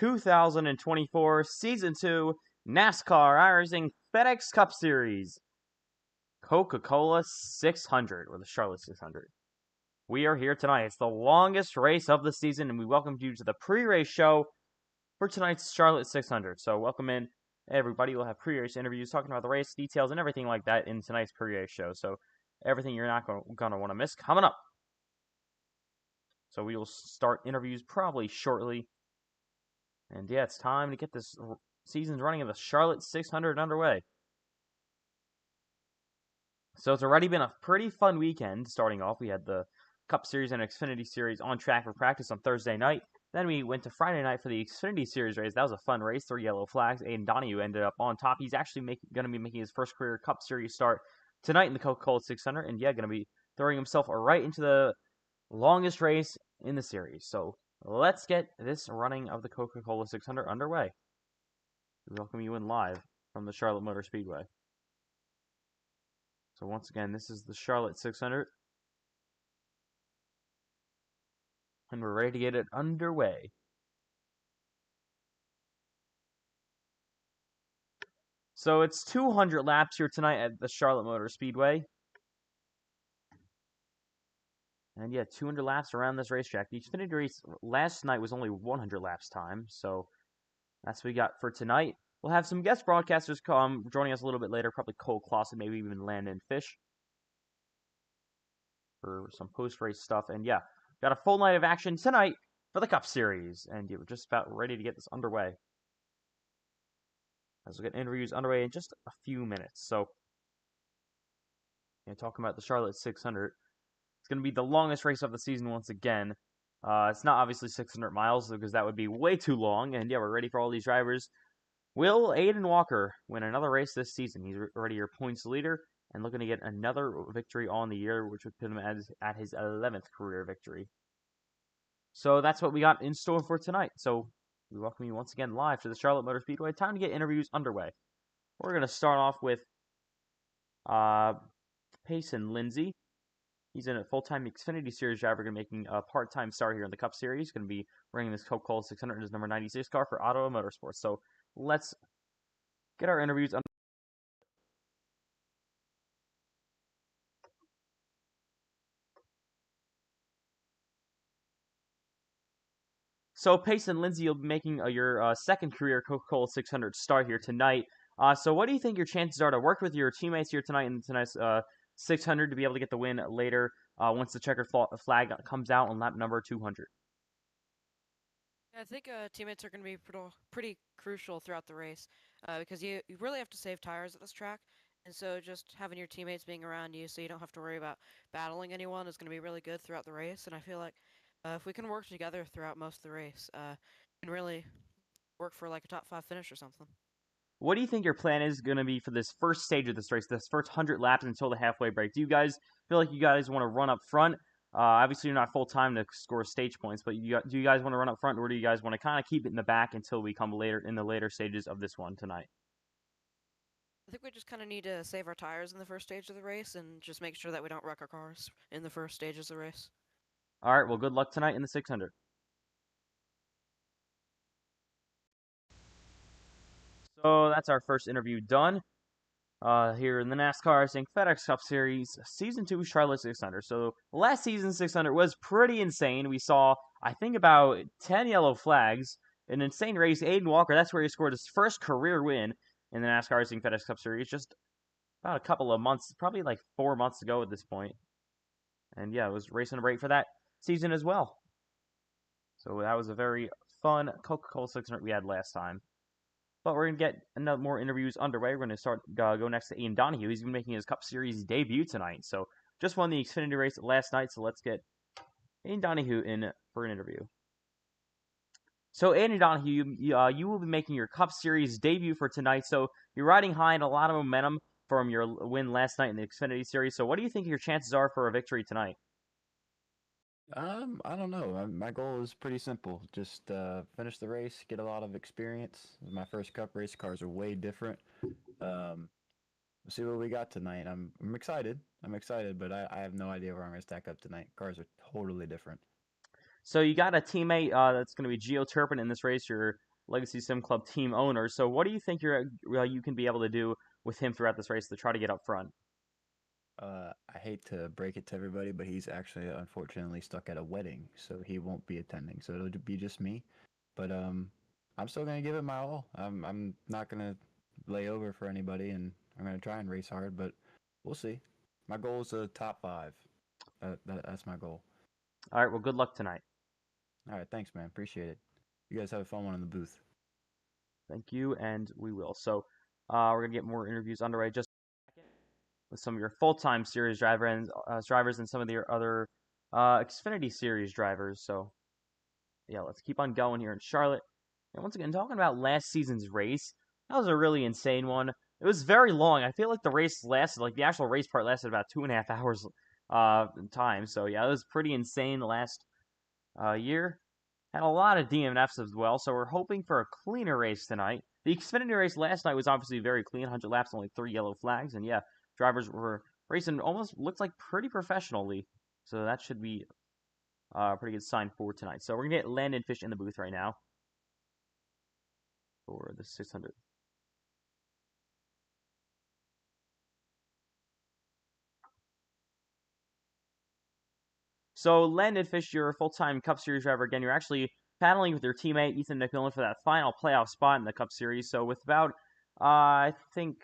2024 Season 2 NASCAR iRacing FedEx Cup Series Coca-Cola 600, or the Charlotte 600. We are here tonight. It's the longest race of the season, and we welcome you to the pre-race show for tonight's Charlotte 600. So welcome in, everybody. We'll have pre-race interviews talking about the race details and everything like that in tonight's pre-race show. So everything you're not going to want to miss coming up. So we will start interviews probably shortly. And yeah, it's time to get this season's running of the Charlotte 600 underway. So it's already been a pretty fun weekend. Starting off, we had the Cup Series and Xfinity Series on track for practice on Thursday night. Then we went to Friday night for the Xfinity Series race. That was a fun race. 3 yellow flags. Aiden Donahue ended up on top. He's actually going to be making his first career Cup Series start tonight in the Coca-Cola 600. And yeah, going to be throwing himself right into the longest race in the series. So let's get this running of the Coca-Cola 600 underway. We welcome you in live from the Charlotte Motor Speedway. So once again, this is the Charlotte 600. And we're ready to get it underway. So it's 200 laps here tonight at the Charlotte Motor Speedway. And yeah, 200 laps around this racetrack. The Xfinity race last night was only 100 laps time, so that's what we got for tonight. We'll have some guest broadcasters joining us a little bit later, probably Cole Clausen, maybe even Landon Fish for some post-race stuff. And yeah, got a full night of action tonight for the Cup Series. And yeah, we're just about ready to get this underway. As we'll get interviews underway in just a few minutes. So, talking about the Charlotte 600. It's going to be the longest race of the season once again. It's not obviously 600 miles because that would be way too long. And yeah, we're ready for all these drivers. Will Aiden Walker win another race this season? He's already your points leader and looking to get another victory on the year, which would put him at his 11th career victory. So that's what we got in store for tonight. So we welcome you once again live to the Charlotte Motor Speedway. Time to get interviews underway. We're going to start off with Payson Lindsay. He's in a full-time Xfinity Series driver, making a part-time start here in the Cup Series. Going to be running this Coca-Cola 600 in his number 96 car for Auto Motorsports. So let's get our interviews underway. So Payson Lindsay, you'll be making your second career Coca-Cola 600 start here tonight. So what do you think your chances are to work with your teammates here tonight in tonight's 600 to be able to get the win later once the checkered flag comes out on lap number 200? I think teammates are going to be pretty crucial throughout the race because you really have to save tires at this track. And so just having your teammates being around you so you don't have to worry about battling anyone is going to be really good throughout the race. And I feel like if we can work together throughout most of the race, we can really work for like a top 5 finish or something. What do you think your plan is going to be for this first stage of this race, this first 100 laps until the halfway break? Do you guys feel like you guys want to run up front? Obviously, you're not full-time to score stage points, but do you guys want to run up front, or do you guys want to kind of keep it in the back until we come later in the later stages of this one tonight? I think we just kind of need to save our tires in the first stage of the race and just make sure that we don't wreck our cars in the first stages of the race. All right, well, good luck tonight in the 600. So that's our first interview done here in the NASCAR iRacing FedEx Cup Series Season 2 Charlotte 600. So last season 600 was pretty insane. We saw, I think, about 10 yellow flags, an insane race. Aiden Walker, that's where he scored his first career win in the NASCAR iRacing FedEx Cup Series just about a couple of months, probably like 4 months ago at this point. And yeah, it was racing a break for that season as well. So that was a very fun Coca-Cola 600 we had last time. But we're going to get more interviews underway. We're going to go next to Aiden Donahue. He's been making his Cup Series debut tonight. So just won the Xfinity race last night. So let's get Aiden Donahue in for an interview. So Aiden Donahue, you will be making your Cup Series debut for tonight. So you're riding high in a lot of momentum from your win last night in the Xfinity Series. So what do you think your chances are for a victory tonight? I don't know. My goal is pretty simple. Just finish the race, get a lot of experience. This is my first Cup race. Cars are way different. We'll see what we got tonight. I'm excited. I'm excited, but I have no idea where I'm going to stack up tonight. Cars are totally different. So you got a teammate that's going to be Gio Turpin in this race, your Legacy Sim Club team owner. So what do you think you can be able to do with him throughout this race to try to get up front? I hate to break it to everybody, but he's actually unfortunately stuck at a wedding, so he won't be attending. So it'll be just me. But I'm still gonna give it my all. I'm not gonna lay over for anybody, and I'm gonna try and race hard. But we'll see. My goal is a top 5. That's my goal. All right, well, good luck tonight. All right, thanks, man. Appreciate it. You guys have a fun one in the booth. Thank you, and we will. So we're gonna get more interviews underway just with some of your full-time series drivers and some of your other Xfinity Series drivers. So yeah, let's keep on going here in Charlotte. And once again, talking about last season's race, that was a really insane one. It was very long. I feel like the race lasted, like the actual race part lasted about 2.5 hours time. So yeah, it was pretty insane last year. Had a lot of DNFs as well, so we're hoping for a cleaner race tonight. The Xfinity race last night was obviously very clean, 100 laps, only 3 yellow flags, and yeah, drivers were racing almost looked like pretty professionally. So that should be a pretty good sign for tonight. So we're gonna get Landon Fish in the booth right now for the 600. So Landon Fish, you're a full-time Cup Series driver again. You're actually battling with your teammate Ethan McMillan for that final playoff spot in the Cup Series. So with about, I think,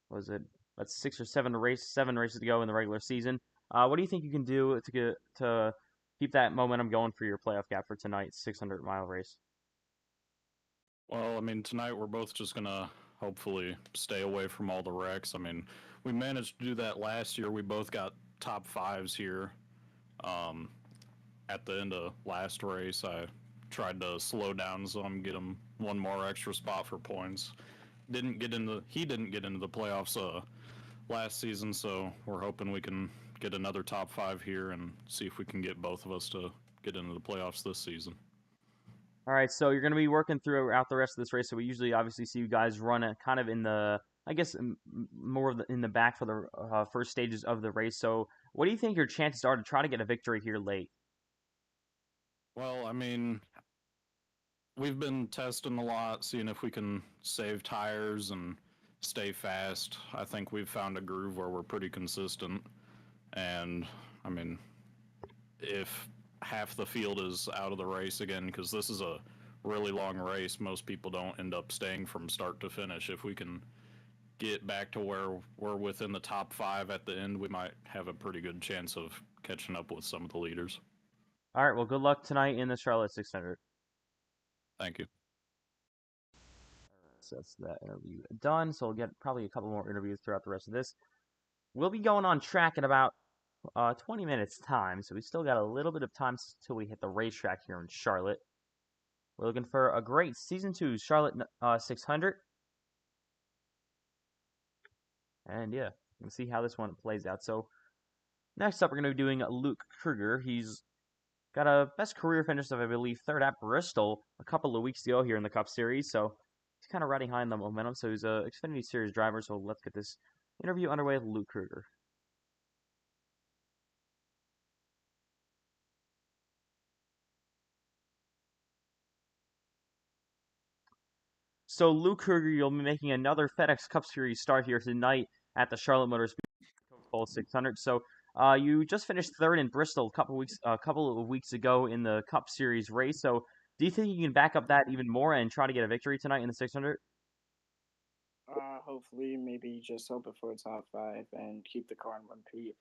was it that's 7 races to go in the regular season. What do you think you can do to keep that momentum going for your playoff gap for tonight's 600-mile race? Well, I mean, tonight we're both just going to hopefully stay away from all the wrecks. I mean, we managed to do that last year. We both got top 5s here. At the end of last race, I tried to slow down some, get him one more extra spot for points. He didn't get into the playoffs last season, so we're hoping we can get another top 5 here and see if we can get both of us to get into the playoffs this season. All right, so you're going to be working throughout the rest of this race. So we usually obviously see you guys run it kind of in the, I guess, more in the back for the first stages of the race. So what do you think your chances are to try to get a victory here late? Well, I mean, we've been testing a lot, seeing if we can save tires and stay fast. I think we've found a groove where we're pretty consistent. And, I mean, if half the field is out of the race again, because this is a really long race, most people don't end up staying from start to finish. If we can get back to where we're within the top 5 at the end, we might have a pretty good chance of catching up with some of the leaders. All right, well, good luck tonight in the Charlotte 600. Thank you. So that's that interview done. So we'll get probably a couple more interviews throughout the rest of this. We'll be going on track in about 20 minutes time, so we still got a little bit of time till we hit the racetrack here in Charlotte. We're looking for a great Season 2 Charlotte 600. And yeah, we'll see how this one plays out. So next up, we're going to be doing Luke Kruger. He's got a best career finish of, I believe, 3rd at Bristol a couple of weeks ago here in the Cup Series. So he's kind of riding high in the momentum. So he's a Xfinity Series driver. So let's get this interview underway with Luke Kruger. So Luke Kruger, you'll be making another FedEx Cup Series start here tonight at the Charlotte Motor Speedway 600. So you just finished 3rd in Bristol a couple of weeks ago in the Cup Series race. So do you think you can back up that even more and try to get a victory tonight in the 600? Hopefully, maybe just hoping for a top 5 and keep the car in one piece.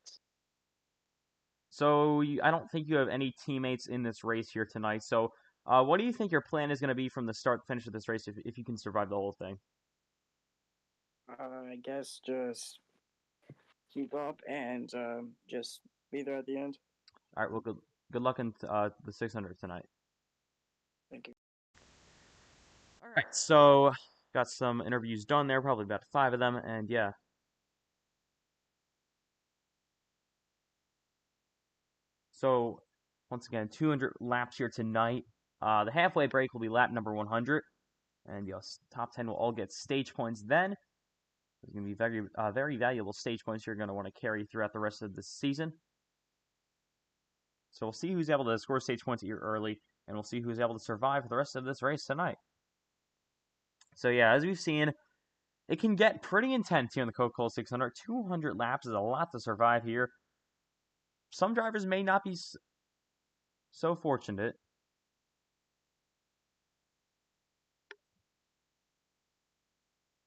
So I don't think you have any teammates in this race here tonight. So what do you think your plan is going to be from the start to finish of this race if you can survive the whole thing? I guess just keep up and just be there at the end. All right, well, good luck in the 600 tonight. Thank you. All right, so got some interviews done there, probably about 5 of them, and yeah. So once again, 200 laps here tonight. The halfway break will be lap number 100, and the top 10 will all get stage points then. There's going to be very valuable stage points you're going to want to carry throughout the rest of the season. So we'll see who's able to score stage points here early, and we'll see who's able to survive for the rest of this race tonight. So yeah, as we've seen, it can get pretty intense here in the Coca-Cola 600. 200 laps is a lot to survive here. Some drivers may not be so fortunate.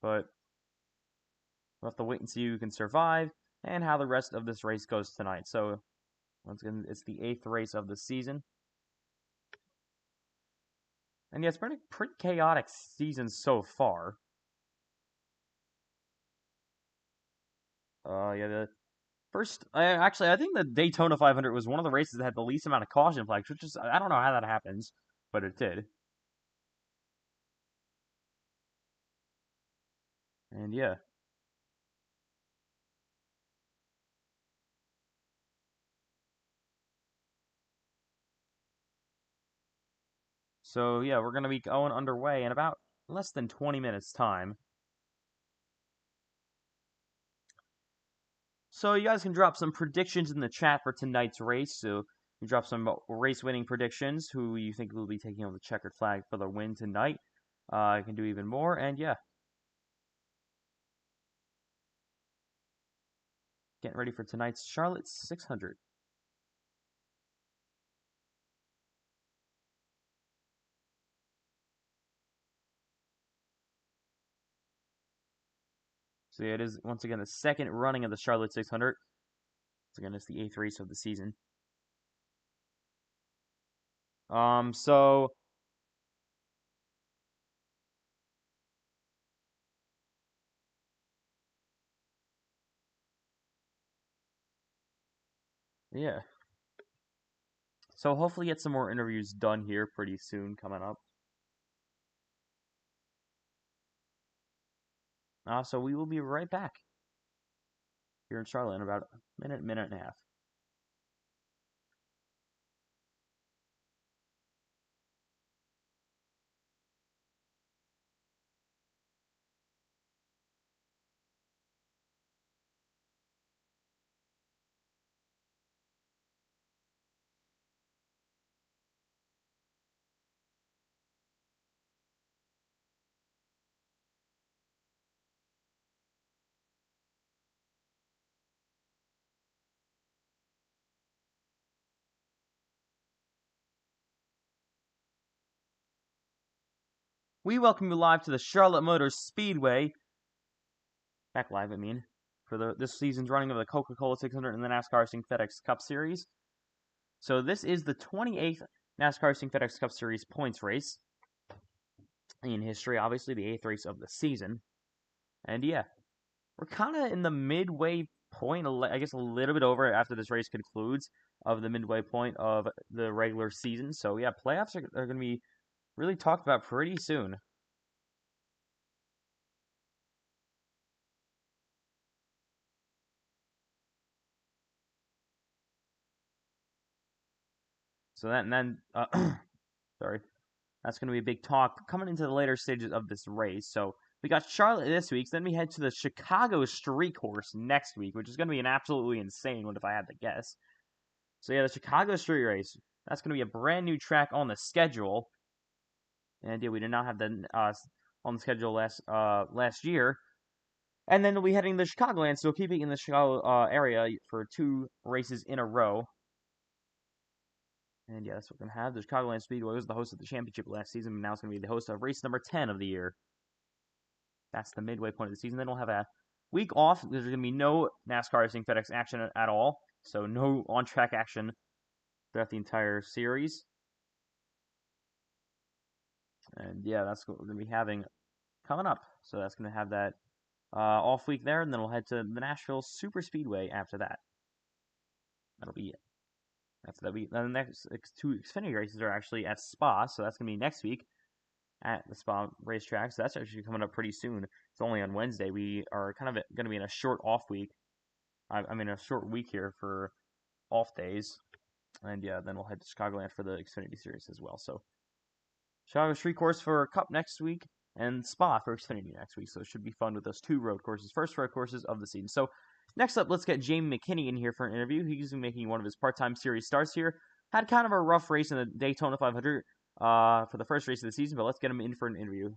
But we'll have to wait and see who can survive and how the rest of this race goes tonight. So, once again, it's the 8th race of the season. And yeah, it's been a pretty chaotic season so far. Yeah, the first, actually, I think the Daytona 500 was one of the races that had the least amount of caution flags, which is, I don't know how that happens, but it did. And yeah. So yeah, we're going to be going underway in about less than 20 minutes time. So you guys can drop some predictions in the chat for tonight's race. So you drop some race winning predictions, who you think will be taking on the checkered flag for the win tonight. I can do even more, and yeah. Getting ready for tonight's Charlotte 600. So yeah, it is once again the second running of the Charlotte 600. Once again, it's the 8th race of the season. So yeah. So hopefully get some more interviews done here pretty soon coming up. So we will be right back here in Charlotte in about a minute and a half. We welcome you live to the Charlotte Motor Speedway. Back live, I mean, for this season's running of the Coca-Cola 600 and the NASCAR Racing FedEx Cup Series. So this is the 28th NASCAR Racing FedEx Cup Series points race in history. Obviously, the 8th race of the season. And yeah, we're kind of in the midway point, I guess a little bit over after this race concludes, of the midway point of the regular season. So yeah, playoffs are going to be really talked about pretty soon. So sorry, that's going to be a big talk coming into the later stages of this race. So we got Charlotte this week, so then we head to the Chicago Street Course next week, which is going to be an absolutely insane one if I had to guess. So yeah, the Chicago Street Race, that's going to be a brand new track on the schedule. And yeah, we did not have that on the schedule last year. And then we'll be heading to Chicagoland, so we'll keep it in the Chicago area for 2 races in a row. And yeah, that's what we're going to have. The Chicagoland Speedway was the host of the championship last season, and now it's going to be the host of race number 10 of the year. That's the midway point of the season. Then we'll have a week off. There's going to be no NASCAR Racing FedEx action at all, so no on-track action throughout the entire series. And yeah, that's what we're going to be having coming up. So that's going to have that off week there, and then we'll head to the Nashville Super Speedway after that. That'll be it. After that, the next 2 Xfinity races are actually at Spa, so that's going to be next week at the Spa racetrack. So that's actually coming up pretty soon. It's only on Wednesday. We are kind of going to be in a short off week. I mean, a short week here for off days. And yeah, then we'll head to Chicagoland for the Xfinity Series as well. So Chicago Street Course for Cup next week, and Spa for Xfinity next week. So it should be fun with those 2 road courses, first road courses of the season. So next up, let's get Jamie McKinney in here for an interview. He's making one of his part-time series starts here. Had kind of a rough race in the Daytona 500 for the first race of the season, but let's get him in for an interview.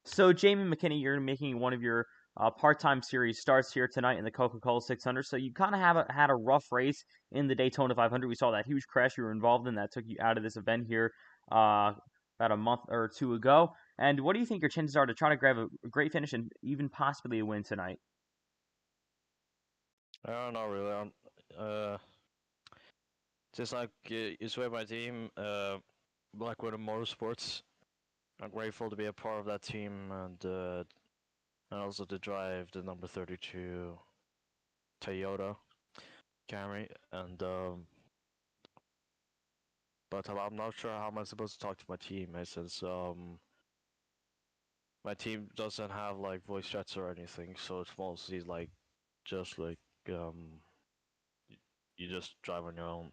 So, Jamie McKinney, you're making one of your part-time series starts here tonight in the Coca-Cola 600. So you kind of had a rough race in the Daytona 500. We saw that huge crash you were involved in that took you out of this event here about a month or two ago. And what do you think your chances are to try to grab a great finish and even possibly a win tonight? Not really. Just like it's with my team, Blackwater Motorsports. I'm grateful to be a part of that team and also to drive the number 32 Toyota Camry. But I'm not sure how am I supposed to talk to my teammates since my team doesn't have like voice chats or anything, so it's mostly like just like you just drive on your own.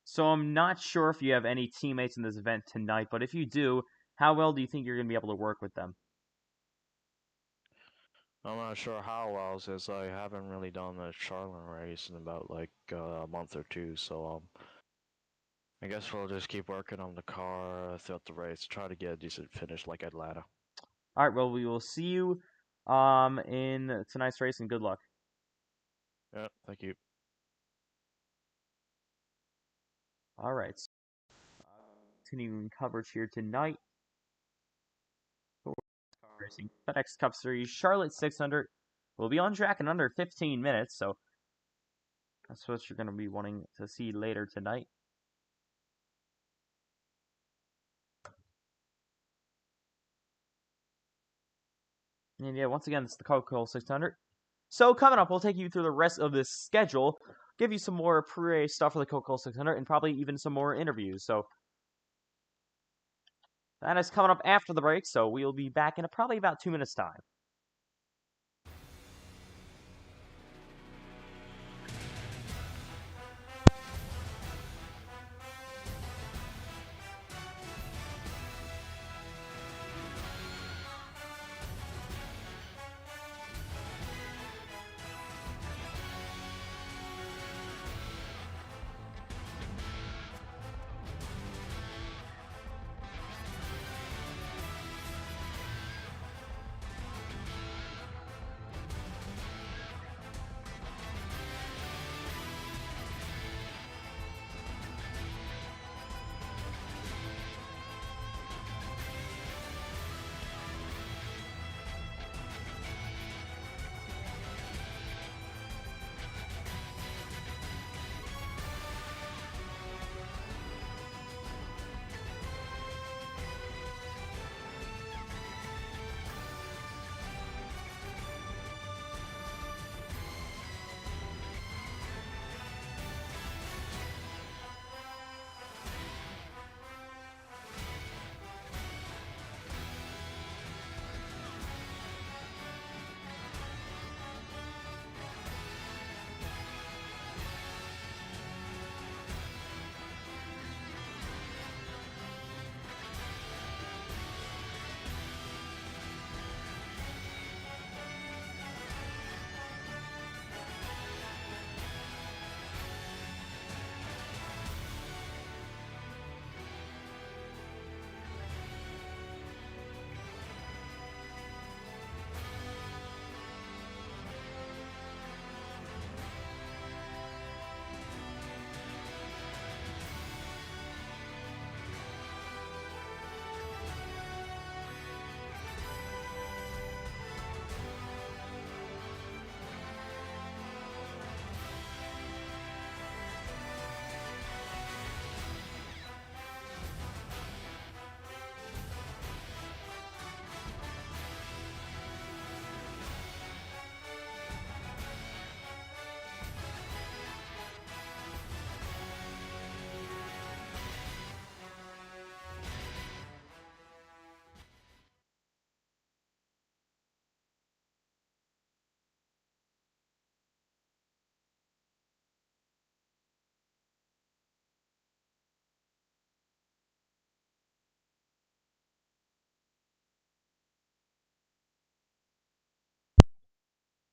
So I'm not sure if you have any teammates in this event tonight, but if you do, how well do you think you're going to be able to work with them? I'm not sure how well since I haven't really done a Charlotte race in about like a month or two, so I guess we'll just keep working on the car throughout the race, try to get a decent finish like Atlanta. All right, well, we will see you in tonight's race, and good luck. Yeah, thank you. All right. Continuing coverage here tonight. Racing FedEx Cup Series Charlotte 600 will be on track in under 15 minutes, so that's what you're going to be wanting to see later tonight. And yeah, once again, it's the Coca-Cola 600. So coming up, we'll take you through the rest of this schedule, give you some more pre-race stuff for the Coca-Cola 600, and probably even some more interviews. So that is coming up after the break, so we'll be back in probably about 2 minutes' time.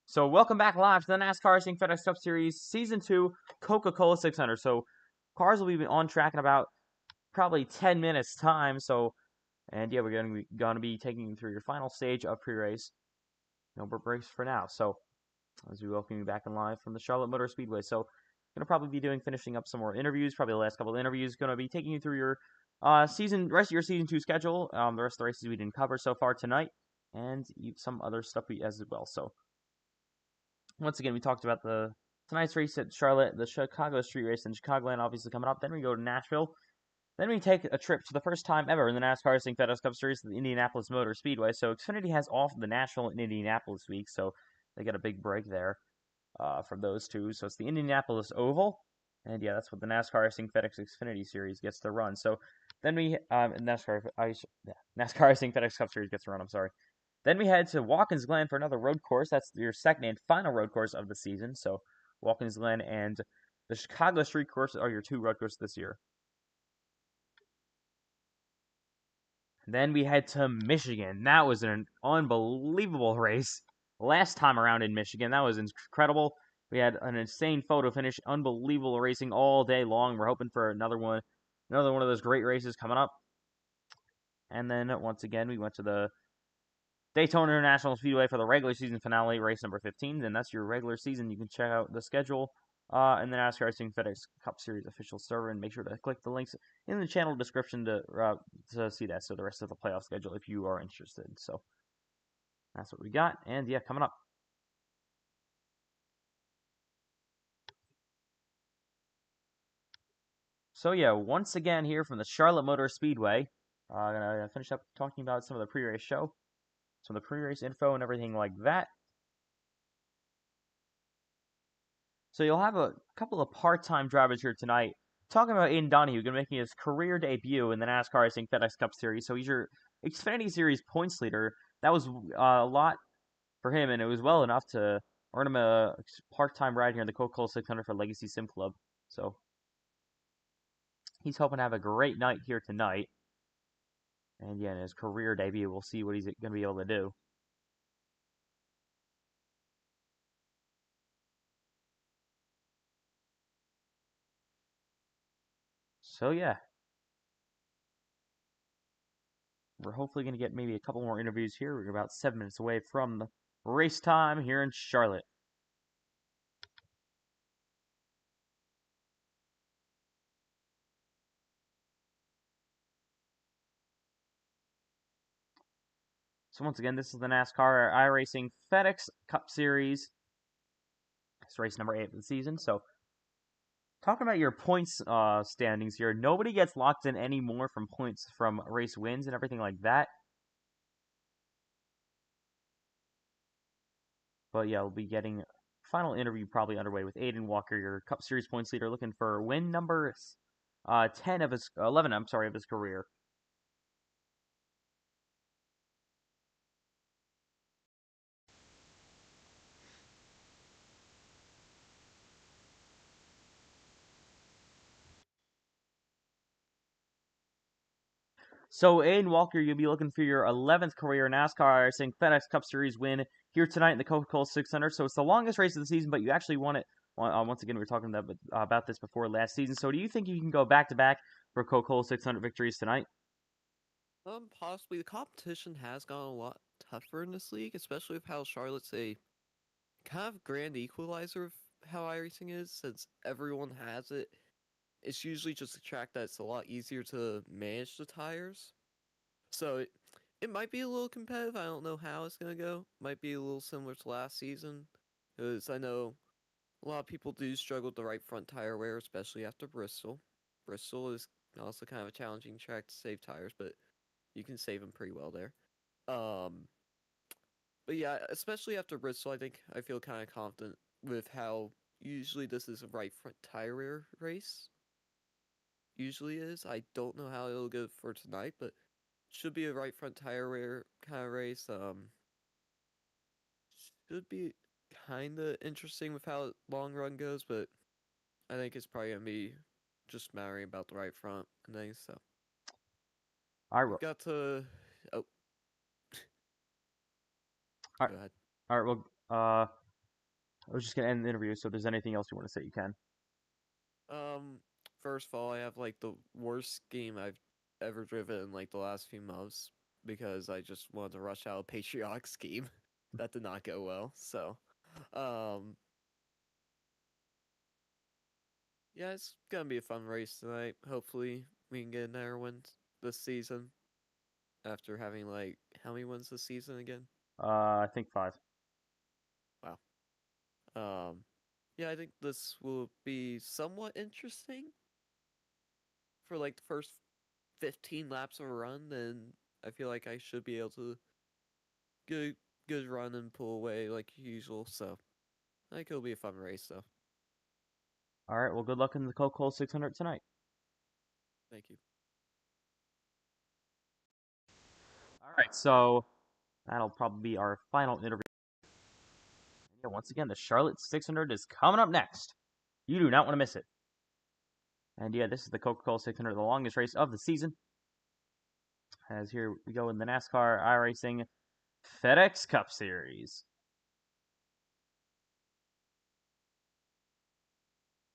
So welcome back live to the NASCAR Racing FedEx Cup Series Season 2 Coca-Cola 600. So cars will be on track in about probably 10 minutes time. So And yeah, we're going to be taking you through your final stage of pre-race. No more breaks for now. So as we welcome you back in live from the Charlotte Motor Speedway. So gonna probably be finishing up some more interviews. Probably the last couple of interviews. Gonna be taking you through your rest of your season 2 schedule. The rest of the races we didn't cover so far tonight, and some other stuff as well. So once again, we talked about tonight's race at Charlotte, the Chicago Street Race in Chicagoland, obviously coming up. Then we go to Nashville. Then we take a trip for the first time ever in the NASCAR Racing FedEx Cup Series to the Indianapolis Motor Speedway. So Xfinity has off the Nashville and Indianapolis week, so they get a big break there from those two. So it's the Indianapolis Oval, and yeah, that's what the NASCAR Racing FedEx Xfinity Series gets to run. So then NASCAR Racing FedEx Cup Series gets to run. I'm sorry. Then we head to Watkins Glen for another road course. That's your second and final road course of the season. So Watkins Glen and the Chicago Street Course are your 2 road courses this year. Then we head to Michigan. That was an unbelievable race last time around in Michigan. That was incredible. We had an insane photo finish, unbelievable racing all day long. We're hoping for another one of those great races coming up. And then once again, we went to the Daytona International Speedway for the regular season finale, race number 15. And that's your regular season. You can check out the schedule and the NASCAR Racing FedEx Cup Series official server, and make sure to click the links in the channel description to see that. So the rest of the playoff schedule, if you are interested. So that's what we got, and yeah, coming up. So yeah, once again here from the Charlotte Motor Speedway, gonna finish up talking about some of the pre-race show, some of the pre-race info and everything like that. So you'll have a couple of part-time drivers here tonight. Talking about Aiden Donahue, going to be making his career debut in the NASCAR Racing FedEx Cup Series. So he's your Xfinity Series points leader. That was a lot for him, and it was well enough to earn him a part-time ride here in the Coca-Cola 600 for Legacy Sim Club. So he's hoping to have a great night here tonight. And yeah, in his career debut, we'll see what he's going to be able to do. So yeah, we're hopefully going to get maybe a couple more interviews here. We're about 7 minutes away from the race time here in Charlotte. So once again, this is the NASCAR iRacing FedEx Cup Series. It's race number 8 of the season. So talking about your points standings here, nobody gets locked in anymore from points from race wins and everything like that. But yeah, we'll be getting final interview probably underway with Aiden Walker, your Cup Series points leader, looking for win number 11, I'm sorry, of his career. So, Aiden Walker, you'll be looking for your 11th career NASCAR Racing FedEx Cup Series win here tonight in the Coca-Cola 600. So, it's the longest race of the season, but you actually won it. Once again, we were talking about this before last season. So, do you think you can go back-to-back for Coca-Cola 600 victories tonight? Possibly. The competition has gotten a lot tougher in this league, especially with how Charlotte's a kind of grand equalizer of how iRacing is, since everyone has it. It's usually just a track that's a lot easier to manage the tires. So it might be a little competitive. I don't know how it's going to go. Might be a little similar to last season, because I know a lot of people do struggle with the right front tire wear, especially after Bristol. Bristol is also kind of a challenging track to save tires, but you can save them pretty well there. But yeah, especially after Bristol, I feel kind of confident with how usually this is a right front tire wear race. Usually is. I don't know how it'll go for tonight, but should be a right front tire wear kind of race. Should be kind of interesting with how long run goes, but I think it's probably gonna be just mattering about the right front and things. So All we've right, got to. Oh, all go ahead. right. Well, I was just gonna end the interview. So, if there's anything else you want to say, you can. First of all, I have like the worst game I've ever driven in like the last few months because I just wanted to rush out a patriotic scheme. That did not go well. So, yeah, it's gonna be a fun race tonight. Hopefully, we can get another win this season after having like how many wins this season again? I think 5. Wow. Yeah, I think this will be somewhat interesting for like the first 15 laps of a run. Then I feel like I should be able to good run and pull away like usual. So I think it'll be a fun race though. All right, well, good luck in the Coca-Cola 600 tonight. Thank you. All right, so that'll probably be our final interview. Yeah, once again, the Charlotte 600 is coming up next. You do not want to miss it. And yeah, this is the Coca-Cola 600, the longest race of the season. As here we go in the NASCAR iRacing FedEx Cup Series.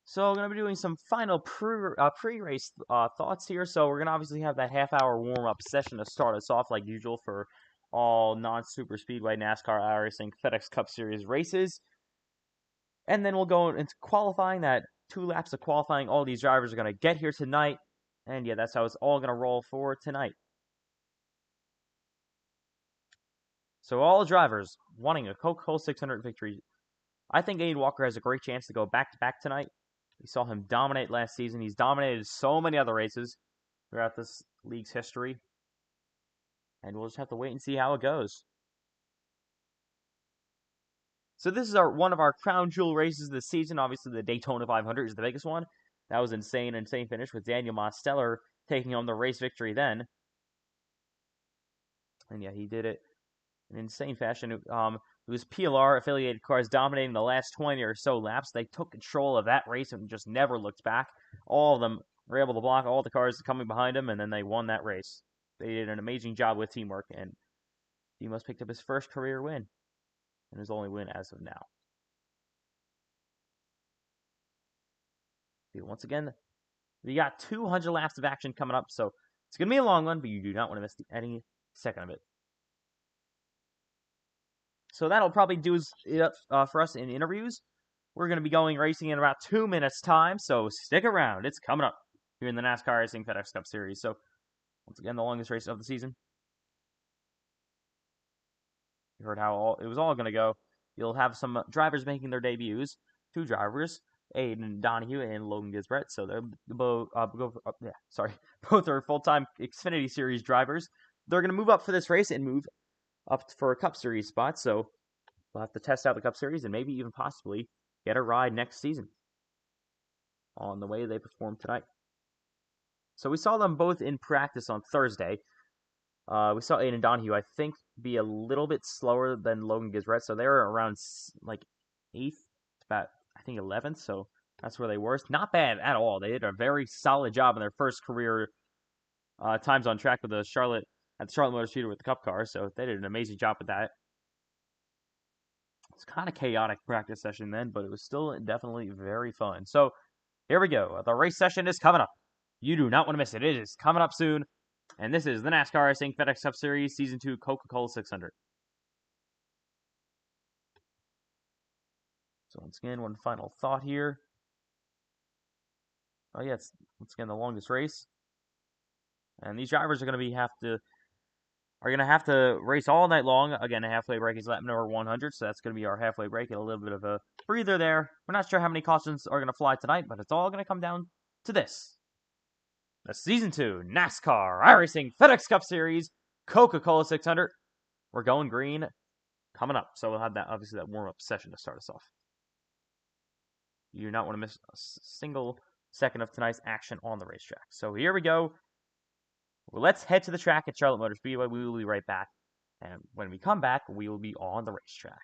So I'm going to be doing some final pre-race thoughts here. So we're going to obviously have that half-hour warm-up session to start us off like usual for all non-super speedway NASCAR iRacing FedEx Cup Series races. And then we'll go into qualifying, that 2 laps of qualifying all these drivers are going to get here tonight. And yeah, that's how it's all going to roll for tonight. So all drivers wanting a Coca-Cola 600 victory. I think Aiden Walker has a great chance to go back-to-back tonight. We saw him dominate last season. He's dominated so many other races throughout this league's history. And we'll just have to wait and see how it goes. So this is one of our crown jewel races this season. Obviously, the Daytona 500 is the biggest one. That was insane finish with Daniel Mosteller taking home the race victory then. And yeah, he did it in insane fashion. It was PLR affiliated cars dominating the last 20 or so laps. They took control of that race and just never looked back. All of them were able to block all the cars coming behind them, and then they won that race. They did an amazing job with teamwork, and Demos picked up his first career win, and his only win as of now. Once again, we got 200 laps of action coming up, so it's going to be a long one, but you do not want to miss any second of it. So that'll probably do it for us in interviews. We're going to be going racing in about 2 minutes' time, so stick around. It's coming up here in the NASCAR Racing FedEx Cup Series. So, once again, the longest race of the season. You heard how it was all going to go. You'll have some drivers making their debuts. 2 drivers, Aiden Donahue and Logan Gisbrett. So they're both both are full-time Xfinity Series drivers. They're going to move up for this race and move up for a Cup Series spot, so we'll have to test out the Cup Series and maybe even possibly get a ride next season on the way they perform tonight. So we saw them both in practice on Thursday. We saw Aiden Donahue, I think, be a little bit slower than Logan Gisbrett, so they were around like 8th, about, I think, 11th, so that's where they were. It's not bad at all. They did a very solid job in their first career times on track with the Charlotte Motor Speedway with the Cup car, so they did an amazing job with that. It's kind of chaotic practice session then, but it was still definitely very fun. So here we go. The race session is coming up. You do not want to miss it. It is coming up soon. And this is the NASCAR Racing FedEx Cup Series Season 2 Coca-Cola 600. So once again, one final thought here. Oh yeah, it's once again the longest race. And these drivers are going to have to race all night long. Again, a halfway break is lap number 100, so that's going to be our halfway break. And a little bit of a breather there. We're not sure how many cautions are going to fly tonight, but it's all going to come down to this. The Season 2 NASCAR iRacing FedEx Cup Series Coca-Cola 600. We're going green coming up, so we'll have that, obviously, that warm-up session to start us off. You do not want to miss a single second of tonight's action on the racetrack. So here we go. Well, let's head to the track at Charlotte Motor Speedway. We will be right back. And when we come back, we will be on the racetrack.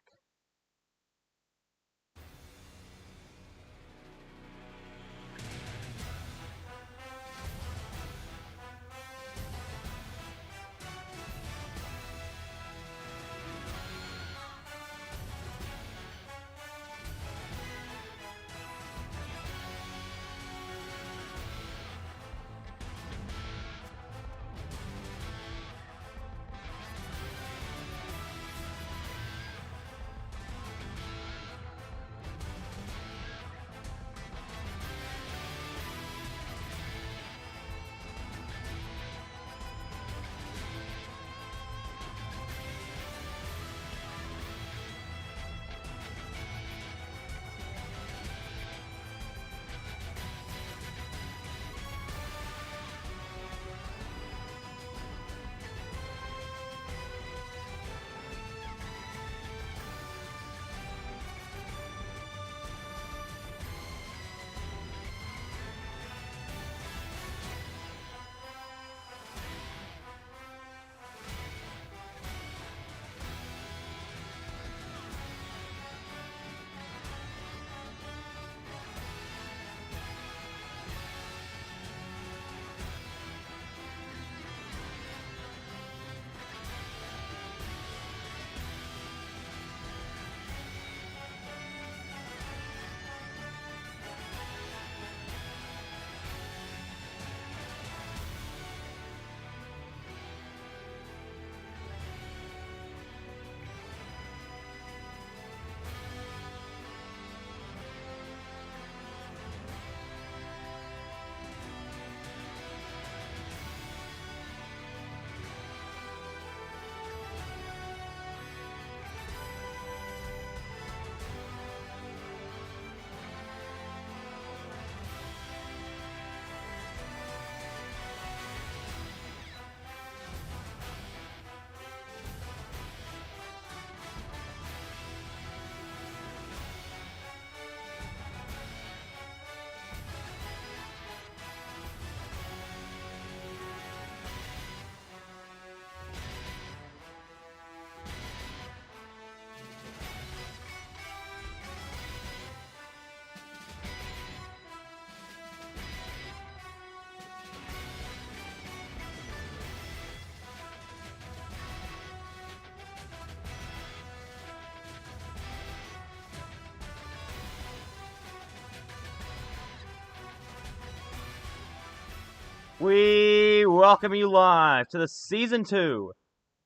We welcome you live to the Season 2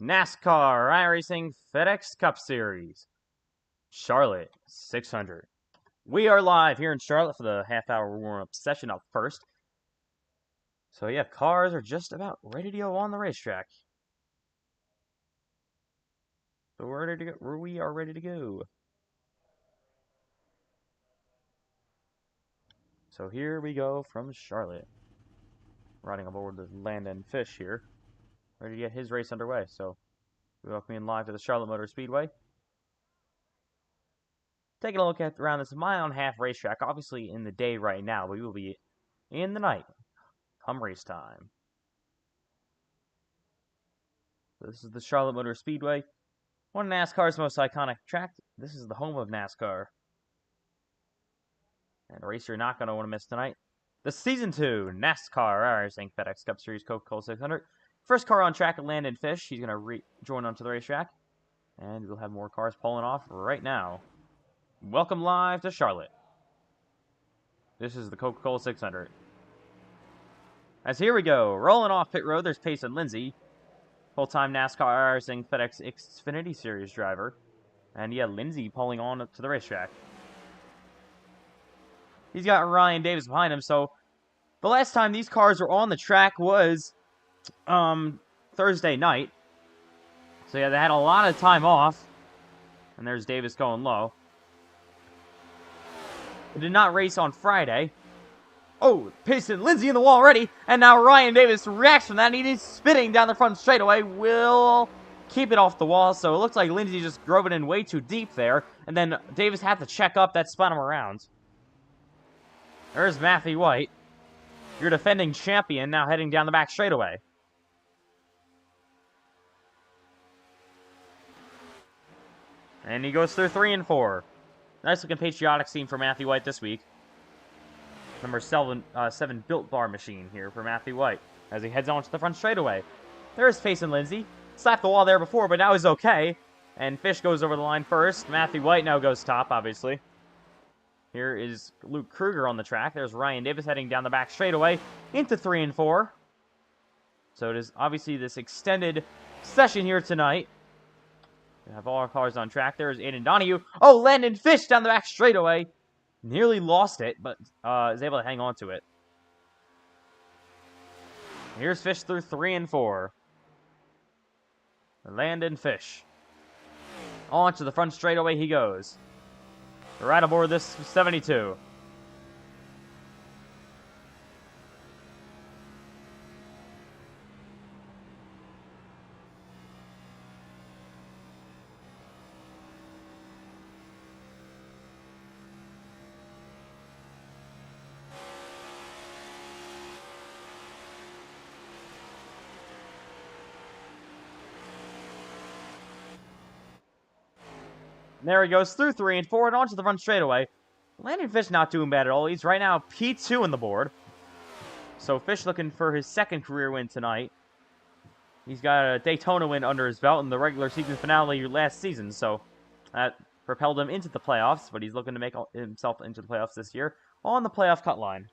NASCAR iRacing FedEx Cup Series, Charlotte 600. We are live here in Charlotte for the half-hour warm-up session up first. So yeah, cars are just about ready to go on the racetrack. So we're ready to go. We are ready to go. So here we go from Charlotte. Riding aboard the Landon Fish here. Ready to get his race underway. So we welcome you live to the Charlotte Motor Speedway. Taking a look at around this mile-and-a-half racetrack. Obviously in the day right now, we will be in the night come race time. This is the Charlotte Motor Speedway, one of NASCAR's most iconic tracks. This is the home of NASCAR. And a race you're not going to want to miss tonight. The Season 2 NASCAR iRacing FedEx Cup Series Coca-Cola 600. First car on track, Landon Fish. He's going to join onto the racetrack. And we'll have more cars pulling off right now. Welcome live to Charlotte. This is the Coca-Cola 600. As here we go, rolling off pit road, there's Payson Lindsay. Full-time NASCAR iRacing FedEx Xfinity Series driver. And yeah, Lindsay pulling on up to the racetrack. He's got Ryan Davis behind him, so the last time these cars were on the track was Thursday night. So yeah, they had a lot of time off. And there's Davis going low. They did not race on Friday. Oh, Payson Lindsay in the wall already. And now Ryan Davis reacts from that. And he's spinning down the front straightaway. Will keep it off the wall. So it looks like Lindsay just drove it in way too deep there. And then Davis had to check up. That spun him around. There's Matthew White. Your defending champion now heading down the back straightaway. And he goes through 3 and 4. Nice looking patriotic scene for Matthew White this week. Number 7 Built Bar machine here for Matthew White as he heads on to the front straightaway. There's Payson Lindsay. Slapped the wall there before, but now he's okay. And Fish goes over the line first. Matthew White now goes top, obviously. Here is Luke Kruger on the track. There's Ryan Davis heading down the back straightaway into 3 and 4. So it is obviously this extended session here tonight. We have all our cars on track. There's Aiden Donahue. Oh, Landon Fish down the back straightaway. Nearly lost it, but is able to hang on to it. Here's Fish through 3 and 4. Landon Fish. On to the front straightaway he goes. Right aboard this 72. There he goes through 3 and 4 and onto the front straightaway. Landon Fish not doing bad at all. He's right now P2 on the board. So Fish looking for his second career win tonight. He's got a Daytona win under his belt in the regular season finale last season. So that propelled him into the playoffs. But he's looking to make himself into the playoffs this year on the playoff cut line.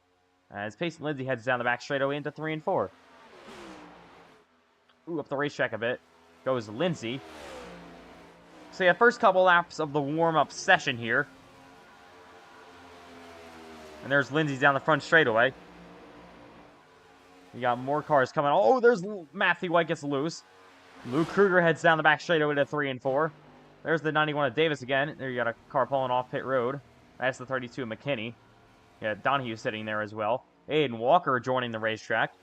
As Payson Lindsay heads down the back straightaway into 3 and 4. Ooh, up the racetrack a bit goes Lindsay. So yeah, first couple laps of the warm-up session here. And there's Lindsay down the front straightaway. You got more cars coming. Oh, there's Matthew White gets loose. Luke Kruger heads down the back straightaway to 3 and 4. There's the 91 of Davis again. There you got a car pulling off pit road. That's the 32 of McKinney. Yeah, Donahue sitting there as well. Aiden Walker joining the racetrack.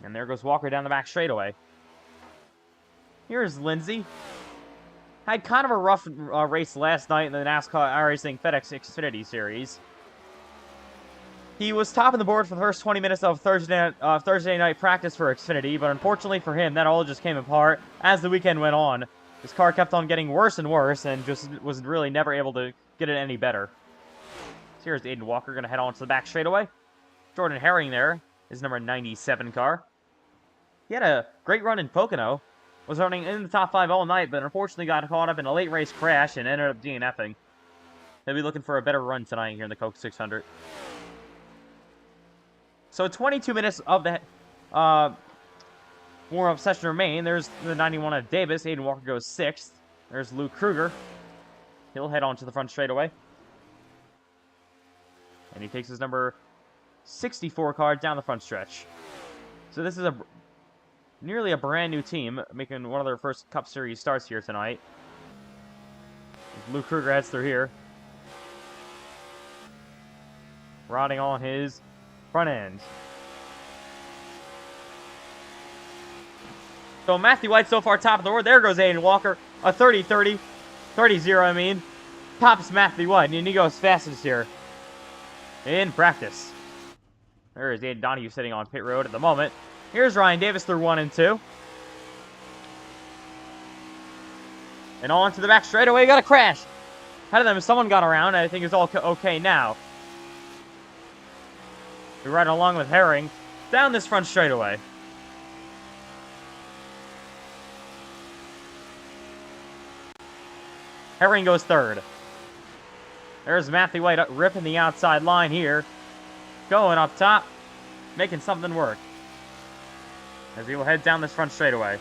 And there goes Walker down the back straightaway. Here's Lindsay. Had kind of a rough race last night in the NASCAR iRacing FedEx Xfinity Series. He was top of the board for the first 20 minutes of Thursday night practice for Xfinity, but unfortunately for him, that all just came apart as the weekend went on. His car kept on getting worse and worse, and just was really never able to get it any better. So here's Aiden Walker going to head on to the back straightaway. Jordan Herring there, his number 97 car. He had a great run in Pocono. Was running in the top 5 all night, but unfortunately got caught up in a late race crash and ended up DNFing. He'll be looking for a better run tonight here in the Coke 600. So 22 minutes of the warm-up session remain. There's the 91 of Davis. Aiden Walker goes 6th. There's Luke Kruger. He'll head on to the front straightaway. And he takes his number 64 card down the front stretch. So this is nearly a brand new team, making one of their first Cup Series starts here tonight. Luke Kruger heads through here. Riding on his front end. So Matthew White so far top of the board. There goes Aiden Walker. A 30-30. 30-0, I mean. Tops Matthew White, and he goes fastest here in practice. There is Aiden Donahue sitting on pit road at the moment. Here's Ryan Davis through 1 and 2. And on to the back straightaway. Got a crash. Ahead of them, someone got around. I think it's all okay now. We're riding along with Herring down this front straightaway. Herring goes 3rd. There's Matthew White ripping the outside line here. Going up top. Making something work. As we will head down this front straightaway.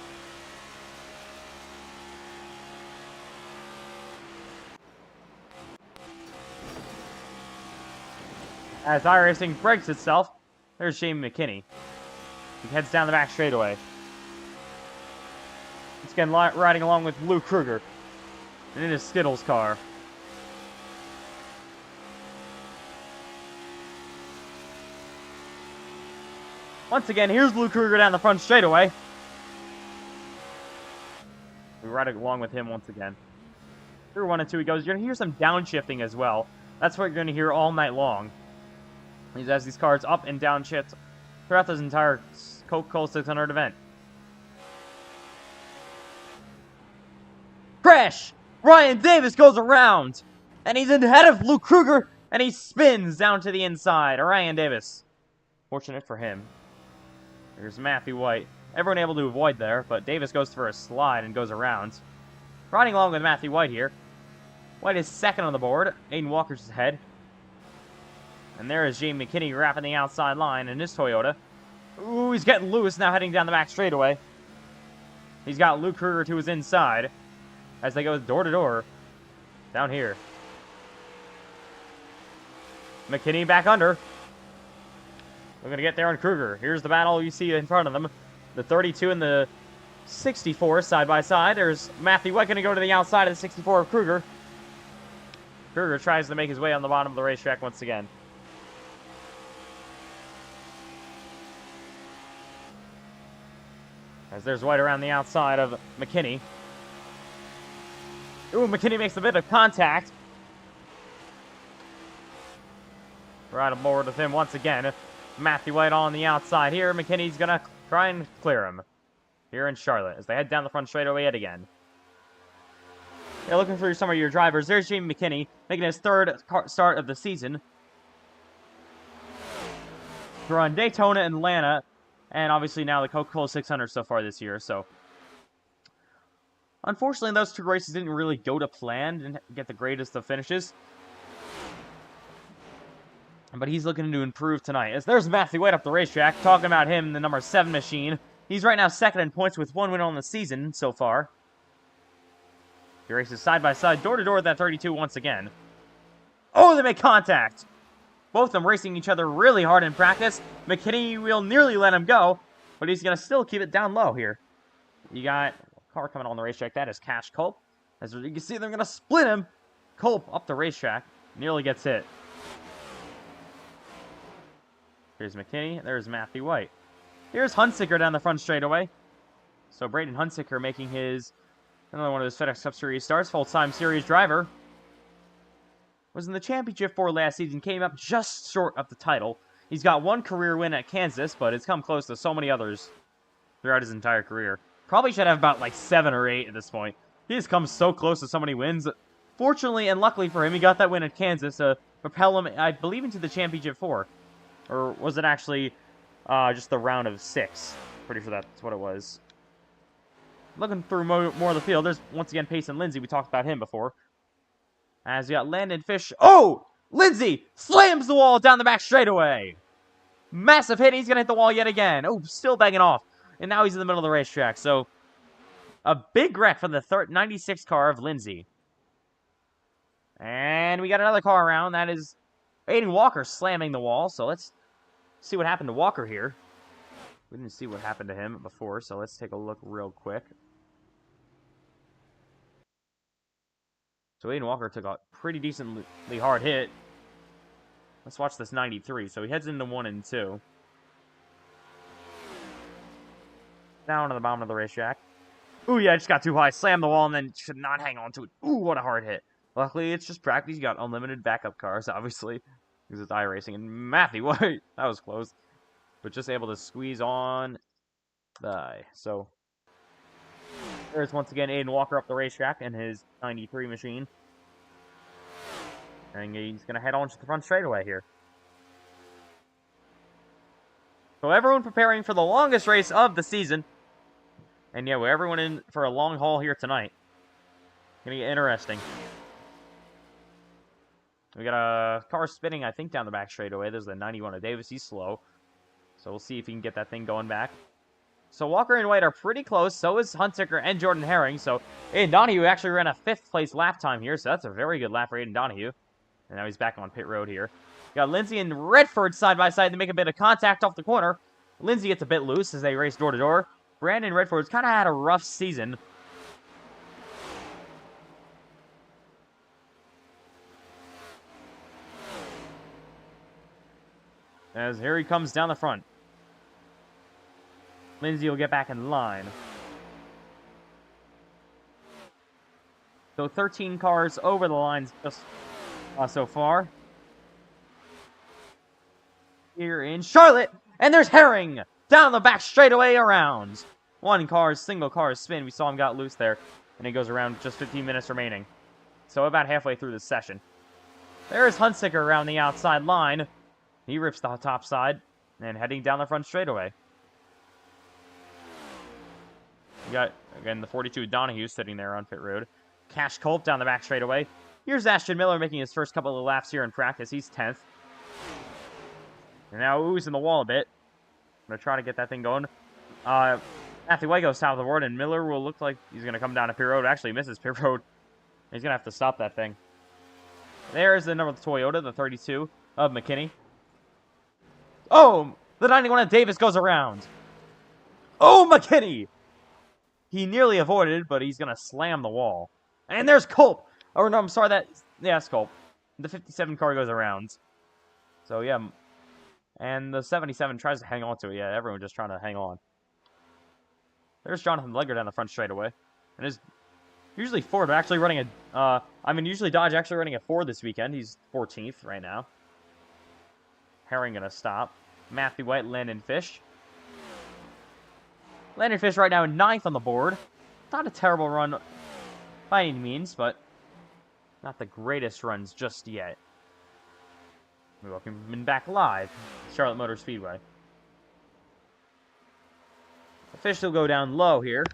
As iRacing breaks itself, there's Shane McKinney. He heads down the back straightaway. Once again, riding along with Luke Kruger. And in his Skittles car. Once again, here's Luke Kruger down the front straightaway. We ride along with him once again. Through 1 and 2 he goes. You're going to hear some downshifting as well. That's what you're going to hear all night long. He has these cars up and down shifts throughout this entire Coca-Cola 600 event. Crash! Ryan Davis goes around! And he's ahead of Luke Kruger, and he spins down to the inside. Ryan Davis. Fortunate for him. There's Matthew White. Everyone able to avoid there, but Davis goes for a slide and goes around. Riding along with Matthew White here. White is 2nd on the board. Aiden Walker's ahead. And there is Jamie McKinney wrapping the outside line in his Toyota. Ooh, he's getting loose now, heading down the back straightaway. He's got Luke Kruger to his inside as they go door to door down here. McKinney back under. We're going to get there on Kruger. Here's the battle you see in front of them. The 32 and the 64 side by side. There's Matthew White going to go to the outside of the 64 of Kruger. Kruger tries to make his way on the bottom of the racetrack once again. As there's White around the outside of McKinney. Ooh, McKinney makes a bit of contact. Right aboard with him once again. Matthew White on the outside here. McKinney's going to try and clear him here in Charlotte as they head down the front straightaway yet again. Yeah, looking for some of your drivers. There's Jamie McKinney making his 3rd start of the season. We're on Daytona and Atlanta, and obviously now the Coca-Cola 600 so far this year. So, unfortunately, those 2 races didn't really go to plan and get the greatest of finishes. But he's looking to improve tonight. As there's Matthew White up the racetrack, talking about him, the number 7 machine. He's right now 2nd in points with 1 win on the season so far. He races side by side, door to door with that 32 once again. Oh, they make contact! Both of them racing each other really hard in practice. McKinney will nearly let him go, but he's going to still keep it down low here. You got a car coming on the racetrack. That is Cash Culp. As you can see, they're going to split him. Culp up the racetrack. Nearly gets hit. Here's McKinney. There's Matthew White. Here's Hunsicker down the front straightaway. So Braden Hunsicker making another one of his FedEx Cup Series starts. Full-time series driver. Was in the championship for last season. Came up just short of the title. He's got 1 career win at Kansas, but it's come close to so many others throughout his entire career. Probably should have about like 7 or 8 at this point. He has come so close to so many wins. Fortunately and luckily for him, he got that win at Kansas to propel him, I believe, into the championship 4. Or was it actually just the round of 6? Pretty sure that's what it was. Looking through more of the field, there's once again Payson Lindsay. We talked about him before. As we got Landon Fish. Oh! Lindsay slams the wall down the back straightaway. Massive hit. He's going to hit the wall yet again. Oh, still banging off. And now he's in the middle of the racetrack. So, a big wreck for the 96 car of Lindsay. And we got another car around. That is Aiden Walker slamming the wall. So, let's see what happened to Walker here. We didn't see what happened to him before, so let's take a look real quick. So Aiden Walker took a pretty decently hard hit. Let's watch this 93. So he heads into 1 and 2. Down to the bottom of the racetrack. Ooh, yeah, I just got too high. Slammed the wall and then should not hang on to it. Ooh, what a hard hit. Luckily, it's just practice. You got unlimited backup cars, obviously, because it's iRacing. And Matthew White, that was close. But just able to squeeze on the. So there's once again Aiden Walker up the racetrack in his 93 machine. And he's going to head on to the front straightaway here. So everyone preparing for the longest race of the season. And yeah, everyone in for a long haul here tonight. Gonna get interesting. We got a car spinning, I think, down the back straightaway. There's the 91 of Davis. He's slow. So we'll see if he can get that thing going back. So Walker and White are pretty close. So is Hunsicker and Jordan Herring. So Aiden Donahue actually ran a 5th place lap time here. So that's a very good lap for Aiden Donahue. And now he's back on pit road here. Got Lindsay and Redford side by side to make a bit of contact off the corner. Lindsay gets a bit loose as they race door to door. Brandon Redford's kind of had a rough season. As here he comes down the front. Lindsay will get back in line. So 13 cars over the lines just so far. Here in Charlotte. And there's Herring down the back straightaway around. Single car spin. We saw him got loose there. And it goes around just 15 minutes remaining. So about halfway through the session. There's Hunsicker around the outside line. He rips the top side and heading down the front straightaway. You got, again, the 42 Donahue sitting there on pit road. Cash Culp down the back straightaway. Here's Ashton Miller making his first couple of laps here in practice. He's 10th. And now oozing the wall a bit. I'm going to try to get that thing going. Matthew White goes top of the board, and Miller will look like he's going to come down to pit road. Actually, misses pit road. He's going to have to stop that thing. There's the number of the Toyota, the 32 of McKinney. Oh, the 91 of Davis goes around. Oh, McKinney! He nearly avoided, but he's going to slam the wall. And there's Culp. Oh, no, I'm sorry. That's Culp. The 57 car goes around. So, yeah. And the 77 tries to hang on to it. Yeah, everyone just trying to hang on. There's Jonathan Legger down the front straightaway. And usually Ford actually running a... usually Dodge actually running a Ford this weekend. He's 14th right now. Herring going to stop. Matthew White, Landon Fish. Landon Fish right now in 9th on the board. Not a terrible run by any means, but not the greatest runs just yet. We welcome him back live. Charlotte Motor Speedway. Fish will go down low here.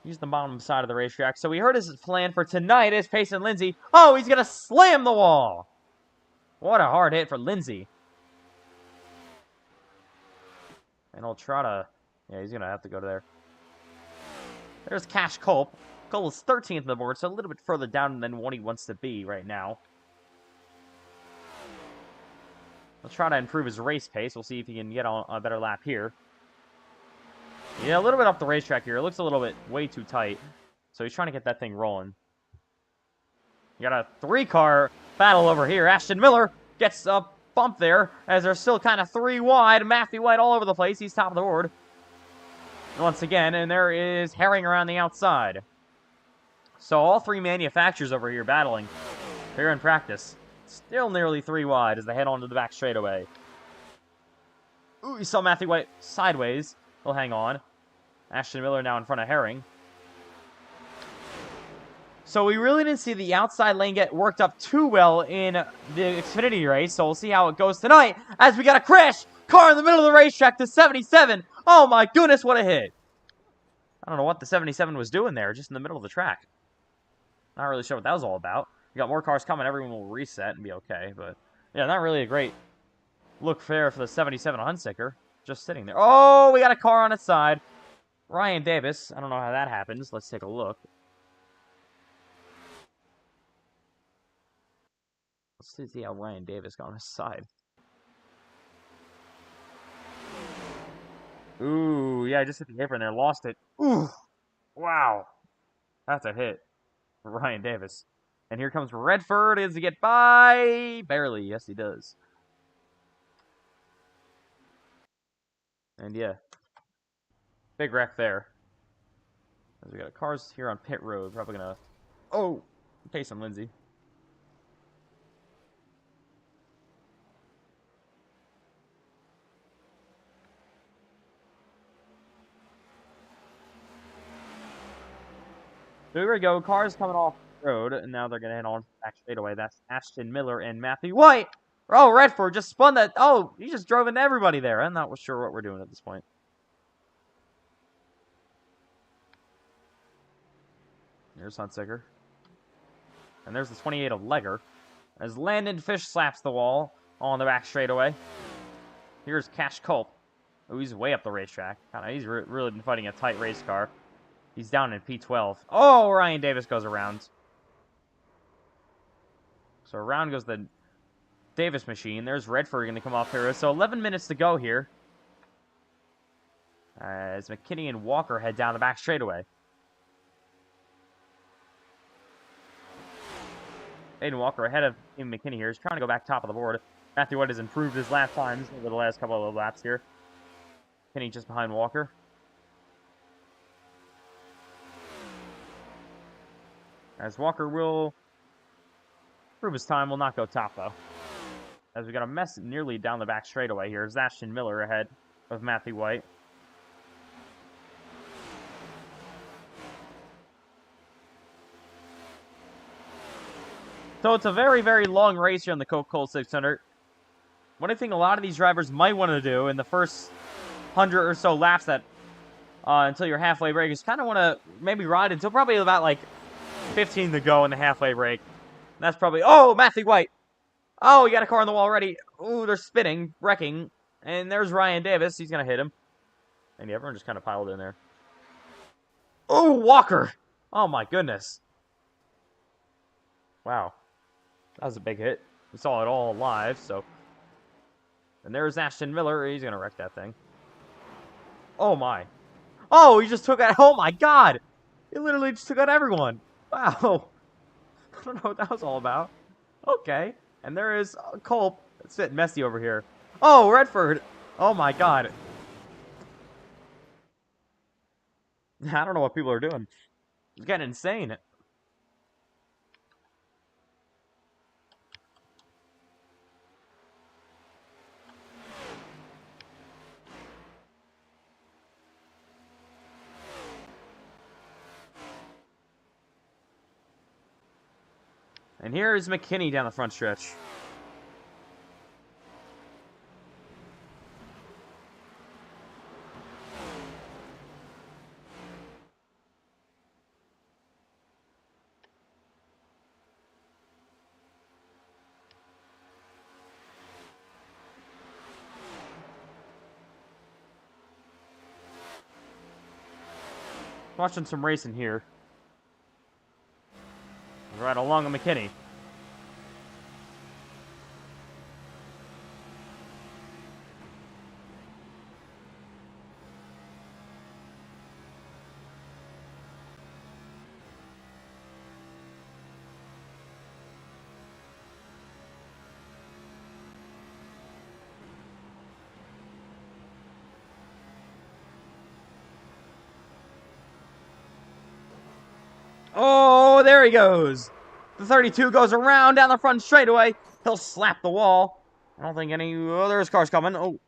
He's the bottom side of the racetrack. So we heard his plan for tonight is Payson Lindsay. Oh, he's going to slam the wall. What a hard hit for Lindsay. And he'll try to... Yeah, he's going to have to go to there. There's Cash Culp. Culp is 13th on the board, so a little bit further down than what he wants to be right now. He'll try to improve his race pace. We'll see if he can get on a better lap here. Yeah, a little bit off the racetrack here. It looks a little bit way too tight. So he's trying to get that thing rolling. You got a 3-car battle over here. Ashton Miller gets a bump there as they're still kind of 3 wide. Matthew White all over the place. He's top of the board. Once again, and there is Herring around the outside. So all 3 manufacturers over here battling here in practice. Still nearly 3 wide as they head on to the back straightaway. Ooh, you saw Matthew White sideways. He'll hang on. Ashton Miller now in front of Herring. So we really didn't see the outside lane get worked up too well in the Xfinity race. So we'll see how it goes tonight as we got a crash. Car in the middle of the racetrack to 77. Oh my goodness, what a hit. I don't know what the 77 was doing there, just in the middle of the track. Not really sure what that was all about. We got more cars coming. Everyone will reset and be okay. But yeah, not really a great look fair for the 77 Hunsicker. Just sitting there. Oh, we got a car on its side. Ryan Davis. I don't know how that happens. Let's take a look. Let's see how Ryan Davis got on his side. Ooh, yeah, I just hit the apron there. Lost it. Ooh, wow. That's a hit for Ryan Davis. And here comes Redford. Does he get by? Barely. Yes, he does. And yeah, big wreck there. As we got cars here on pit road. Probably gonna, oh, pace on Lindsay. So here we go. Cars coming off the road, and now they're gonna head on back straightaway. That's Ashton Miller and Matthew White. Oh, Redford just spun that. Oh, he just drove into everybody there. I'm not sure what we're doing at this point. There's Hunsicker. And there's the 28 of Legger. As Landon Fish slaps the wall on the back straightaway. Here's Cash Culp. Oh, he's way up the racetrack. He's really been fighting a tight race car. He's down in P12. Oh, Ryan Davis goes around. So around goes the Davis machine. There's Redford going to come off here. So 11 minutes to go here. As McKinney and Walker head down the back straightaway. Aiden Walker ahead of Team McKinney here. He's trying to go back top of the board. Matthew White has improved his lap times over the last couple of laps here. McKinney just behind Walker. As Walker will improve his time, will not go top though. As we got a mess nearly down the back straightaway here. It's Ashton Miller ahead of Matthew White. So it's a very, very long race here on the Coca-Cola 600. What I think a lot of these drivers might want to do in the first 100 or so laps that until your halfway break is kind of want to maybe ride until probably about like 15 to go in the halfway break. That's probably, oh, Matthew White. Oh, he got a car on the wall already. Ooh, they're spinning, wrecking. And there's Ryan Davis. He's going to hit him. And everyone just kind of piled in there. Oh, Walker. Oh, my goodness. Wow. That was a big hit. We saw it all live, so. And there's Ashton Miller. He's going to wreck that thing. Oh, my. Oh, he just took out. Oh, my God. He literally just took out everyone. Wow. I don't know what that was all about. Okay. And there is Culp. It's getting messy over here. Oh, Redford. Oh, my God. I don't know what people are doing. It's getting insane. And here is McKinney down the front stretch. Watching some racing here. Right along with McKinney. Oh, there he goes. The 32 goes around down the front straightaway. He'll slap the wall. I don't think any... Oh, there's cars coming. Oh,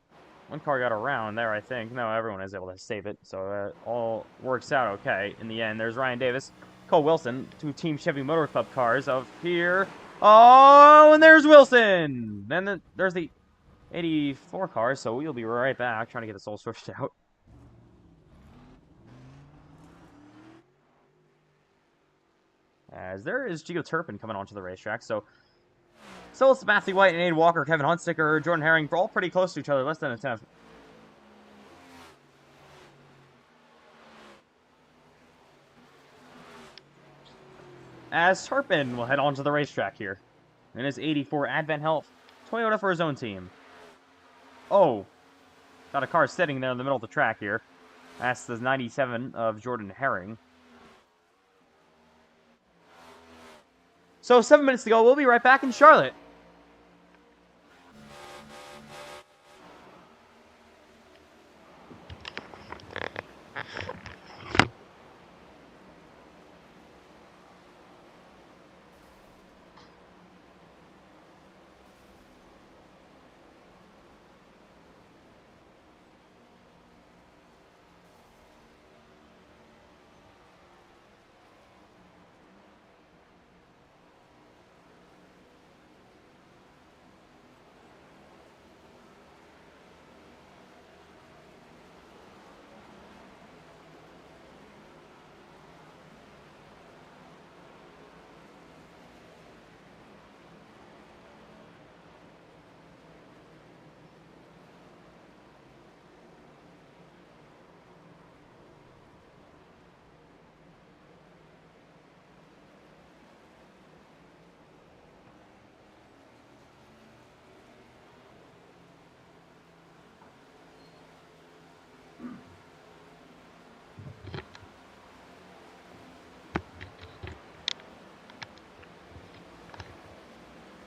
one car got around there, I think. No, everyone is able to save it, so it all works out okay. In the end, there's Ryan Davis, Cole Wilson, two Team Chevy Motor Club cars up here. Oh, and there's Wilson. Then there's the 84 car, so we'll be right back trying to get this all switched out. As there is Gio Turpin coming onto the racetrack, so So it's Matthew White and Aiden Walker, Kevin Hunsticker, Jordan Herring, all pretty close to each other, less than a tenth. As Turpin will head on to the racetrack here in his 84 Advent Health Toyota for his own team. Oh, got a car sitting there in the middle of the track here. That's the 97 of Jordan Herring. So 7 minutes to go. We'll be right back in Charlotte.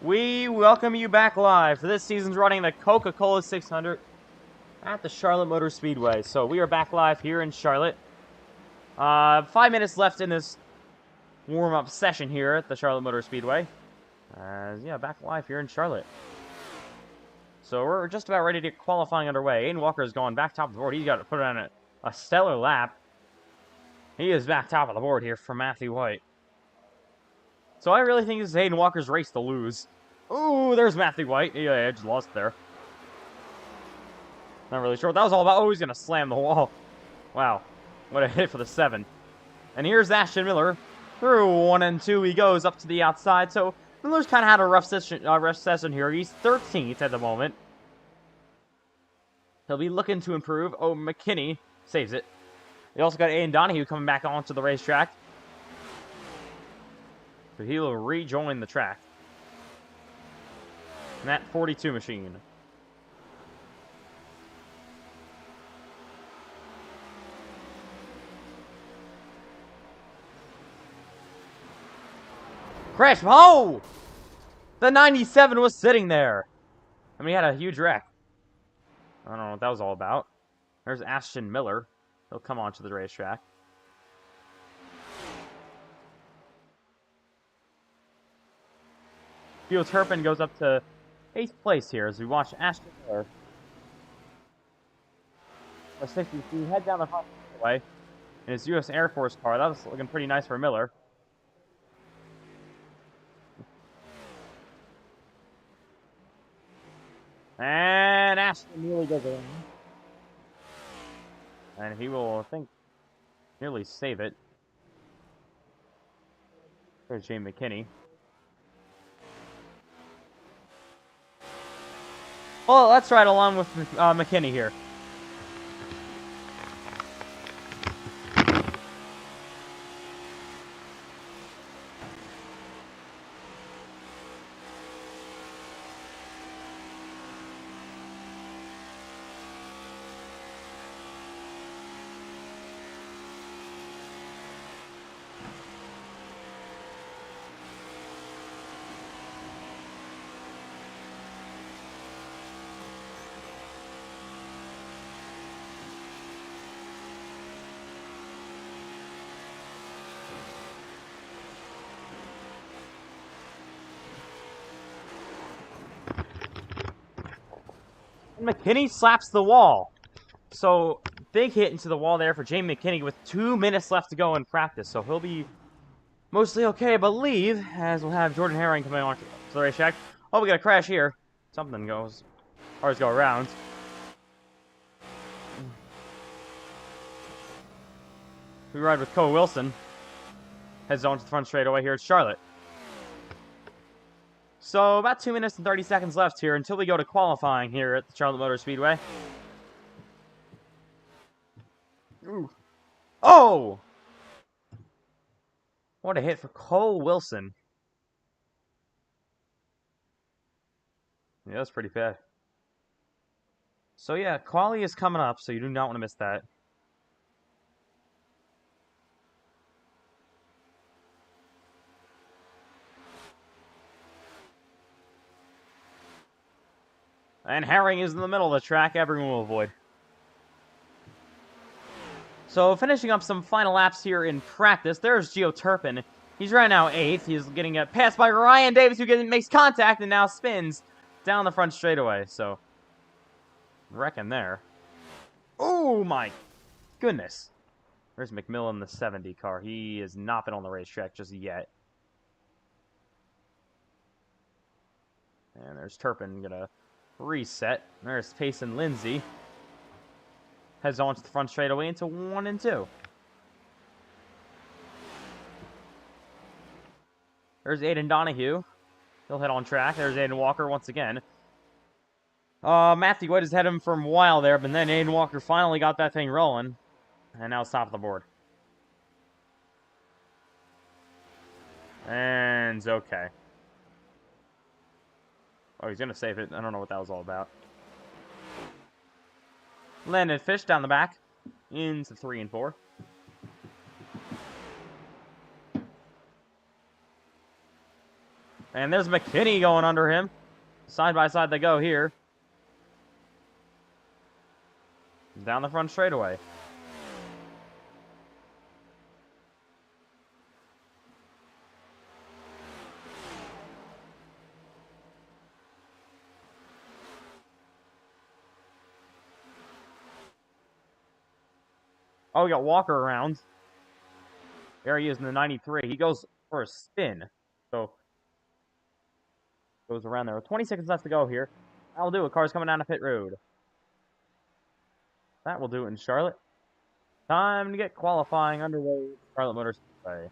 We welcome you back live for this season's running the Coca-Cola 600 at the Charlotte Motor Speedway. So we are back live here in Charlotte. 5 minutes left in this warm-up session here at the Charlotte Motor Speedway. Yeah, back live here in Charlotte. So we're just about ready to get qualifying underway. Aiden Walker has gone back top of the board. He's got to put on a stellar lap. He is back top of the board here for Matthew White. So I really think this is Aiden Walker's race to lose. Ooh, there's Matthew White. Yeah, just lost there. Not really sure what that was all about. Oh, he's going to slam the wall. Wow. What a hit for the 7. And here's Ashton Miller. Through 1 and 2 he goes up to the outside. So Miller's kind of had a rough session here. He's 13th at the moment. He'll be looking to improve. Oh, McKinney saves it. We also got Aiden Donahue coming back onto the racetrack. So he will rejoin the track. And that 42 machine. Crash! Oh! The 97 was sitting there. I mean, he had a huge wreck. I don't know what that was all about. There's Ashton Miller. He'll come onto the racetrack. Theo Turpin goes up to 8th place here as we watch Ashton Miller. A 60 feet, head down the highway in his U.S. Air Force car. That was looking pretty nice for Miller. And Ashton nearly goes in. And he will, I think, nearly save it. There's Jay McKinney. Well, let's ride along with McKinney here. McKinney slaps the wall. So, big hit into the wall there for Jamie McKinney with 2 minutes left to go in practice. So, he'll be mostly okay, I believe, as we'll have Jordan Herring coming on to the racetrack. Oh, we got a crash here. Something goes. Cars go around. We ride with Cole Wilson. Heads on to the front straightaway here at Charlotte. So about 2 minutes and 30 seconds left here until we go to qualifying here at the Charlotte Motor Speedway. Ooh. Oh! What a hit for Cole Wilson. Yeah, that's pretty bad. So yeah, quali is coming up, so you do not want to miss that. And Herring is in the middle of the track. Everyone will avoid. So finishing up some final laps here in practice, there's Gio Turpin. He's right now 8th. He's getting passed by Ryan Davis, who makes contact and now spins down the front straightaway. So, wrecking there. Oh my goodness. There's McMillan, the 70 car. He has not been on the racetrack just yet. And there's Turpin gonna reset. There's Payson Lindsay. Heads on to the front straightaway into 1 and 2. There's Aiden Donahue. He'll head on track. There's Aiden Walker once again. Matthew White has had him for a while there, but then Aiden Walker finally got that thing rolling. And now it's top of the board. And it's okay. Oh, he's going to save it. I don't know what that was all about. Landon Fish down the back. Into 3 and 4. And there's McKinney going under him. Side by side they go here. Down the front straightaway. Oh, we got Walker around. There he is in the 93. He goes for a spin. So, goes around there. 20 seconds left to go here. That'll do it. Car's coming down the pit road. That will do it in Charlotte. Time to get qualifying underway. Charlotte Motor Speedway.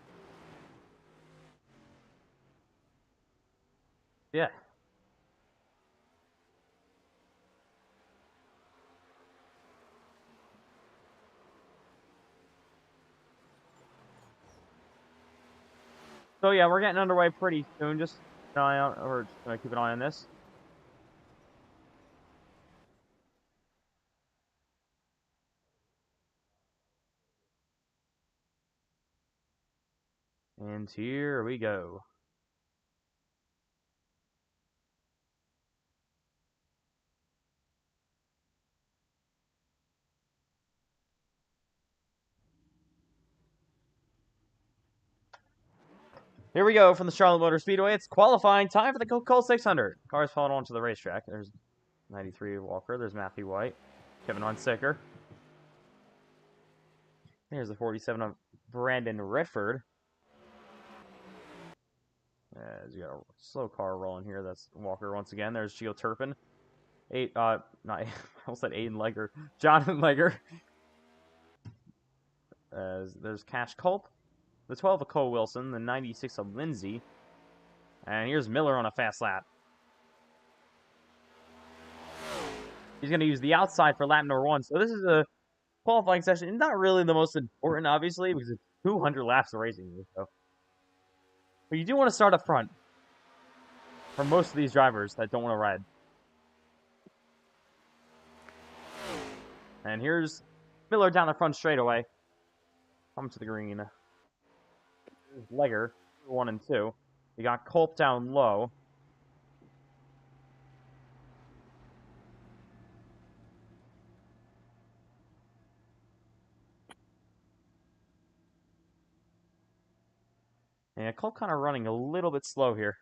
Yeah. So yeah, we're getting underway pretty soon. Just keep an eye on, or keep an eye on this. And here we go. Here we go from the Charlotte Motor Speedway. It's qualifying time for the Coca-Cola 600. Cars falling onto the racetrack. There's 93 Walker. There's Matthew White. Kevin Hunsicker. Here's the 47 of Brandon Redford. As you got a slow car rolling here. That's Walker once again. There's Gio Turpin. I almost said Aiden Legger. Jonathan Legger. There's Cash Culp. The 12 of Cole Wilson. The 96 of Lindsay. And here's Miller on a fast lap. He's going to use the outside for lap number 1. So this is a qualifying session. Not really the most important, obviously, because it's 200 laps of racing. So. But you do want to start up front for most of these drivers that don't want to ride. And here's Miller down the front straightaway. Coming to the green. Here's Legger, 1 and 2. You got Culp down low. Yeah, Culp kind of running a little bit slow here.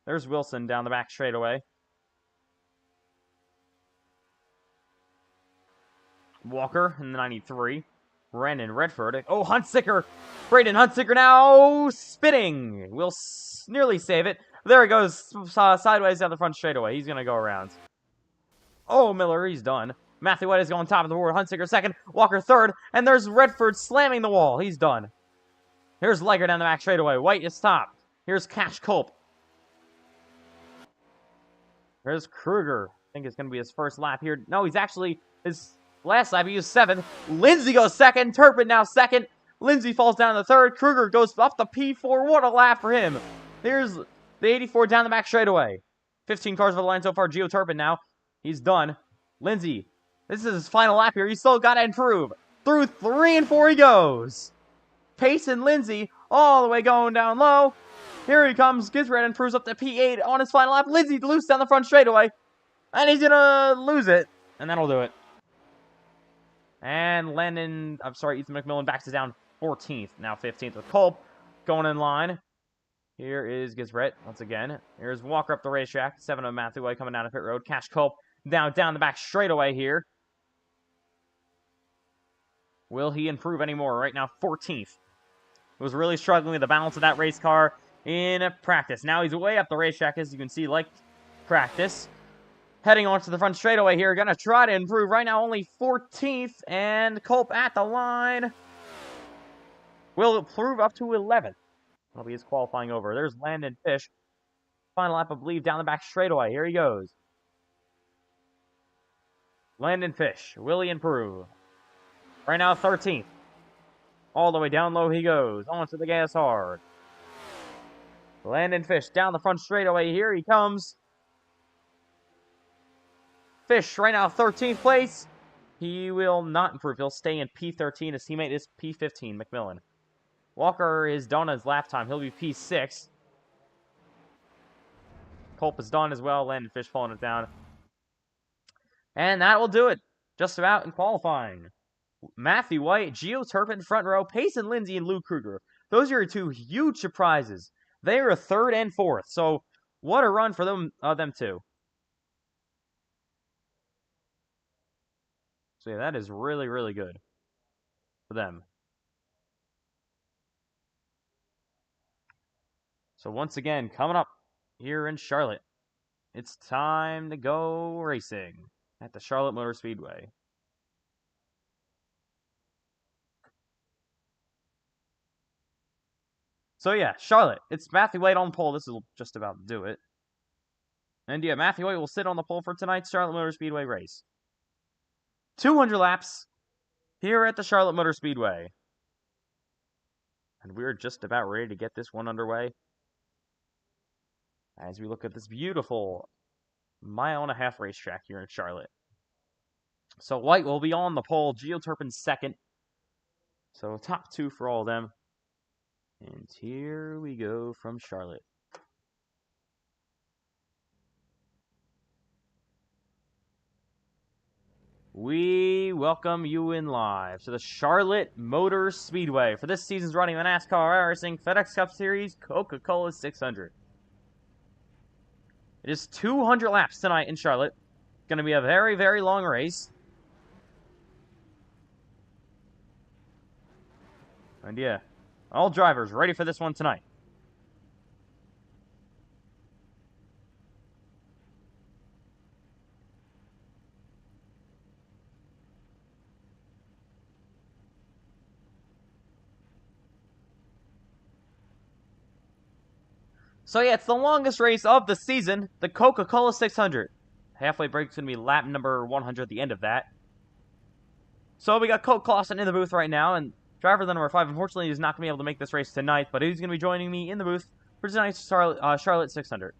There's Wilson down the back straightaway. Walker in the 93. Brandon Redford. Oh, Hunsicker! Braden Hunsicker now spinning! Will nearly save it. There he goes sideways down the front straightaway. He's going to go around. Oh, Miller, he's done. Matthew White is going top of the board. Hunsicker second. Walker third. And there's Redford slamming the wall. He's done. Here's Legger down the back straightaway. White is stopped. Here's Cash Culp. There's Kruger. I think it's going to be his first lap here. No, he's actually his last lap. He was 7th. Lindsay goes 2nd. Turpin now 2nd. Lindsay falls down to 3rd. Kruger goes up the P4. What a lap for him. Here's the 84 down the back straightaway. 15 cars over the line so far. Gio Turpin now. He's done. Lindsay, this is his final lap here. He's still got to improve. Through 3 and 4 he goes. Pace and Lindsay all the way going down low. Here he comes. Gisbert improves up to P8 on his final lap. Lindsay loose down the front straightaway. And he's going to lose it. And that'll do it. And Ethan McMillan backs it down 14th. Now 15th with Culp going in line. Here is Gisbert once again. Here's Walker up the racetrack. 7 of Matthew White coming down to pit road. Cash Culp down the back straightaway here. Will he improve anymore? Right now 14th. Was really struggling with the balance of that race car in practice. Now he's way up the racetrack, as you can see, like practice. Heading onto the front straightaway here. Gonna try to improve. Right now only 14th. And Culp at the line. Will improve up to 11th. That'll be his qualifying over. There's Landon Fish. Final lap, I believe, down the back straightaway. Here he goes. Landon Fish. Will he improve? Right now 13th. All the way down low he goes. Onto the gas hard. Landon Fish down the front straightaway. Here he comes. Fish right now 13th place. He will not improve. He'll stay in P13. His teammate is P15, McMillan. Walker is done his lap time. He'll be P6. Culp is done as well. Landon Fish pulling it down. And that will do it. Just about in qualifying. Matthew White, Gio Turpin front row, Payson Lindsay, and Luke Kruger. Those are your 2 huge surprises. They are 3rd and 4th. So what a run for them two. So yeah, that is really, really good for them. So once again, coming up here in Charlotte, it's time to go racing at the Charlotte Motor Speedway. So yeah, Charlotte. It's Matthew White on pole. This will just about do it. And yeah, Matthew White will sit on the pole for tonight's Charlotte Motor Speedway race. 200 laps here at the Charlotte Motor Speedway. And we're just about ready to get this one underway. As we look at this beautiful 1.5-mile racetrack here in Charlotte. So White will be on the pole. Gio Turpin 2nd. So top 2 for all of them. And here we go from Charlotte. We welcome you in live to the Charlotte Motor Speedway for this season's running of the NASCAR iRacing FedEx Cup Series Coca-Cola 600. It is 200 laps tonight in Charlotte. It's going to be a very, very long race. And yeah, all drivers ready for this one tonight. So yeah, it's the longest race of the season, the Coca-Cola 600. Halfway break's going to be lap number 100 at the end of that. So we got Colt Clausen in the booth right now, and driver the number 5, unfortunately, is not going to be able to make this race tonight, but he's going to be joining me in the booth for tonight's Charlotte 600.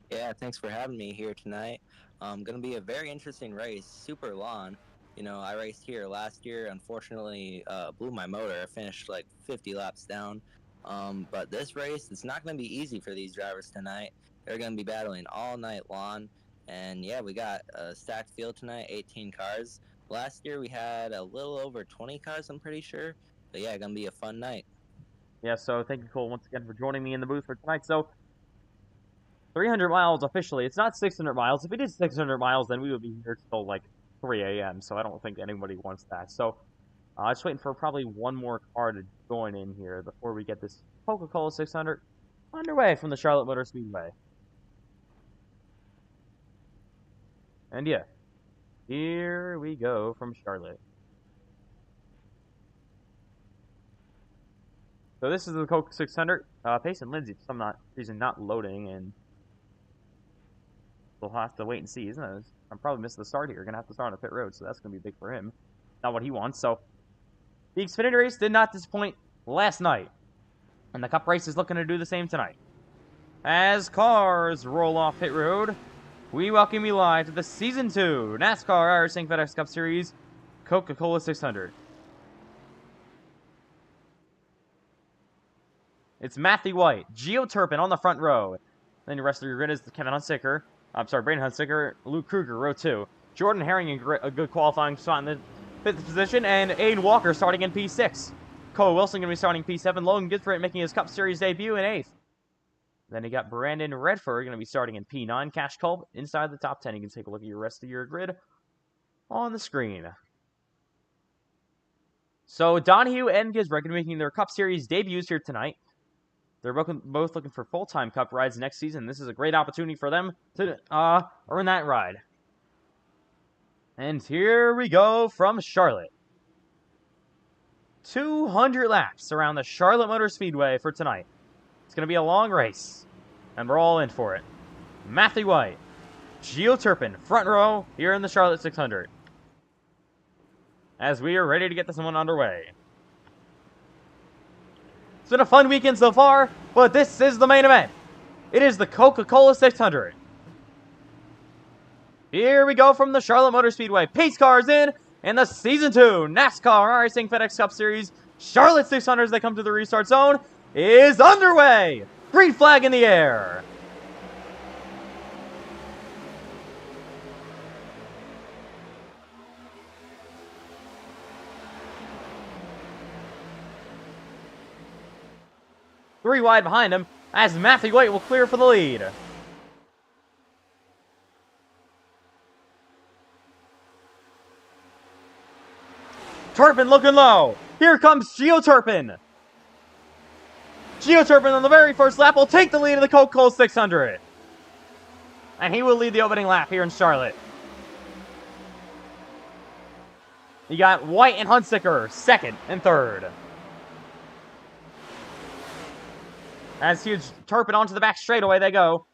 Yeah, thanks for having me here tonight. Going to be a very interesting race, super long. You know, I raced here last year, unfortunately blew my motor. I finished like 50 laps down. But this race, it's not going to be easy for these drivers tonight. They're going to be battling all night long. And yeah, we got a stacked field tonight, 18 cars. Last year we had a little over 20 cars, I'm pretty sure. But yeah, going to be a fun night. Yeah, so thank you, Cole, once again for joining me in the booth for tonight. So 300 miles officially. It's not 600 miles. If it is 600 miles, then we would be here till like 3 a.m. So I don't think anybody wants that. So just waiting for probably one more car to join in here before we get this Coca-Cola 600 underway from the Charlotte Motor Speedway. And yeah, here we go from Charlotte. So this is the Coke 600. Payson Lindsay, for some reason, not loading, and we'll have to wait and see, isn't it? I'm probably missing the start here. Gonna have to start on the pit road, so that's gonna be big for him. Not what he wants. So the Xfinity race did not disappoint last night, and the Cup race is looking to do the same tonight. As cars roll off pit road, we welcome you live to the Season 2 NASCAR iRacing FedEx Cup Series Coca-Cola 600. It's Matthew White, Gio Turpin on the front row. Then the rest of your grid is Kevin Huntsicker. Braden Huntsicker, Luke Kruger, row 2. Jordan Herring in a good qualifying spot in the 5th position, and Aiden Walker starting in P6. Cole Wilson going to be starting P7. Logan Githright making his Cup Series debut in 8th. Then you got Brandon Redford going to be starting in P9. Cash Culp inside the top 10. You can take a look at your rest of your grid on the screen. So Donahue and Gisbert going to be making their Cup Series debuts here tonight. They're both looking for full-time Cup rides next season. This is a great opportunity for them to earn that ride. And here we go from Charlotte. 200 laps around the Charlotte Motor Speedway for tonight. It's going to be a long race, and we're all in for it. Matthew White, Gio Turpin, front row here in the Charlotte 600. As we are ready to get this one underway. It's been a fun weekend so far, but this is the main event. It is the Coca-Cola 600. Here we go from the Charlotte Motor Speedway. Pace cars in, and the Season 2 NASCAR iRacing FedEx Cup Series Charlotte 600 as they come to the restart zone is underway. Green flag in the air. Three wide behind him as Matthew White will clear for the lead. Turpin looking low. Here comes Gio Turpin. Gio Turpin on the very first lap will take the lead of the Coca-Cola 600. And he will lead the opening lap here in Charlotte. You got White and Huntsicker, second and third. As huge Turpin onto the back straightaway they go.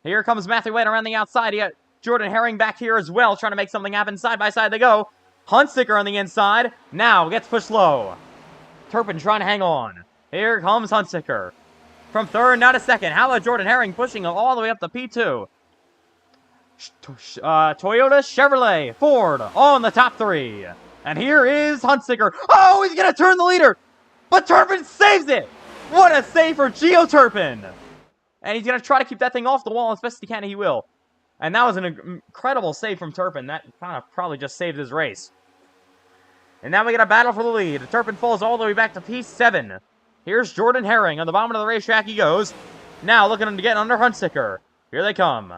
Here comes Matthew White around the outside. You got Jordan Herring back here as well, trying to make something happen. Side by side they go. Huntsicker on the inside. Now gets pushed low. Turpin trying to hang on. Here comes Huntsicker. From third, now to second. How about Jordan Herring pushing all the way up to P2? Toyota, Chevrolet, Ford on the top three. And here is Huntsicker. Oh, he's going to turn the leader. But Turpin saves it. What a save for Gio Turpin. And he's going to try to keep that thing off the wall as best he can, and he will. And that was an incredible save from Turpin. That kind of probably just saved his race. And now we get a battle for the lead. Turpin falls all the way back to P7. Here's Jordan Herring. On the bottom of the racetrack he goes. Now looking to get under Huntsicker. Here they come.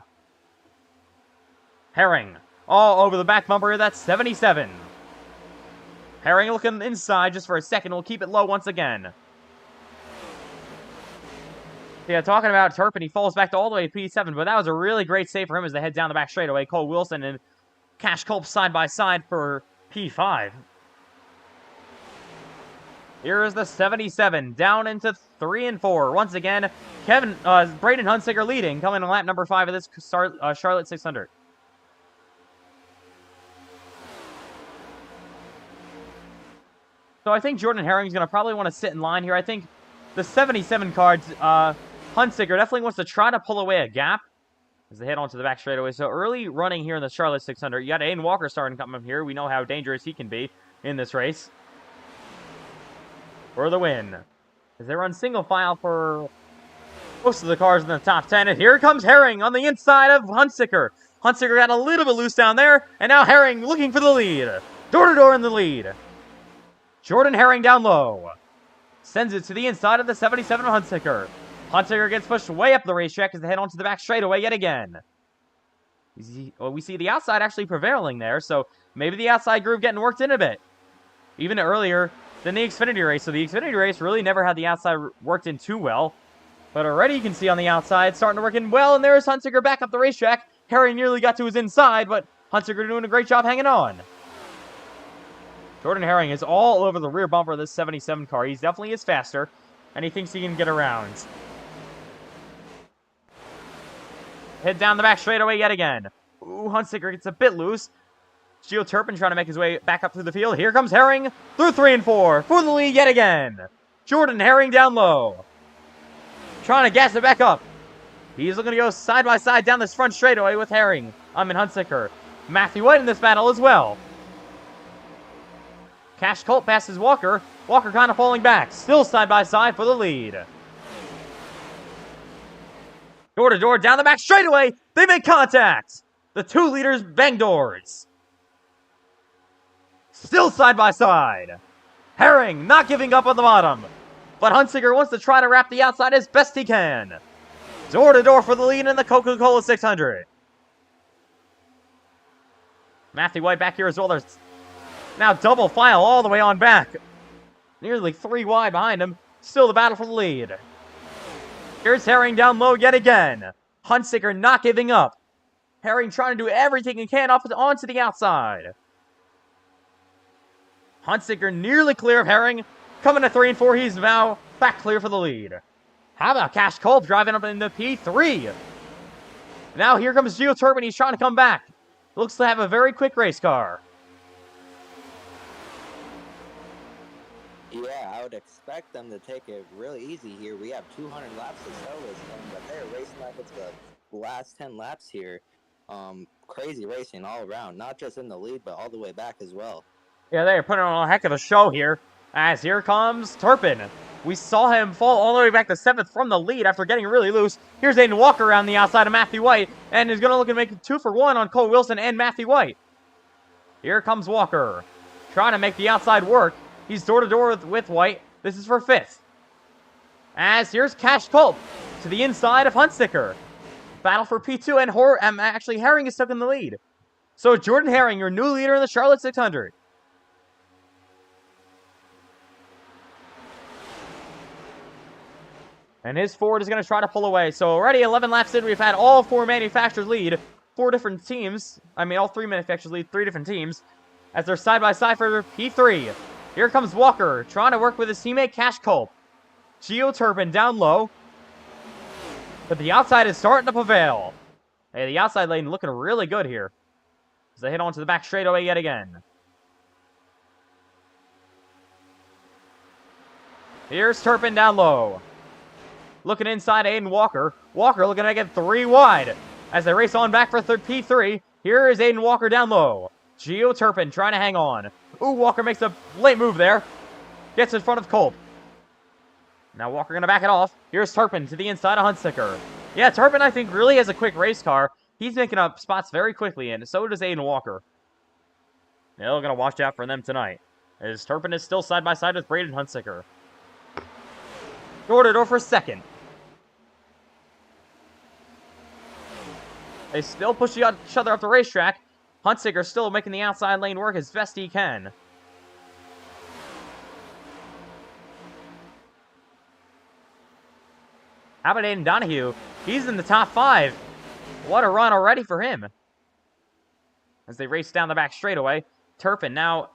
Herring. All over the back bumper. That's 77. Herring looking inside just for a second. We'll keep it low once again. Yeah, talking about Turpin, he falls back to all the way to P7, but that was a really great save for him as they head down the back straightaway. Cole Wilson and Cash Culp side by side for P5. Here is the 77, down into 3 and 4. Once again, Braden Huntsicker leading, coming in lap number 5 of this Charlotte 600. So I think Jordan Herring's going to probably want to sit in line here. I think the 77 cards, Huntsicker definitely wants to try to pull away a gap as they head onto the back straightaway. So early running here in the Charlotte 600. You got Aiden Walker starting coming up here. We know how dangerous he can be in this race. For the win. As they run single file for most of the cars in the top 10. And here comes Herring on the inside of Huntsicker. Huntsicker got a little bit loose down there. And now Herring looking for the lead. Door to door in the lead. Jordan Herring down low. Sends it to the inside of the 77 of Huntsicker. Huntsicker gets pushed way up the racetrack as they head onto the back straightaway yet again. We see the outside actually prevailing there, so maybe the outside groove getting worked in a bit. Even earlier than the Xfinity race. So the Xfinity race really never had the outside worked in too well. But already you can see on the outside starting to work in well, and there's Huntsicker back up the racetrack. Herring nearly got to his inside, but Huntsicker doing a great job hanging on. Jordan Herring is all over the rear bumper of this 77 car. He definitely is faster, and he thinks he can get around. Hit down the back straightaway yet again. Ooh, Hunsaker gets a bit loose. Geoturpin trying to make his way back up through the field. Here comes Herring through 3 and 4 for the lead yet again. Jordan Herring down low. Trying to gas it back up. He's looking to go side by side down this front straightaway with Herring. Hunsaker. Matthew White in this battle as well. Cash Colt passes Walker. Walker kind of falling back. Still side by side for the lead. Door to door down the back straightaway. They make contact. The 2 leaders bang doors. Still side by side. Herring not giving up on the bottom. But Hunsaker wants to try to wrap the outside as best he can. Door to door for the lead in the Coca-Cola 600. Matthew White back here as well. There's now double file all the way on back. Nearly 3 wide behind him. Still the battle for the lead. Here's Herring down low yet again. Hunsaker not giving up. Herring trying to do everything he can onto the outside. Hunsaker nearly clear of Herring. Coming to 3 and 4, he's now back clear for the lead. How about Cash Culp driving up into P3? Now here comes Geoturban. He's trying to come back. Looks to have a very quick race car. Yeah, I would expect them to take it really easy here. We have 200 laps to show this thing, but they're racing like it's the last 10 laps here. Crazy racing all around, not just in the lead, but all the way back as well. Yeah, they're putting on a heck of a show here. As here comes Turpin. We saw him fall all the way back to 7th from the lead after getting really loose. Here's Aiden Walker around the outside of Matthew White, and is going to look to make it 2 for 1 on Cole Wilson and Matthew White. Here comes Walker, trying to make the outside work. He's door-to-door with White. This is for 5th. As here's Cash Culp to the inside of Hunsaker. Battle for P2, and actually Herring is stuck in the lead. So Jordan Herring, your new leader in the Charlotte 600. And his Ford is going to try to pull away. So already 11 laps in, we've had all 4 manufacturers lead. 4 different teams. I mean, all 3 manufacturers lead 3 different teams. As they're side-by-side for P3. Here comes Walker, trying to work with his teammate Cash Culp. Geoturban down low. But the outside is starting to prevail. Hey, the outside lane looking really good here. As they hit onto the back straightaway yet again. Here's Turpin down low. Looking inside Aiden Walker. Walker looking to get 3 wide. As they race on back for P3. Here is Aiden Walker down low. Geoturban trying to hang on. Ooh, Walker makes a late move there. Gets in front of Culp. Now Walker going to back it off. Here's Turpin to the inside of Hunsaker. Yeah, Turpin, I think, really has a quick race car. He's making up spots very quickly, and so does Aiden Walker. They're going to watch out for them tonight. As Turpin is still side-by-side with Braden Hunsaker. Door-to-door for 2nd. They still push each other up the racetrack. Hunsaker still making the outside lane work as best he can. How about Aiden Donahue? He's in the top 5. What a run already for him. As they race down the back straightaway. Turpin now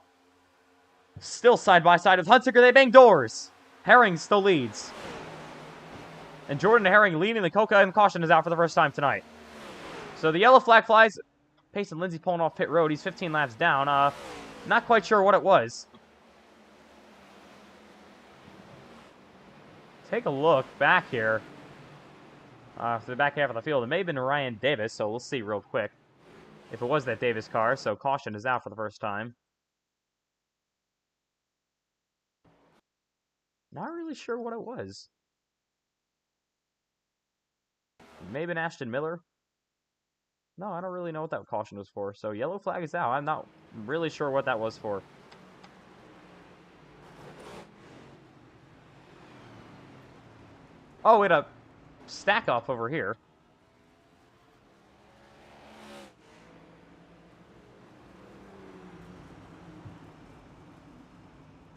still side-by-side with Hunsaker. They bang doors. Herring still leads. And Jordan Herring leading the Coca, and caution is out for the first time tonight. So the yellow flag flies. Payson Lindsay pulling off pit road. He's 15 laps down. Not quite sure what it was. Take a look back here. To the back half of the field. It may have been Ryan Davis, so we'll see real quick. If it was that Davis car, so caution is out for the first time. Not really sure what it was. Maybe an Ashton Miller. No, I don't really know what that caution was for. So yellow flag is out. I'm not really sure what that was for. Oh, wait, a stack up over here.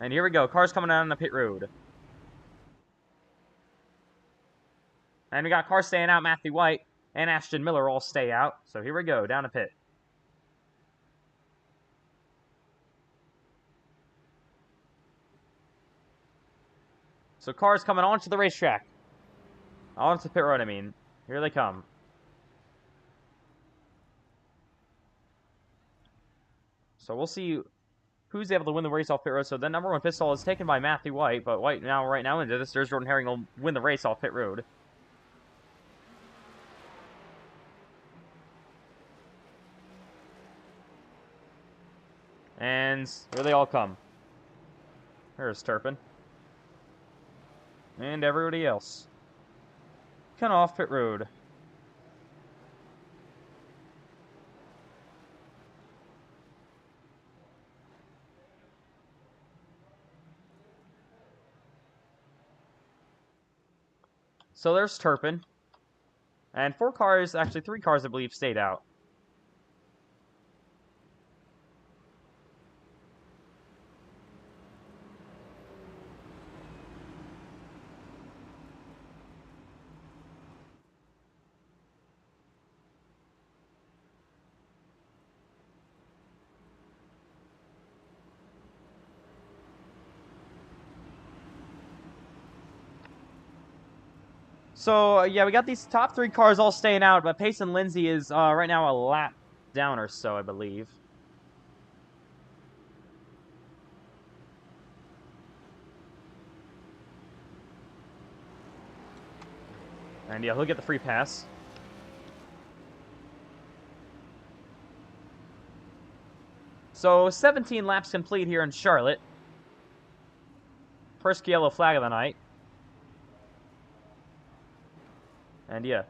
And here we go. Cars coming out on the pit road. And we got cars staying out. Matthew White and Ashton Miller all stay out. So here we go. Down to pit. So cars coming onto the racetrack. Onto the pit road, I mean. Here they come. So we'll see who's able to win the race off pit road. So the number 1 pit stall is taken by Matthew White, but White right now into this. There's Jordan Herring will win the race off pit road. And here they all come. There's Turpin. And everybody else. Coming off pit road. So there's Turpin. And 4 cars, actually 3 cars I believe, stayed out. So, yeah, we got these top 3 cars all staying out, but Payson Lindsay is right now a lap down or so, I believe. And yeah, he'll get the free pass. So, 17 laps complete here in Charlotte. First yellow flag of the night. And yeah,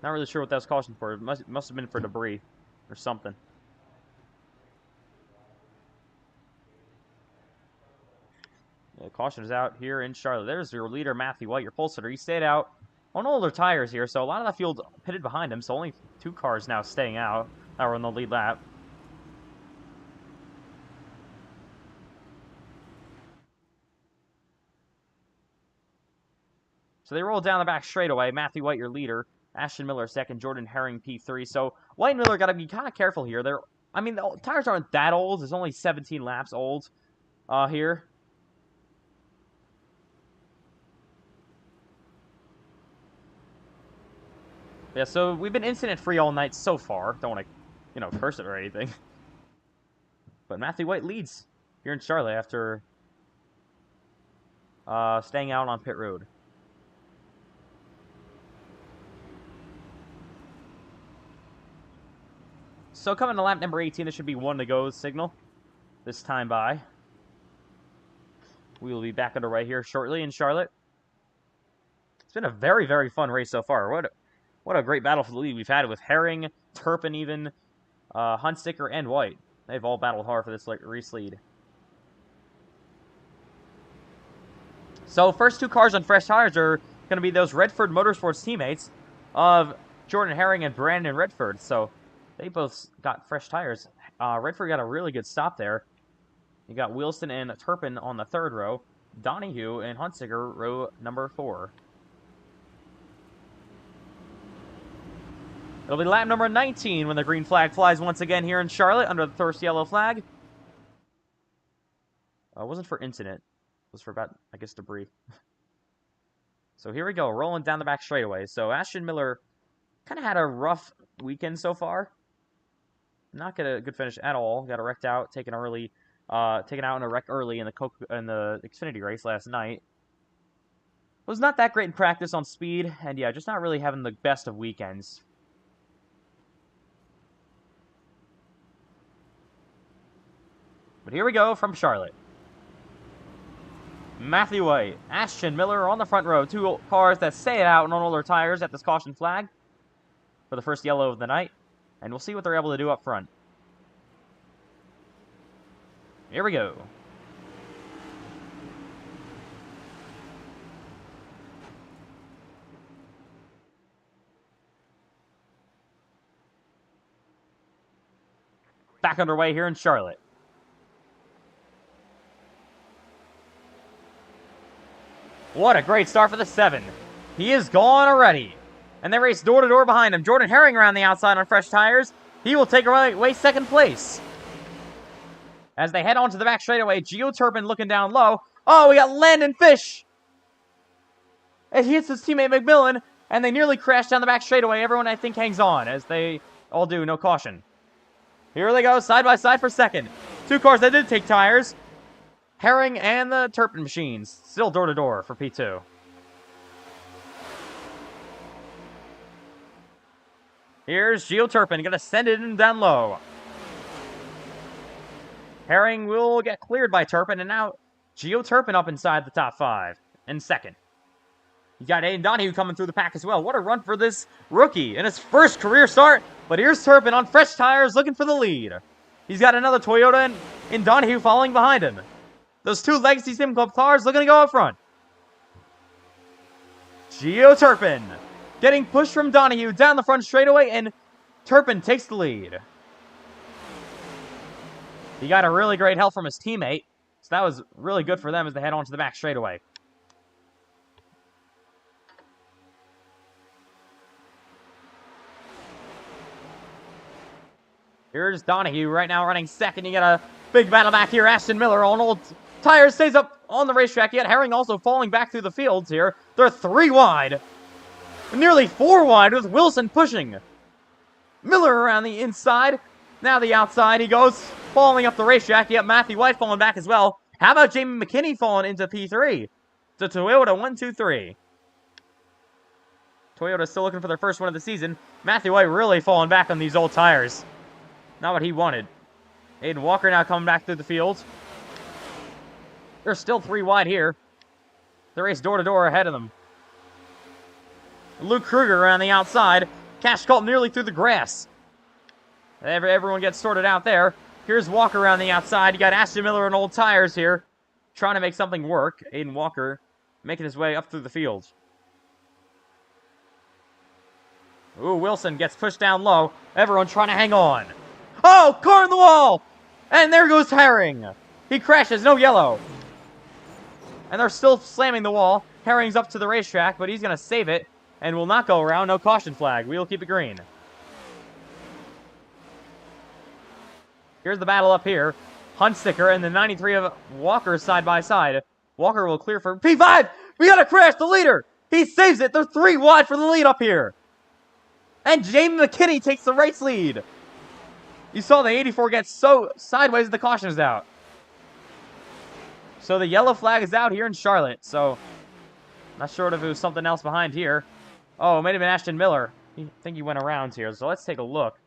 not really sure what that was cautioned for. It must have been for debris or something. Yeah, caution is out here in Charlotte. There's your leader, Matthew White, your pole sitter. He stayed out on older tires here, so a lot of that field pitted behind him, so only 2 cars now staying out that were on the lead lap. So they roll down the back straightaway. Matthew White, your leader. Ashton Miller, second. Jordan Herring, P3. So White and Miller got to be kind of careful here. I mean, the tires aren't that old. It's only 17 laps old here. Yeah, so we've been incident-free all night so far. Don't want to, curse it or anything. But Matthew White leads here in Charlotte after staying out on pit road. So coming to lap number 18, there should be 1 to go signal this time by. We will be back underway here shortly in Charlotte. It's been a very, very fun race so far. What a great battle for the lead we've had with Herring, Turpin even, Hunsticker, and White. They've all battled hard for this race lead. So first 2 cars on fresh tires are going to be those Redford Motorsports teammates of Jordan Herring and Brandon Redford. So they both got fresh tires. Redford got a really good stop there. You got Wilson and Turpin on the 3rd row. Donahue and Hunsicker, row number 4. It'll be lap number 19 when the green flag flies once again here in Charlotte under the first yellow flag. It wasn't for incident. It was for about, I guess, debris. So here we go, rolling down the back straightaway. So Ashton Miller kind of had a rough weekend so far. Not get a good finish at all. Got wrecked out, taken out in a wreck early in the Xfinity race last night. Was not that great in practice on speed, and yeah, just not really having the best of weekends. But here we go from Charlotte. Matthew White, Ashton Miller on the front row. 2 cars that stay out on older tires at this caution flag for the first yellow of the night. And we'll see what they're able to do up front. Here we go. Back underway here in Charlotte. What a great start for the 7. He is gone already. And they race door-to-door behind him. Jordan Herring around the outside on fresh tires. He will take away 2nd place. As they head onto the back straightaway, Gio Turpin looking down low. Oh, we got Landon Fish. And he hits his teammate McMillan, and they nearly crash down the back straightaway. Everyone, I think, hangs on, as they all do, no caution. Here they go, side by side for 2nd. Two cars that did take tires. Herring and the Turpin machines. Still door-to-door for P2. Here's Gio Turpin. Gonna send it in down low. Herring will get cleared by Turpin, and now Gio Turpin up inside the top 5 in second. You got Aiden Donahue coming through the pack as well. What a run for this rookie in his first career start. But here's Turpin on fresh tires looking for the lead. He's got another Toyota and Donahue following behind him. Those two Legacy Sim Club cars looking to go up front. Gio Turpin getting pushed from Donahue down the front straightaway, and Turpin takes the lead. He got a really great help from his teammate, so that was really good for them as they head on to the back straightaway. Here's Donahue right now running second. You got a big battle back here. Ashton Miller on old tires stays up on the racetrack yet. Herring also falling back through the fields here. They're 3 wide. Nearly 4 wide with Wilson pushing. Miller around the inside. Now the outside he goes. Falling up the racetrack. Yep, Matthew White falling back as well. How about Jamie McKinney falling into P3? The Toyota 1-2-3. Toyota still looking for their first win of the season. Matthew White really falling back on these old tires. Not what he wanted. Aiden Walker now coming back through the field. They're still 3 wide here. The race door-to-door ahead of them. Luke Kruger around the outside. Cash Colt nearly through the grass. Everyone gets sorted out there. Here's Walker around the outside. You got Ashton Miller and old tires here. Trying to make something work. Aiden Walker making his way up through the field. Ooh, Wilson gets pushed down low. Everyone trying to hang on. Oh, car in the wall! And there goes Herring. He crashes, no yellow. And they're still slamming the wall. Herring's up to the racetrack, but he's going to save it and will not go around. No caution flag. We'll keep it green. Here's the battle up here. Huntsicker and the 93 of Walker side by side. Walker will clear for P5. We got to crash the leader. He saves it. They're 3 wide for the lead up here. And Jamie McKinney takes the race lead. You saw the 84 get so sideways the caution is out. So the yellow flag is out here in Charlotte. So, not sure if it was something else behind here. Oh, it might have been Ashton Miller. I think he went around here. So let's take a look.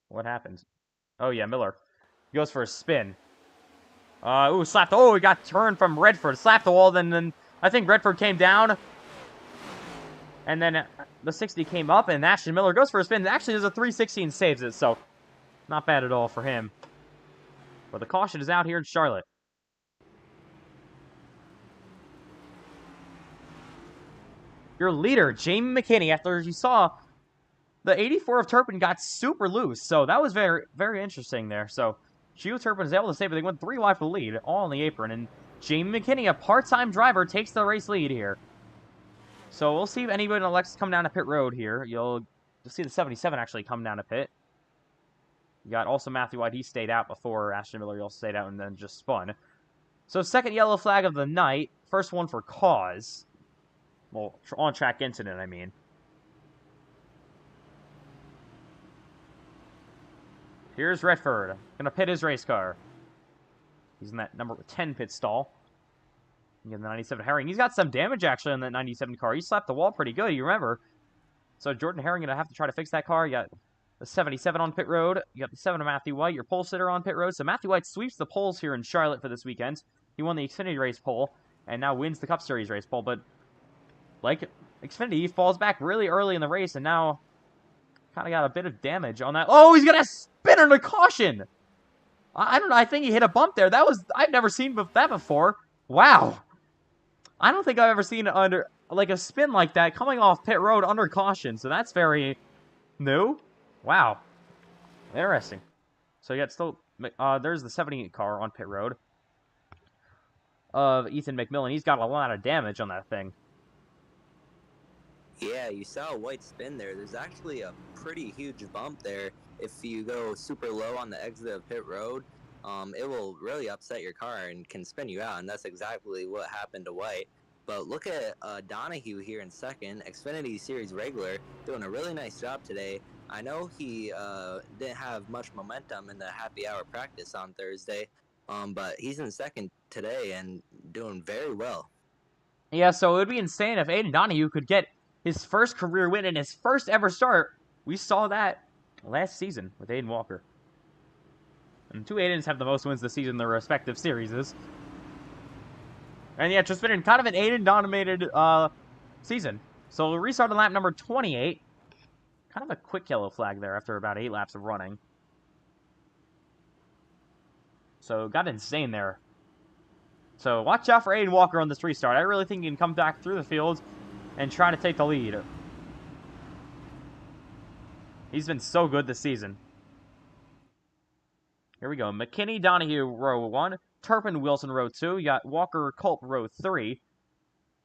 What happened? Oh yeah, Miller. He goes for a spin. Ooh, slapped. Oh, he got turned from Redford. Slapped the wall, then I think Redford came down. And then the 60 came up, and Ashton Miller goes for a spin. Actually, there's a 316 saves it, so not bad at all for him. But the caution is out here in Charlotte. Your leader, Jamie McKinney, after you saw the 84 of Turpin got super loose. So that was very, very interesting there. So Gio Turpin is able to save it. They went 3 wide for the lead, all on the apron. And Jamie McKinney, a part-time driver, takes the race lead here. So we'll see if anybody elects to come down to pit road here. You'll see the 77 actually come down to pit. You got also Matthew White. He stayed out before Ashton Miller. He also stayed out and then just spun. So second yellow flag of the night. First one for cause. Well, on-track incident, I mean. Here's Redford. Gonna pit his race car. He's in that number 10 pit stall. You get the 97 Herring. He's got some damage actually on that 97 car. He slapped the wall pretty good, you remember. So Jordan Herring gonna have to try to fix that car. You got the 77 on pit road. You got the 7 of Matthew White, your pole sitter on pit road. So Matthew White sweeps the poles here in Charlotte for this weekend. He won the Xfinity race pole and now wins the Cup Series race pole. But like Xfinity, he falls back really early in the race and now kind of got a bit of damage on that. Oh, he's gonna spin under caution. I don't know. I think he hit a bump there. I've never seen that before. Wow. I don't think I've ever seen under like a spin like that coming off pit road under caution. So that's very new. Wow. Interesting. So you got still there's the 78 car on pit road of Ethan McMillan. He's got a lot of damage on that thing. Yeah, you saw a white spin there. There's actually a pretty huge bump there. If you go super low on the exit of pit road, it will really upset your car and can spin you out, and that's exactly what happened to White. But look at Donahue here in second, Xfinity Series regular, doing a really nice job today. I know he didn't have much momentum in the happy hour practice on Thursday, but he's in second today and doing very well. Yeah, so it would be insane if Aiden Donahue could get his first career win in his first ever start. We saw that last season with Aiden Walker. And 2 Aidens have the most wins this season in their respective series. And yeah, it's just been kind of an Aiden-dominated season. So we'll restart on lap number 28. Kind of a quick yellow flag there after about 8 laps of running. So got insane there. So watch out for Aiden Walker on this restart. I really think he can come back through the field and try to take the lead. He's been so good this season. Here we go. McKinney, Donahue, row 1. Turpin, Wilson, row 2. You got Walker, Culp, row 3.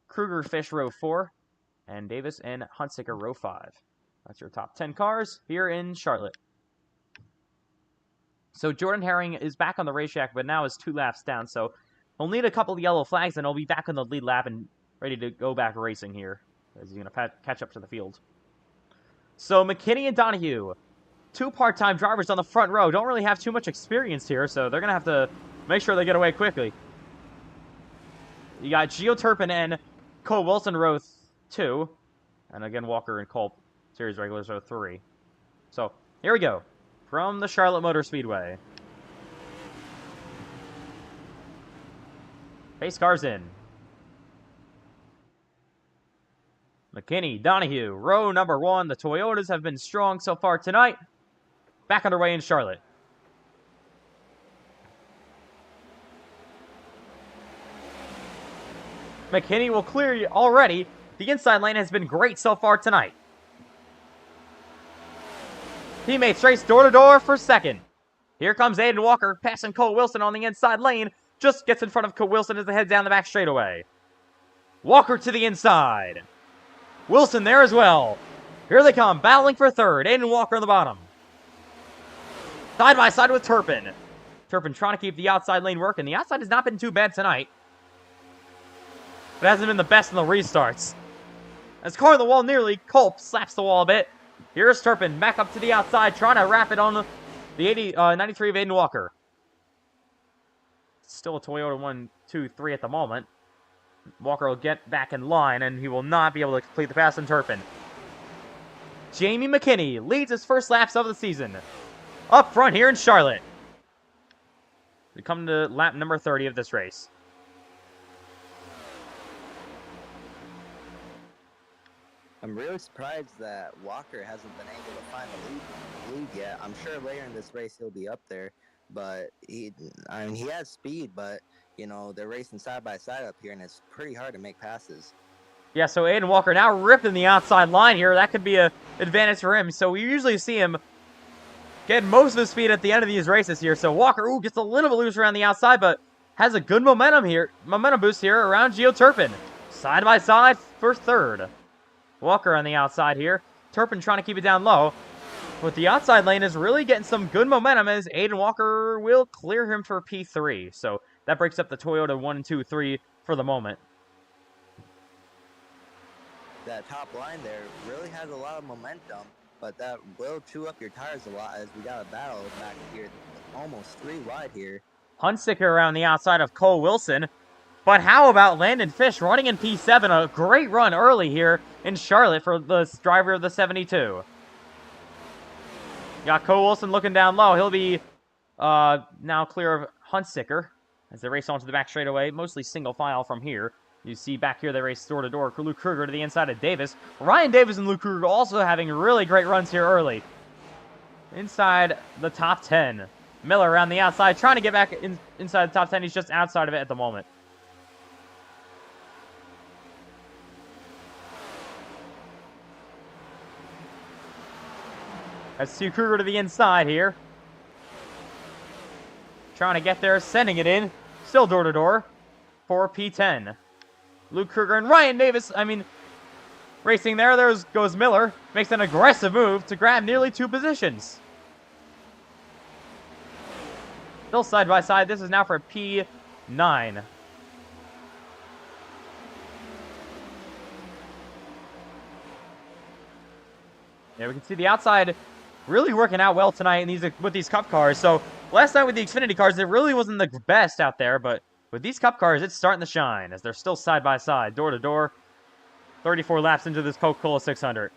Kruger, Fish, row 4. And Davis and Hunsicker, row 5. That's your top 10 cars here in Charlotte. So Jordan Herring is back on the racetrack, but now is 2 laps down. So he'll need a couple of yellow flags, and he'll be back on the lead lap and ready to go back racing here, as he's going to catch up to the field. So McKinney and Donahue, 2 part-time drivers on the front row, don't really have too much experience here, so they're going to have to make sure they get away quickly. You got Gio Turpin and Cole Wilson, row 2. And again, Walker and Culp, series regulars, row 3. So, here we go. From the Charlotte Motor Speedway. Pace cars in. McKinney, Donahue, row number 1. The Toyotas have been strong so far tonight. Back underway in Charlotte. McKinney will clear you already. The inside lane has been great so far tonight. Teammates race door-to-door for second. Here comes Aiden Walker, passing Cole Wilson on the inside lane. Just gets in front of Cole Wilson as they head down the back straightaway. Walker to the inside. Wilson there as well. Here they come, battling for third. Aiden Walker on the bottom. Side by side with Turpin. Turpin trying to keep the outside lane working. The outside has not been too bad tonight. It hasn't been the best in the restarts. As car on the wall nearly, Culp slaps the wall a bit. Here's Turpin back up to the outside, trying to wrap it on the 93 of Aiden Walker. Still a Toyota 1, 2, 3 at the moment. Walker will get back in line, and he will not be able to complete the pass on Turpin. Jamie McKinney leads his first laps of the season. Up front here in Charlotte. We come to lap number 30 of this race. I'm really surprised that Walker hasn't been able to find a lead yet. I'm sure later in this race he'll be up there, but he has speed, but you know they're racing side by side up here, and it's pretty hard to make passes. Yeah, so Aiden Walker now ripping the outside line here. That could be an advantage for him. So we usually see him get most of his speed at the end of these races here. So Walker, gets a little bit loose around the outside, but has a good momentum boost here around Gio Turpin. Side by side for third. Walker on the outside here. Turpin trying to keep it down low. But the outside lane is really getting some good momentum as Aiden Walker will clear him for P3. So that breaks up the Toyota 1, 2, 3 for the moment. That top line there really has a lot of momentum, but that will chew up your tires a lot as we got a battle back here, almost 3 wide here. Hunsicker around the outside of Cole Wilson. But how about Landon Fish running in P7? A great run early here in Charlotte for the driver of the 72. Got Cole Wilson looking down low. He'll be now clear of Hunsicker as they race onto the back straightaway. Mostly single file from here. You see back here they race door to door. Luke Kruger to the inside of Davis. Ryan Davis and Luke Kruger also having really great runs here early. Inside the top 10. Miller around the outside trying to get back inside the top 10. He's just outside of it at the moment. Let's see Kruger to the inside here. Trying to get there, sending it in. Still door to door for P10. Luke Kruger and Ryan Davis, racing there. There goes Miller. Makes an aggressive move to grab nearly 2 positions. Still side by side. This is now for P9. Yeah, we can see the outside really working out well tonight in these with these Cup cars. So last night with the Xfinity cars, it really wasn't the best out there, but with these Cup cars, it's starting to shine as they're still side by side, door to door. 34 laps into this Coca-Cola 600.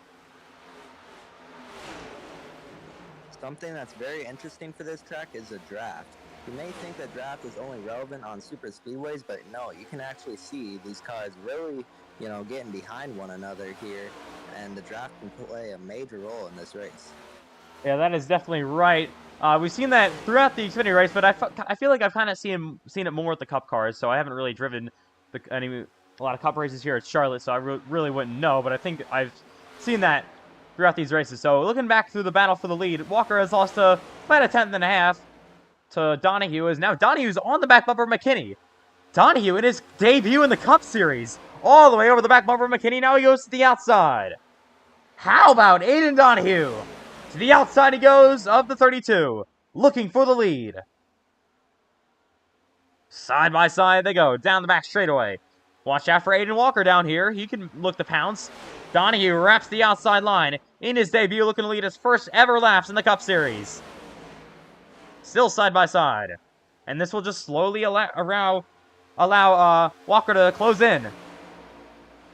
Something that's very interesting for this track is a draft. You may think that draft is only relevant on super speedways, but no, you can actually see these cars really, getting behind one another here, and the draft can play a major role in this race. Yeah, that is definitely right. We've seen that throughout the Xfinity race, but I feel like I've kind of seen it more with the Cup cars, so I haven't really driven a lot of Cup races here at Charlotte, so I really wouldn't know, but I think I've seen that throughout these races. So looking back through the battle for the lead, Walker has lost about a tenth and a half to Donahue, as now Donahue's on the back bumper of McKinney. Donahue in his debut in the Cup Series, all the way over the back bumper of McKinney, now he goes to the outside. How about Aiden Donahue? To the outside he goes of the 32, looking for the lead. Side by side they go, down the back straightaway. Watch out for Aiden Walker down here. He can look to pounce. Donahue wraps the outside line in his debut, looking to lead his first ever laps in the Cup Series. Still side by side. And this will just slowly allow Walker to close in.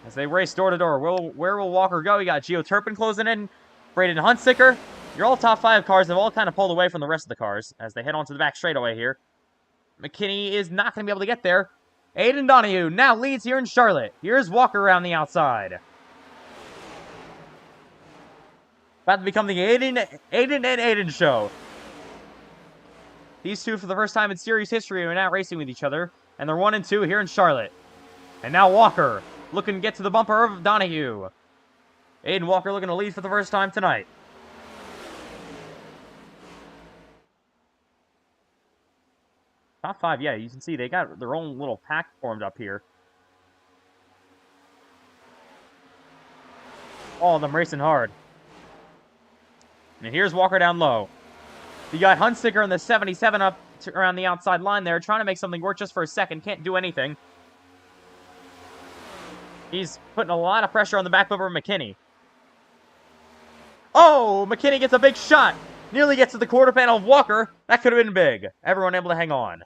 As they race door to door. Where will Walker go? You got Gio Turpin closing in. Braden Huntsicker. Your all top 5 cars have all kind of pulled away from the rest of the cars as they head onto the back straightaway here. McKinney is not going to be able to get there. Aiden Donahue now leads here in Charlotte. Here's Walker around the outside. About to become the Aiden and Aiden show. These two, for the first time in series history, are now racing with each other. And they're 1 and 2 here in Charlotte. And now Walker looking to get to the bumper of Donahue. Aiden Walker looking to lead for the first time tonight. Top 5, yeah, you can see they got their own little pack formed up here. All of them racing hard. And here's Walker down low. You got Huntsicker in the 77 up around the outside line there, trying to make something work just for a second. Can't do anything. He's putting a lot of pressure on the back bumper of McKinney. Oh, McKinney gets a big shot. Nearly gets to the quarter panel of Walker. That could have been big. Everyone able to hang on.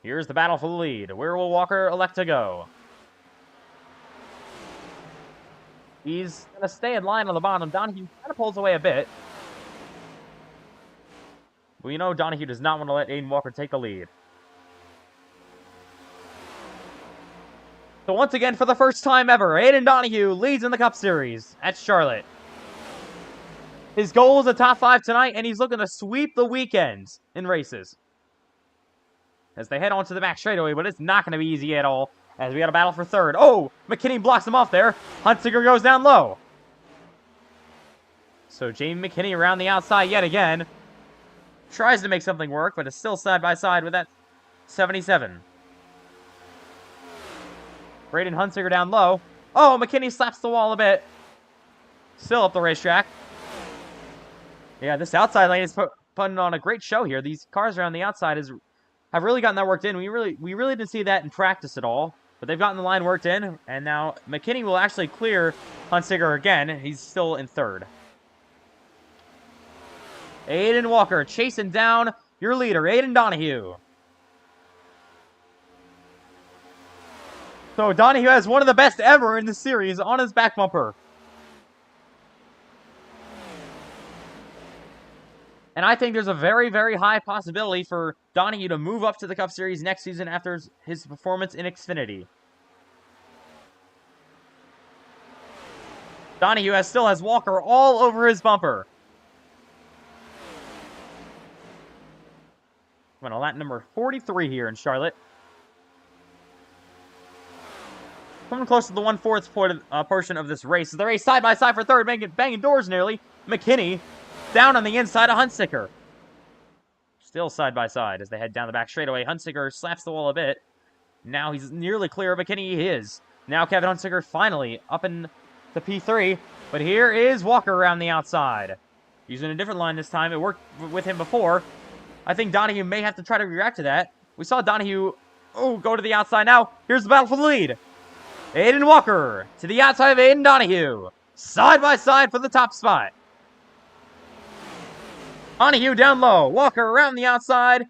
Here's the battle for the lead. Where will Walker elect to go? He's going to stay in line on the bottom. Donahue kind of pulls away a bit. Well, you know Donahue does not want to let Aiden Walker take the lead. So once again, for the first time ever, Aiden Donahue leads in the Cup Series at Charlotte. His goal is a top 5 tonight, and he's looking to sweep the weekends in races. As they head onto the back straightaway, but it's not going to be easy at all, as we got a battle for third. Oh, McKinney blocks him off there. Huntsicker goes down low. So Jamie McKinney around the outside yet again. Tries to make something work, but is still side by side with that 77. Braden Huntsicker down low. Oh, McKinney slaps the wall a bit. Still up the racetrack. Yeah, this outside lane is putting on a great show here. These cars around the outside have really gotten that worked in. We really didn't see that in practice at all. But they've gotten the line worked in. And now McKinney will actually clear Huntsicker again. He's still in third. Aiden Walker chasing down your leader, Aiden Donahue. So Donahue has one of the best ever in the series on his back bumper. And I think there's a very, very high possibility for Donahue to move up to the Cup Series next season after his performance in Xfinity. Donahue still has Walker all over his bumper. I'm on lap number 43 here in Charlotte. Coming close to the 1/4 portion of this race. The race side by side for third, banging doors nearly. McKinney down on the inside of Huntsicker. Still side by side as they head down the back straightaway. Huntsicker slaps the wall a bit. Now he's nearly clear of McKinney. He is. Now Kevin Huntsicker finally up in the P3. But here is Walker around the outside. Using a different line this time. It worked with him before. I think Donahue may have to try to react to that. We saw Donahue go to the outside now. Here's the battle for the lead. Aiden Walker to the outside of Aiden Donahue. Side by side for the top spot. Donahue down low. Walker around the outside.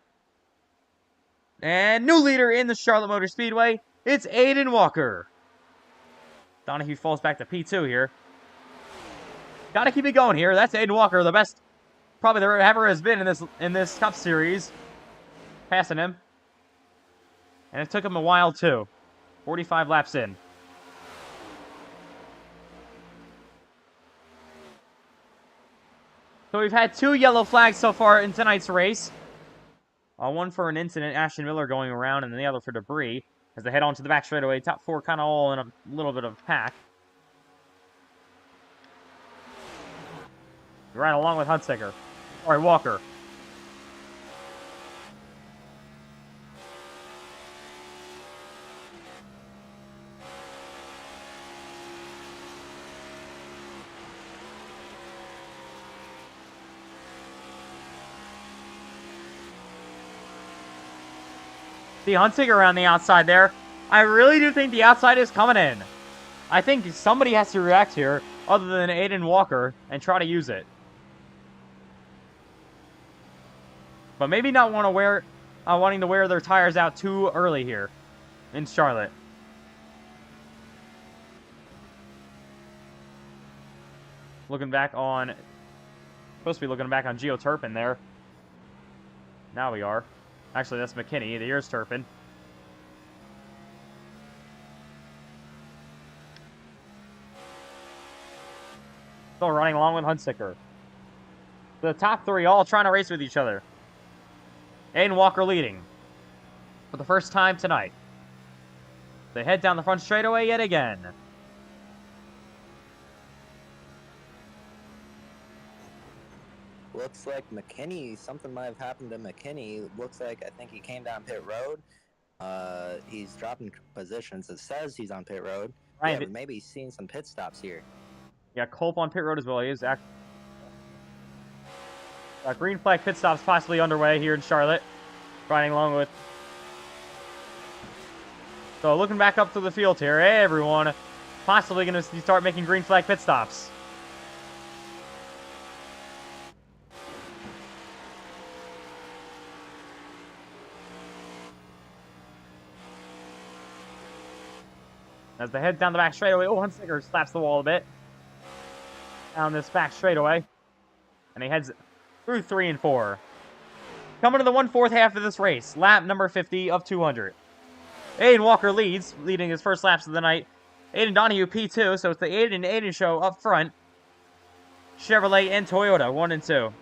And new leader in the Charlotte Motor Speedway. It's Aiden Walker. Donahue falls back to P2 here. Gotta keep it going here. That's Aiden Walker, the best probably there ever has been in this Cup Series. Passing him. And it took him a while too. 45 laps in. So we've had 2 yellow flags so far in tonight's race. One for an incident, Ashton Miller going around, and then the other for debris. As they head onto the back straightaway, top 4 kind of all in a little bit of a pack. Right along with Hunsaker. All right, Walker. The Hunsaker around the outside there. I really do think the outside is coming in. I think somebody has to react here other than Aiden Walker and try to use it. But maybe not wanting to wear their tires out too early here in Charlotte. Supposed to be looking back on Geo Turpin there. Now we are. Actually, that's McKinney. Here's Turpin. Still running along with Hunsaker. The top 3 all trying to race with each other. Aiden Walker leading for the first time tonight. They head down the front straightaway yet again. Looks like McKinney, something might have happened to McKinney. Looks like, I think he came down pit road. He's dropping positions. It says he's on pit road. Right. Yeah, but maybe he's seeing some pit stops here. Yeah, Culp on pit road as well. He is green flag pit stops possibly underway here in Charlotte. Riding along with... So looking back up through the field here. Hey, everyone. Possibly going to start making green flag pit stops. As they head down the back straightaway, oh, Hunsaker slaps the wall a bit. Down this back straightaway. And he heads through 3 and 4. Coming to the 1/4 half of this race. Lap number 50 of 200. Aiden Walker leading his first laps of the night. Aiden Donahue P2, so it's the Aiden show up front. Chevrolet and Toyota, 1 and 2.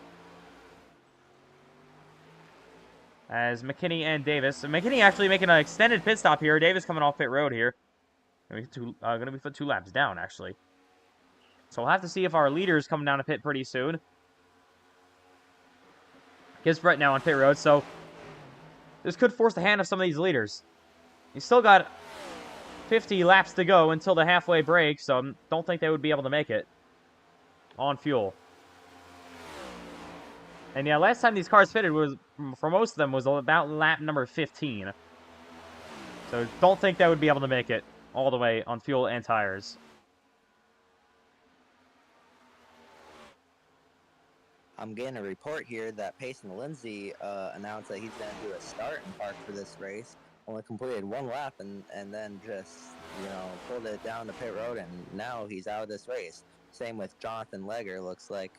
As McKinney and Davis. So McKinney actually making an extended pit stop here. Davis coming off pit road here. Gonna be for 2 laps down, actually. So we'll have to see if our leaders come down to pit pretty soon. Here's Brett now on pit road, so this could force the hand of some of these leaders. He's still got 50 laps to go until the halfway break, so I don't think they would be able to make it on fuel. And yeah, last time these cars fitted was, for most of them, was about lap number 15. So don't think they would be able to make it all the way on fuel and tires. I'm getting a report here that Payson Lindsay announced that he's going to do a start and park for this race. Only completed 1 lap and then just, pulled it down to pit road, and now he's out of this race. Same with Jonathan Legger, looks like.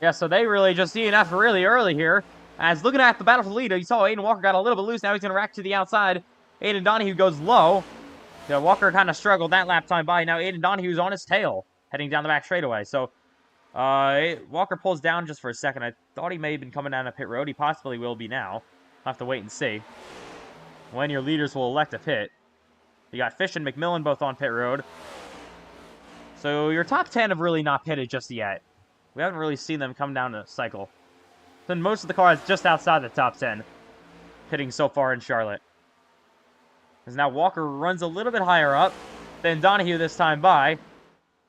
Yeah, so they really just DNF really early here. As looking at the battle for the lead, you saw Aiden Walker got a little bit loose. Now he's going to rack to the outside. Aiden Donahue goes low. Yeah, Walker kind of struggled that lap time by. Now Aiden Donahue's on his tail, heading down the back straightaway. So Walker pulls down just for a second. I thought he may have been coming down a pit road. He possibly will be now. I'll have to wait and see when your leaders will elect a pit. You got Fish and McMillan both on pit road. So your top 10 have really not pitted just yet. We haven't really seen them come down to cycle. Then most of the cars just outside the top 10 pitting so far in Charlotte. As now Walker runs a little bit higher up than Donahue this time by,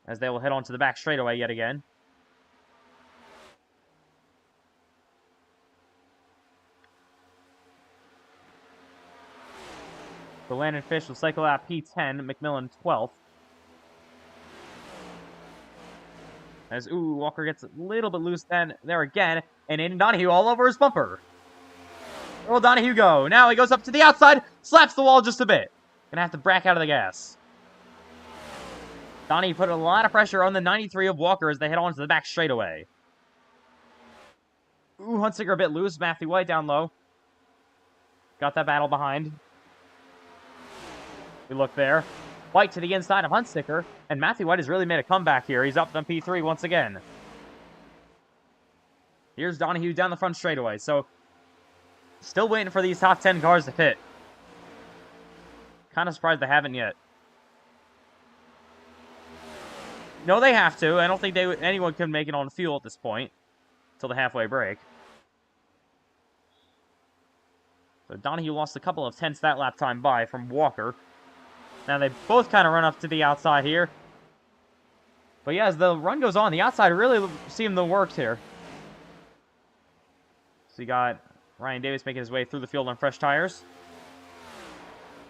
as they will head on to the back straightaway yet again. So Landon Fish will cycle out P10, McMillan 12th. As, ooh, Walker gets a little bit loose then there again. And Aiden Donahue all over his bumper. Where will Donahue go? Now he goes up to the outside, slaps the wall just a bit. Gonna have to back out of the gas. Donahue put a lot of pressure on the 93 of Walker as they head on to the back straightaway. Ooh, Hunsicker a bit loose. Matthew White down low. Got that battle behind. We look there. White to the inside of Hunsicker. And Matthew White has really made a comeback here. He's up on P3 once again. Here's Donahue down the front straightaway. So, still waiting for these top 10 cars to pit. Kind of surprised they haven't yet. No, they have to. I don't think anyone can make it on fuel at this point. Till the halfway break. So Donahue lost a couple of tenths that lap time by from Walker. Now they both kind of run up to the outside here. But yeah, as the run goes on, the outside really seemed to work here. So you got Ryan Davis making his way through the field on fresh tires.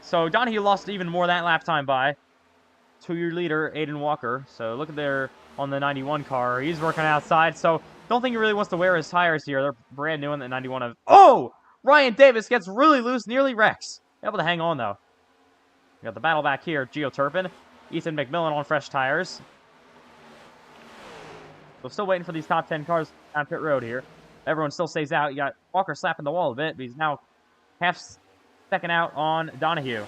So Donahue lost even more that lap time by to your leader, Aiden Walker. So look at there on the 91 car. He's working outside, so don't think he really wants to wear his tires here. They're brand new on the 91 of... Oh! Ryan Davis gets really loose, nearly wrecks. Able to hang on, though. We got the battle back here. Gio Turpin. Ethan McMillan on fresh tires. So still waiting for these top 10 cars on pit road here. Everyone still stays out. You got Walker slapping the wall a bit, but he's now half second out on Donahue.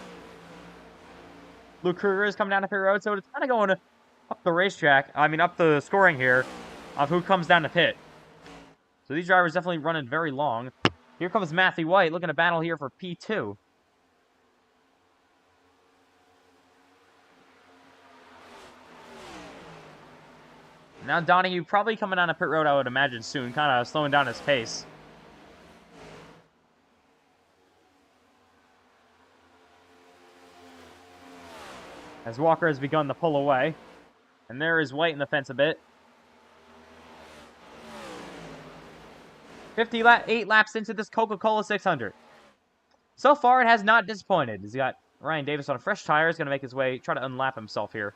Luke Kruger is coming down to pit road, so it's kind of going up the racetrack. I mean, up the scoring here of who comes down to pit. So these drivers definitely running very long. Here comes Matthew White looking to battle here for P2. Now Donahue probably coming down to pit road, I would imagine, soon. Kind of slowing down his pace. As Walker has begun to pull away. And there is White in the fence a bit. 58 laps into this Coca-Cola 600. So far, it has not disappointed. He's got Ryan Davis on fresh tires. Going to make his way, try to unlap himself here.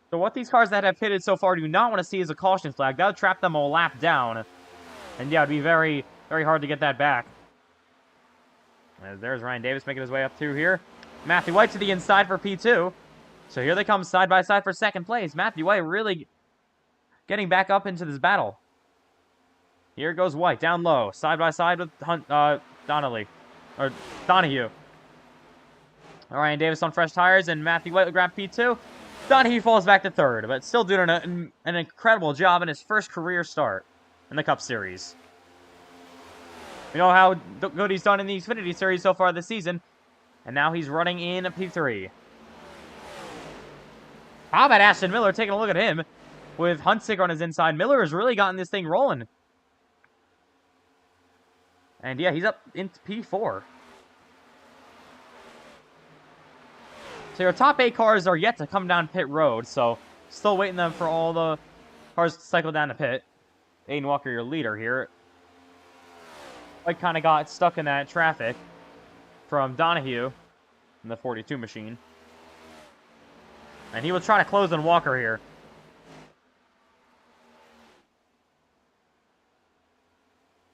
So what these cars that have pitted so far do not want to see is a caution flag. That would trap them a lap down. And yeah, it would be very, very hard to get that back. As there's Ryan Davis making his way up through here. Matthew White to the inside for P2. So here they come side by side for second place. Matthew White really getting back up into this battle. Here goes White down low, side by side with Donahue. Ryan Davis on fresh tires, and Matthew White will grab P2. Donahue falls back to third, but still doing an incredible job in his first career start in the Cup Series. We know how good he's done in the Xfinity Series so far this season, and now he's running in P3. How about Ashton Miller taking a look at him with Hunsicker on his inside? Miller has really gotten this thing rolling. And yeah, he's up into P4. So your top 8 cars are yet to come down pit road, so still waiting them for all the cars to cycle down to pit. Aiden Walker, your leader here. White kind of got stuck in that traffic from Donahue in the 42 machine. And he will try to close on Walker here.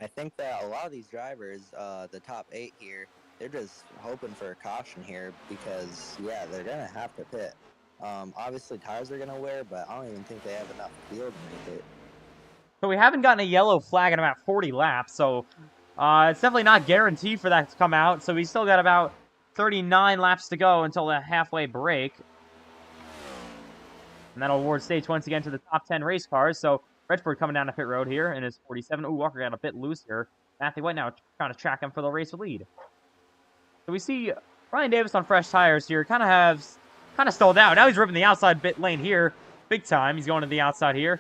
I think that a lot of these drivers, the top 8 here, they're just hoping for a caution here because, yeah, they're going to have to pit. Obviously, tires are going to wear, but I don't even think they have enough fuel to make it. So we haven't gotten a yellow flag in about 40 laps, so it's definitely not guaranteed for that to come out. So we still got about 39 laps to go until the halfway break. And that'll award stage once again to the top 10 race cars. So Redford coming down to pit road here in his 47. Ooh, Walker got a bit loose here. Matthew White now trying to track him for the race lead. So we see Ryan Davis on fresh tires here. Kind of stalled out. Now he's ripping the outside bit lane here. Big time. He's going to the outside here.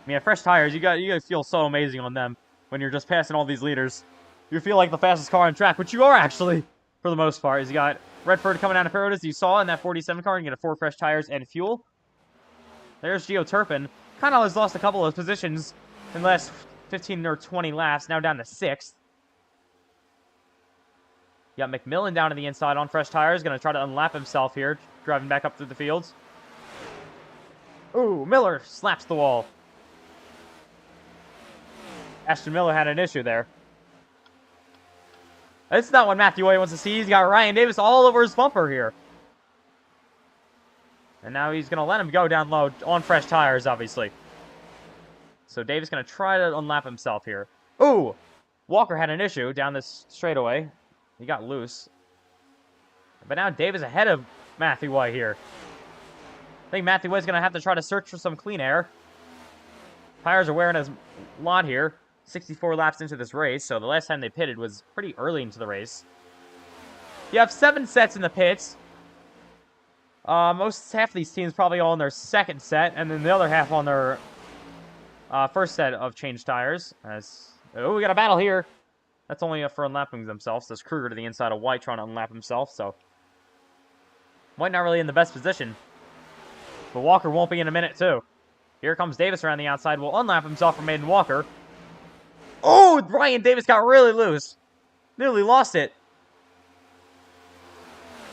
I mean, fresh tires, you gotta feel so amazing on them when you're just passing all these leaders. You feel like the fastest car on track, which you are actually, for the most part. As you got Redford coming down to pit road, as you saw in that 47 car, and you get a 4 fresh tires and fuel. There's Gio Turpin. Kind of has lost a couple of positions in the last 15 or 20 laps, now down to 6th. You got McMillan down to the inside on fresh tires. Going to try to unlap himself here, driving back up through the fields. Ooh, Miller slaps the wall. Ashton Miller had an issue there. It's not what Matthew White wants to see. He's got Ryan Davis all over his bumper here. And now he's going to let him go down low on fresh tires, obviously. So Davis going to try to unlap himself here. Ooh! Walker had an issue down this straightaway. He got loose. But now Davis ahead of Matthew White here. I think Matthew White's going to have to try to search for some clean air. Tires are wearing a lot here. 64 laps into this race, so the last time they pitted was pretty early into the race. You have 7 sets in the pits. Half of these teams probably all in their second set, and then the other half on their first set of changed tires. Oh, we got a battle here. That's only for unlapping themselves. There's Kruger to the inside of White trying to unlap himself, so White not really in the best position. But Walker won't be in a minute, too. Here comes Davis around the outside. Will unlap himself from Aiden Walker. Oh, Ryan Davis got really loose. Nearly lost it.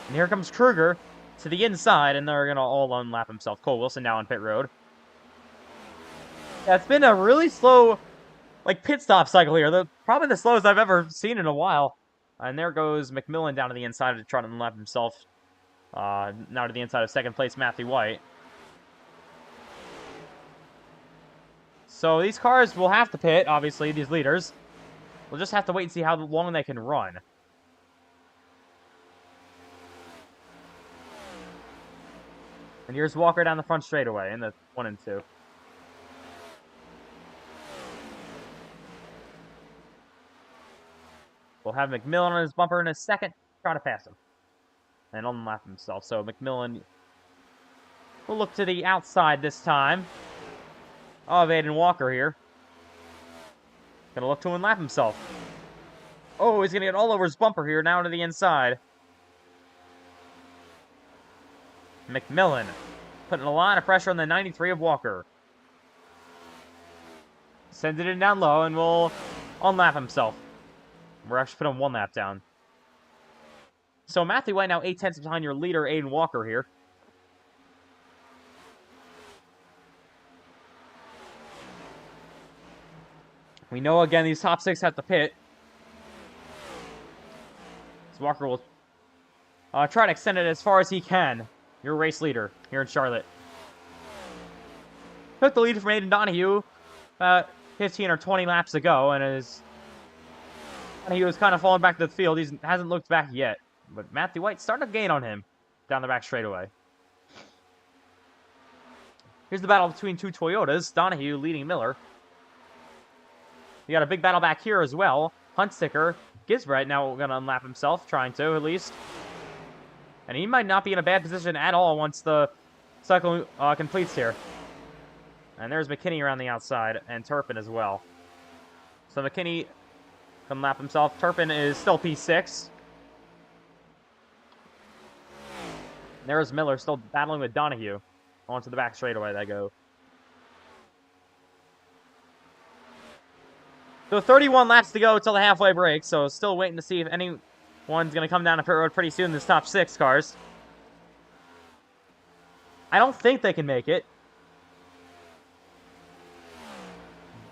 And here comes Kruger to the inside, and they're going to all unlap himself. Cole Wilson now on pit road. Yeah, it's been a really slow, pit stop cycle here. Probably the slowest I've ever seen in a while. And there goes McMillan down to the inside to try to unlap himself. Now to the inside of second place, Matthew White. So these cars will have to pit, obviously, these leaders. We'll just have to wait and see how long they can run. And here's Walker down the front straightaway in the 1 and 2. We'll have McMillan on his bumper in a second, try to pass him. And unlap himself. So McMillan will look to the outside this time of Aiden Walker here. Gonna look to unlap himself. Oh, he's gonna get all over his bumper here, now to the inside. McMillan putting a lot of pressure on the 93 of Walker. Sends it in down low and will unlap himself. We're actually putting 1 lap down. So Matthew White now 8/10 behind your leader, Aiden Walker here. We know, again, these top 6 have to pit. So Walker will try to extend it as far as he can. Your race leader here in Charlotte. Took the lead from Aiden Donahue 15 or 20 laps ago, and he was kind of falling back to the field. He hasn't looked back yet. But Matthew White starting to gain on him down the back straightaway. Here's the battle between 2 Toyotas. Donahue leading Miller. You got a big battle back here as well. Huntsicker, Gisbrett now going to unlap himself, trying to at least. And he might not be in a bad position at all once the cycle completes here. And there's McKinney around the outside, and Turpin as well. So McKinney can lap himself. Turpin is still P6. There's Miller still battling with Donahue. Onto the back straightaway they go. So 31 laps to go till the halfway break, so still waiting to see if anyone's going to come down to pit road pretty soon, this top 6 cars. I don't think they can make it.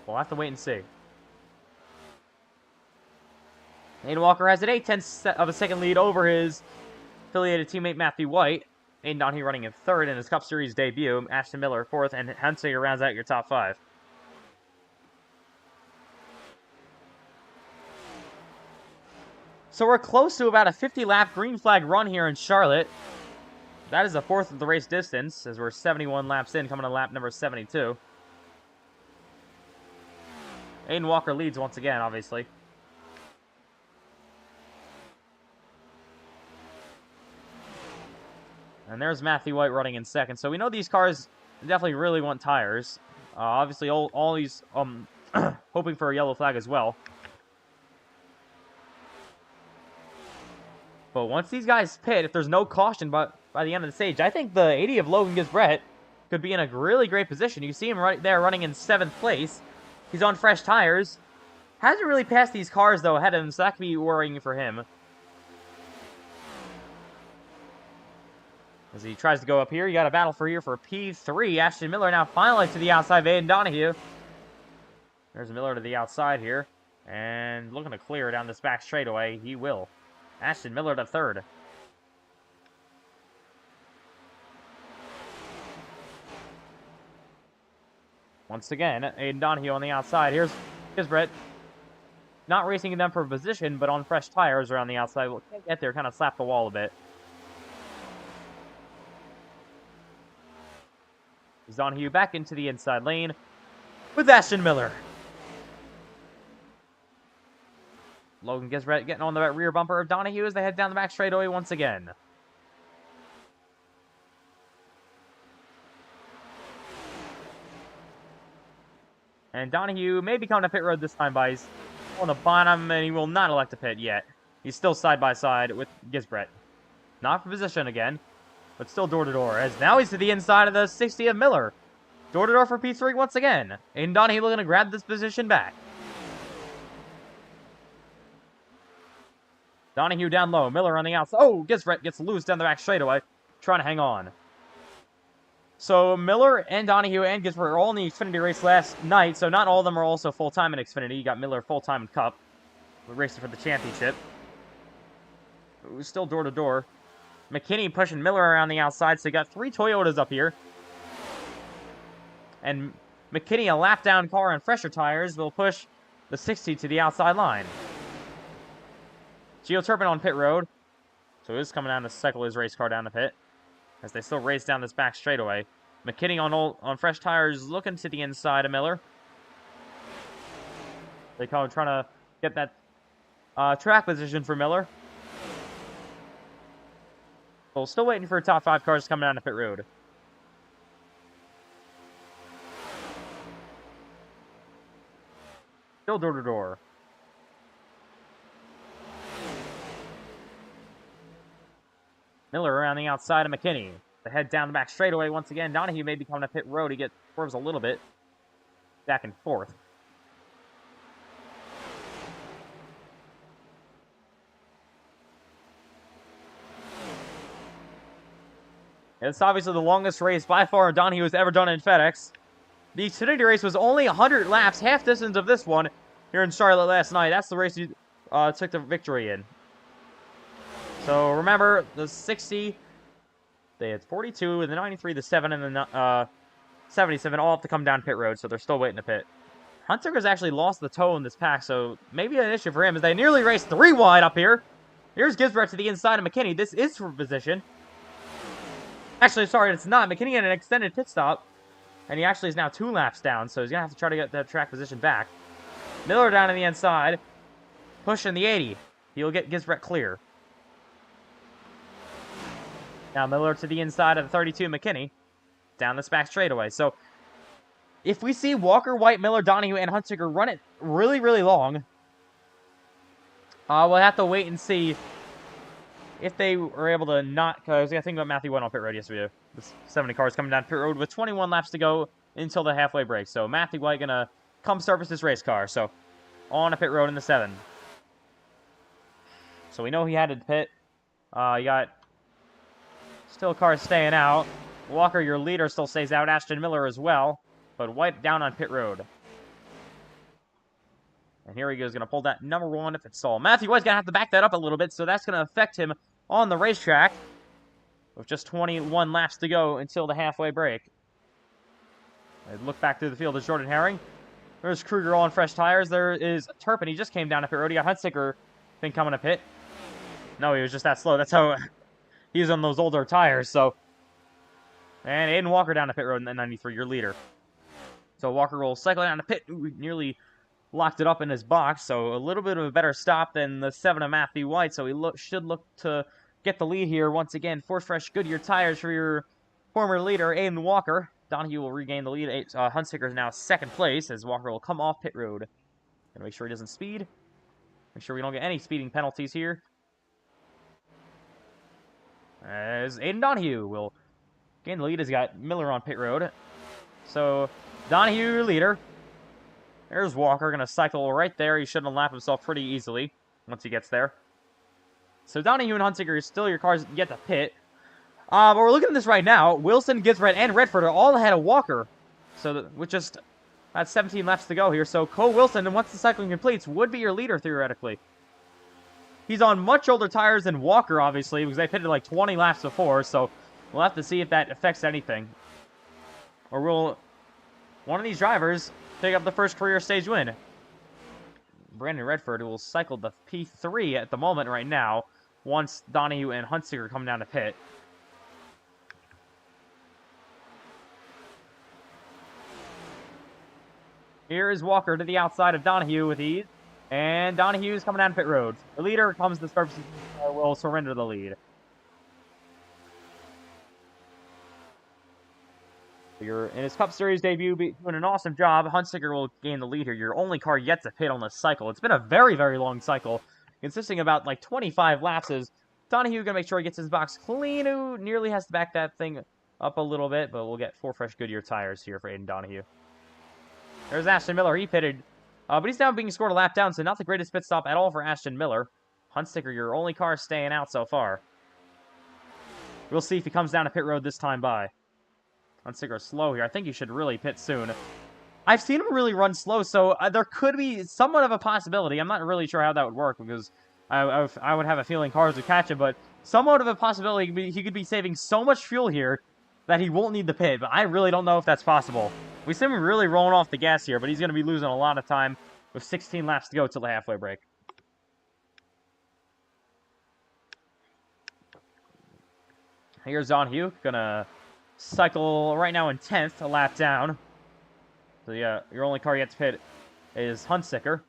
We'll have to wait and see. Aiden Walker has an 8/10 of a second lead over his affiliated teammate Matthew White. Aiden Donahue running in 3rd in his Cup Series debut. Ashton Miller 4th, and Huntsicker rounds out your top 5. So we're close to about a 50-lap green flag run here in Charlotte. That is a 4th of the race distance, as we're 71 laps in, coming to lap number 72. Aiden Walker leads once again, obviously. And there's Matthew White running in 2nd. So we know these cars definitely really want tires. Obviously, all these hoping for a yellow flag as well. But once these guys pit, if there's no caution by the end of the stage, I think the 80 of Logan Gisbrett could be in a really great position. You see him right there running in 7th place. He's on fresh tires. Hasn't really passed these cars, though, ahead of him, so that could be worrying for him. As he tries to go up here, you got a battle for here for P3. Ashton Miller now finally to the outside of Aiden Donahue. There's Miller to the outside here. And looking to clear down this back straightaway. He will. Ashton Miller to third. Once again, Aiden Donahue on the outside. Here's Brett. Not racing them for position, but on fresh tires around the outside. Well, can't get there, kind of slap the wall a bit. Donahue back into the inside lane with Ashton Miller. Logan Gisbrett getting on the rear bumper of Donahue as they head down the back straightaway once again. And Donahue may be coming to pit road this time, by he's on the bottom, and he will not elect to pit yet. He's still side by side with Gisbrett. Not for position again, but still door to door, as now he's to the inside of the 60 of Miller. Door to door for P3 once again. Aiden Donahue looking to grab this position back. Donahue down low. Miller on the outside. Oh, Gisbrett gets loose down the back straightaway, trying to hang on. So Miller and Donahue and Gisbrett are all in the Xfinity race last night, so not all of them are also full-time in Xfinity. You got Miller full-time in Cup. We're racing for the championship. It was still door to door. McKinney pushing Miller around the outside, so you got 3 Toyotas up here. And McKinney, a lap down car and fresher tires, will push the 60 to the outside line. Gio Turpin on pit road. So he's coming down to cycle his race car down the pit, as they still race down this back straightaway. McKinney on fresh tires, looking to the inside of Miller. They come trying to get that track position for Miller. So still waiting for top 5 cars coming down to pit road. Still door to door. Miller around the outside of McKinney. They head down the back straightaway once again. Donahue may be coming to pit road. He swerves a little bit. Back and forth. It's obviously the longest race by far Donahue has ever done in FedEx. The Xfinity race was only 100 laps, half distance of this one here in Charlotte last night. That's the race he took the victory in. So remember, the 60, they had 42, the 93, the 7, and the 77 all have to come down pit road, so they're still waiting to pit. Hunter's actually lost the toe in this pack, so maybe an issue for him as they nearly raced 3 wide up here. Here's Gisbrett to the inside of McKinney. This is for position. Actually, sorry, it's not. McKinney had an extended pit stop, and he actually is now 2 laps down, so he's going to have to try to get that track position back. Miller down on the inside, pushing the 80. He'll get Gisbrett clear. Now Miller to the inside of the 32 McKinney, down this back straightaway. So if we see Walker, White, Miller, Donahue, and Hunsicker run it really, really long, we'll have to wait and see if they were able to not, because I think about Matthew went on pit road yesterday. The 70 cars coming down pit road with 21 laps to go until the halfway break. So Matthew White going to come service his race car. So on a pit road in the 7. So we know he had to pit. You got still cars staying out. Walker, your leader, still stays out. Ashton Miller as well. But White down on pit road. And here he goes, going to pull that number 1 if it's stall. Matthew White's going to have to back that up a little bit, so that's going to affect him on the racetrack with just 21 laps to go until the halfway break. I look back through the field as Jordan Herring. There's Kruger on fresh tires. There is Turpin. He just came down to pit road. You got Hunsicker been coming to pit. No, he was just that slow. That's how he's on those older tires. So, and Aiden Walker down to pit road in the 93, your leader. So Walker will cycle down to pit. Ooh, nearly locked it up in his box. So a little bit of a better stop than the 7 of Matthew White. So he should look to get the lead here once again. 4 fresh Goodyear tires for your former leader, Aiden Walker. Donahue will regain the lead. Hunsicker is now 2nd place as Walker will come off pit road. Gonna make sure he doesn't speed. Make sure we don't get any speeding penalties here. As Aiden Donahue will gain the lead. He's got Miller on pit road. So Donahue, your leader. There's Walker, going to cycle right there. He should unlap himself pretty easily once he gets there. So Donahue and Hunsicker, still your cars get to pit. But we're looking at this right now. Wilson, Gisbert, and Redford are all ahead of Walker. So with just that's 17 laps to go here. So Cole Wilson, and once the cycling completes, would be your leader theoretically. He's on much older tires than Walker, obviously, because they pitted like 20 laps before. So we'll have to see if that affects anything. Or will one of these drivers pick up the first career stage win? Brandon Redford, who will cycle the P3 at the moment right now, once Donahue and Huntsinger come down to pit. Here is Walker to the outside of Donahue with ease. And Donahue's coming down pit road. The leader comes to start, will surrender the lead. You're in his Cup Series debut, doing an awesome job. Huntsinger will gain the lead here. Your only car yet to pit on this cycle. It's been a very, very long cycle, consisting of about like 25 lapses. Donahue gonna make sure he gets his box clean. Who nearly has to back that thing up a little bit, but we'll get 4 fresh Goodyear tires here for Aiden Donahue. There's Ashton Miller. He pitted, but he's now being scored a lap down, so not the greatest pit stop at all for Ashton Miller. Huntsinger, your only car staying out so far. We'll see if he comes down to pit road this time by. Huntsinger slow here. I think he should really pit soon. I've seen him really run slow, so there could be somewhat of a possibility. I'm not really sure how that would work, because I would have a feeling cars would catch him, but somewhat of a possibility he could be saving so much fuel here that he won't need the pit, but I really don't know if that's possible. We see him really rolling off the gas here, but he's going to be losing a lot of time with 16 laps to go till the halfway break. Here's Donahue, gonna cycle right now in 10th, a lap down. So yeah, your only car yet to pit is Huntsinger.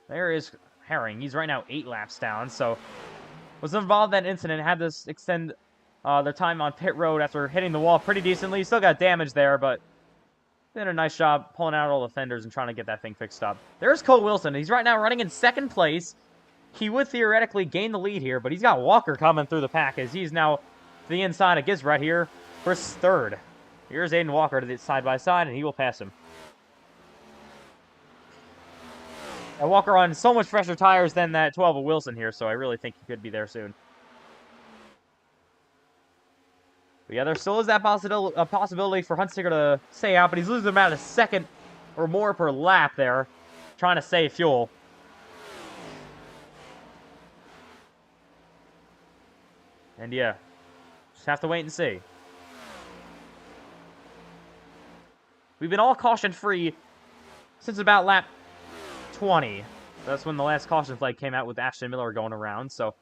There is Herring. He's right now 8 laps down, so was involved in that incident, had to extend their time on pit road after hitting the wall pretty decently. Still got damage there, but did a nice job pulling out all the fenders and trying to get that thing fixed up. There's Cole Wilson. He's right now running in 2nd place. He would theoretically gain the lead here, but he's got Walker coming through the pack as he's now to the inside of Gisbert here for 3rd. Here's Aiden Walker to the side-by-side, and he will pass him. And Walker on so much fresher tires than that 12 of Wilson here, so I really think he could be there soon. But yeah, there still is that possibility for Huntsinger to stay out, but he's losing about a second or more per lap there, trying to save fuel. And yeah, just have to wait and see. We've been all caution-free since about lap 20. That's when the last caution flag came out with Ashton Miller going around, so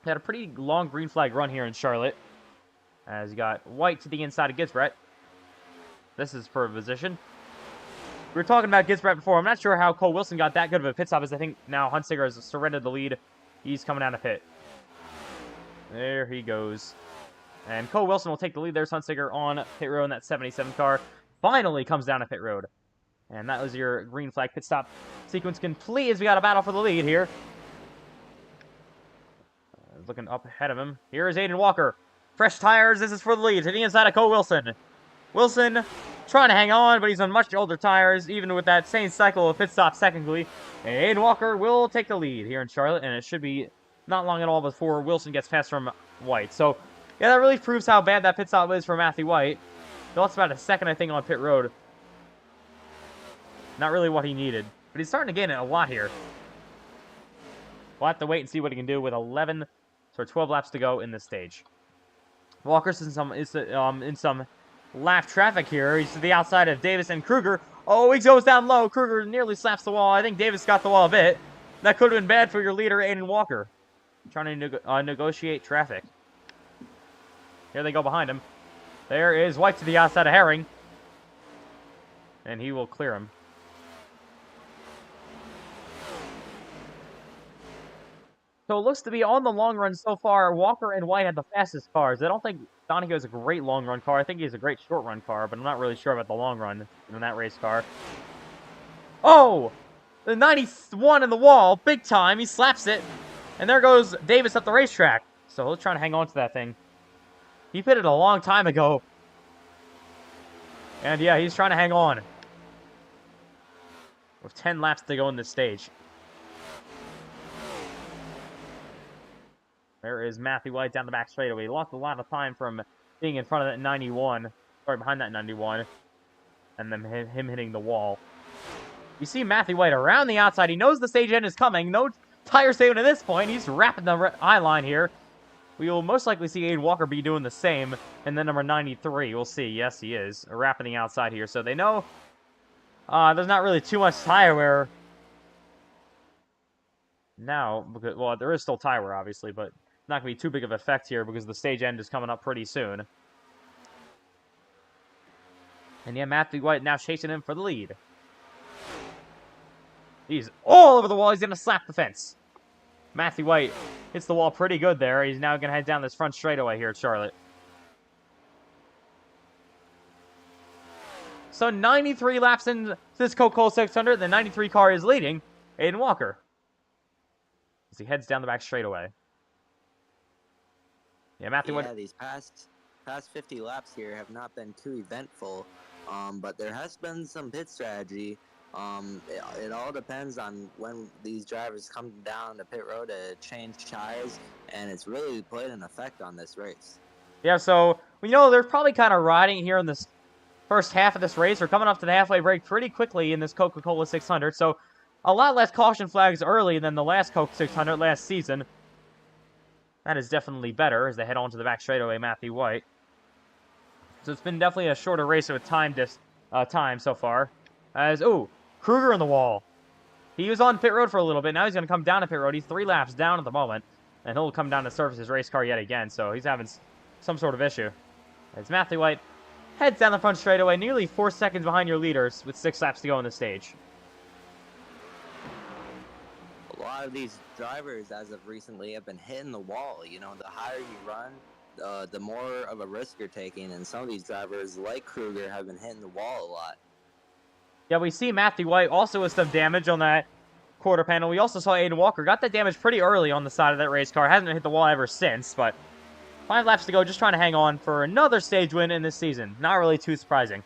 had a pretty long green flag run here in Charlotte. As you got White to the inside of Gisbert. This is for position. We were talking about Gisbert before. I'm not sure how Cole Wilson got that good of a pit stop, as I think now Huntsinger has surrendered the lead. He's coming down to pit. There he goes. And Cole Wilson will take the lead. There's Huntsinger on pit road in that 77 car. Finally comes down to pit road. And that was your green flag pit stop sequence complete as we got a battle for the lead here. Looking up ahead of him. Here is Aiden Walker. Fresh tires. This is for the lead to the inside of Cole Wilson. Wilson trying to hang on, but he's on much older tires, even with that same cycle of pit stops technically. And Aiden Walker will take the lead here in Charlotte, and it should be not long at all before Wilson gets past from White. So, yeah, that really proves how bad that pit stop is for Matthew White. He lost about a second, I think, on pit road. Not really what he needed, but he's starting to gain it a lot here. We'll have to wait and see what he can do with 11 or 12 laps to go in this stage. Walker's in some lap traffic here. He's to the outside of Davis and Kruger. Oh, he goes down low. Kruger nearly slaps the wall. I think Davis got the wall a bit. That could have been bad for your leader, Aiden Walker. Trying to negotiate traffic. Here they go behind him. There is White to the outside of Herring. And he will clear him. So it looks to be on the long run so far, Walker and White had the fastest cars. I don't think Donahue has a great long run car. I think he has a great short run car, but I'm not really sure about the long run in that race car. Oh! The 91 in the wall, big time. He slaps it. And there goes Davis up the racetrack. So he'll try to hang on to that thing. He pitted a long time ago. And yeah, he's trying to hang on. With 10 laps to go in this stage. There is Matthew White down the back straightaway. He lost a lot of time from being in front of that 91. Sorry, behind that 91. And then him hitting the wall. You see Matthew White around the outside. He knows the stage end is coming. No tire saving at this point. He's wrapping the eye line here. We will most likely see Aiden Walker be doing the same. And then number 93, we'll see. Yes, he is. Wrapping the outside here. So they know there's not really too much tire wear now. Because, well, there is still tire wear, obviously, but not going to be too big of an effect here because the stage end is coming up pretty soon. And yeah, Matthew White now chasing him for the lead. He's all over the wall. He's going to slap the fence. Matthew White hits the wall pretty good there. He's now going to head down this front straightaway here at Charlotte. So 93 laps in this Coca-Cola 600. The 93 car is leading Aiden Walker as he heads down the back straightaway. Yeah, Matthew White. Yeah, these past 50 laps here have not been too eventful, but there has been some pit strategy. It all depends on when these drivers come down the pit road to change tires, and it's really played an effect on this race. Yeah, so, you know, they're probably kind of riding here in this first half of this race. We're coming up to the halfway break pretty quickly in this Coca-Cola 600, so a lot less caution flags early than the last Coke 600 last season. That is definitely better as they head on to the back straightaway, Matthew White. So it's been definitely a shorter race with time so far. As, Kruger in the wall. He was on pit road for a little bit. Now he's going to come down to pit road. He's 3 laps down at the moment. And he'll come down to service his race car yet again. So he's having some sort of issue. As Matthew White heads down the front straightaway, nearly 4 seconds behind your leaders with 6 laps to go on the stage. A lot of these drivers, as of recently, have been hitting the wall. You know, the higher you run, the more of a risk you're taking. And some of these drivers, like Kruger, have been hitting the wall a lot. Yeah, we see Matthew White also with some damage on that quarter panel. We also saw Aiden Walker got that damage pretty early on the side of that race car. Hasn't hit the wall ever since, but 5 laps to go, just trying to hang on for another stage win in this season. Not really too surprising.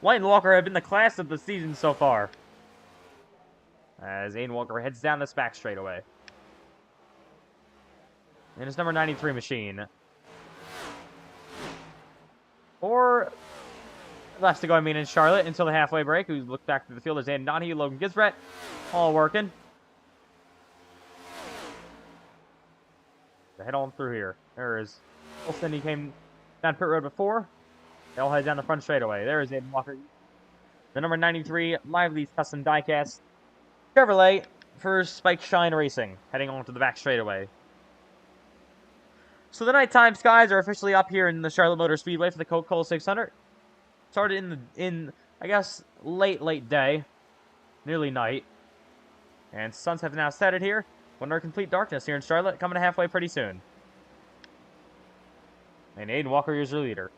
White and Walker have been the class of the season so far, as Aiden Walker heads down this back straightaway. And his number 93 machine. 4 laps to go, in Charlotte until the halfway break. We look back to the field as Aiden Donahue, Logan Gisbrett, all working. So head on through here. There is Wilson. He came down pit road before. They all head down the front straightaway. There is Aiden Walker. The number 93 Lively's custom diecast Chevrolet for Spike Shine Racing, heading on to the back straightaway. So the nighttime skies are officially up here in the Charlotte Motor Speedway for the Coca-Cola 600. Started in I guess late day, nearly night, and suns have now set it here. We're under complete darkness here in Charlotte, coming to halfway pretty soon. And Aiden Walker is your leader.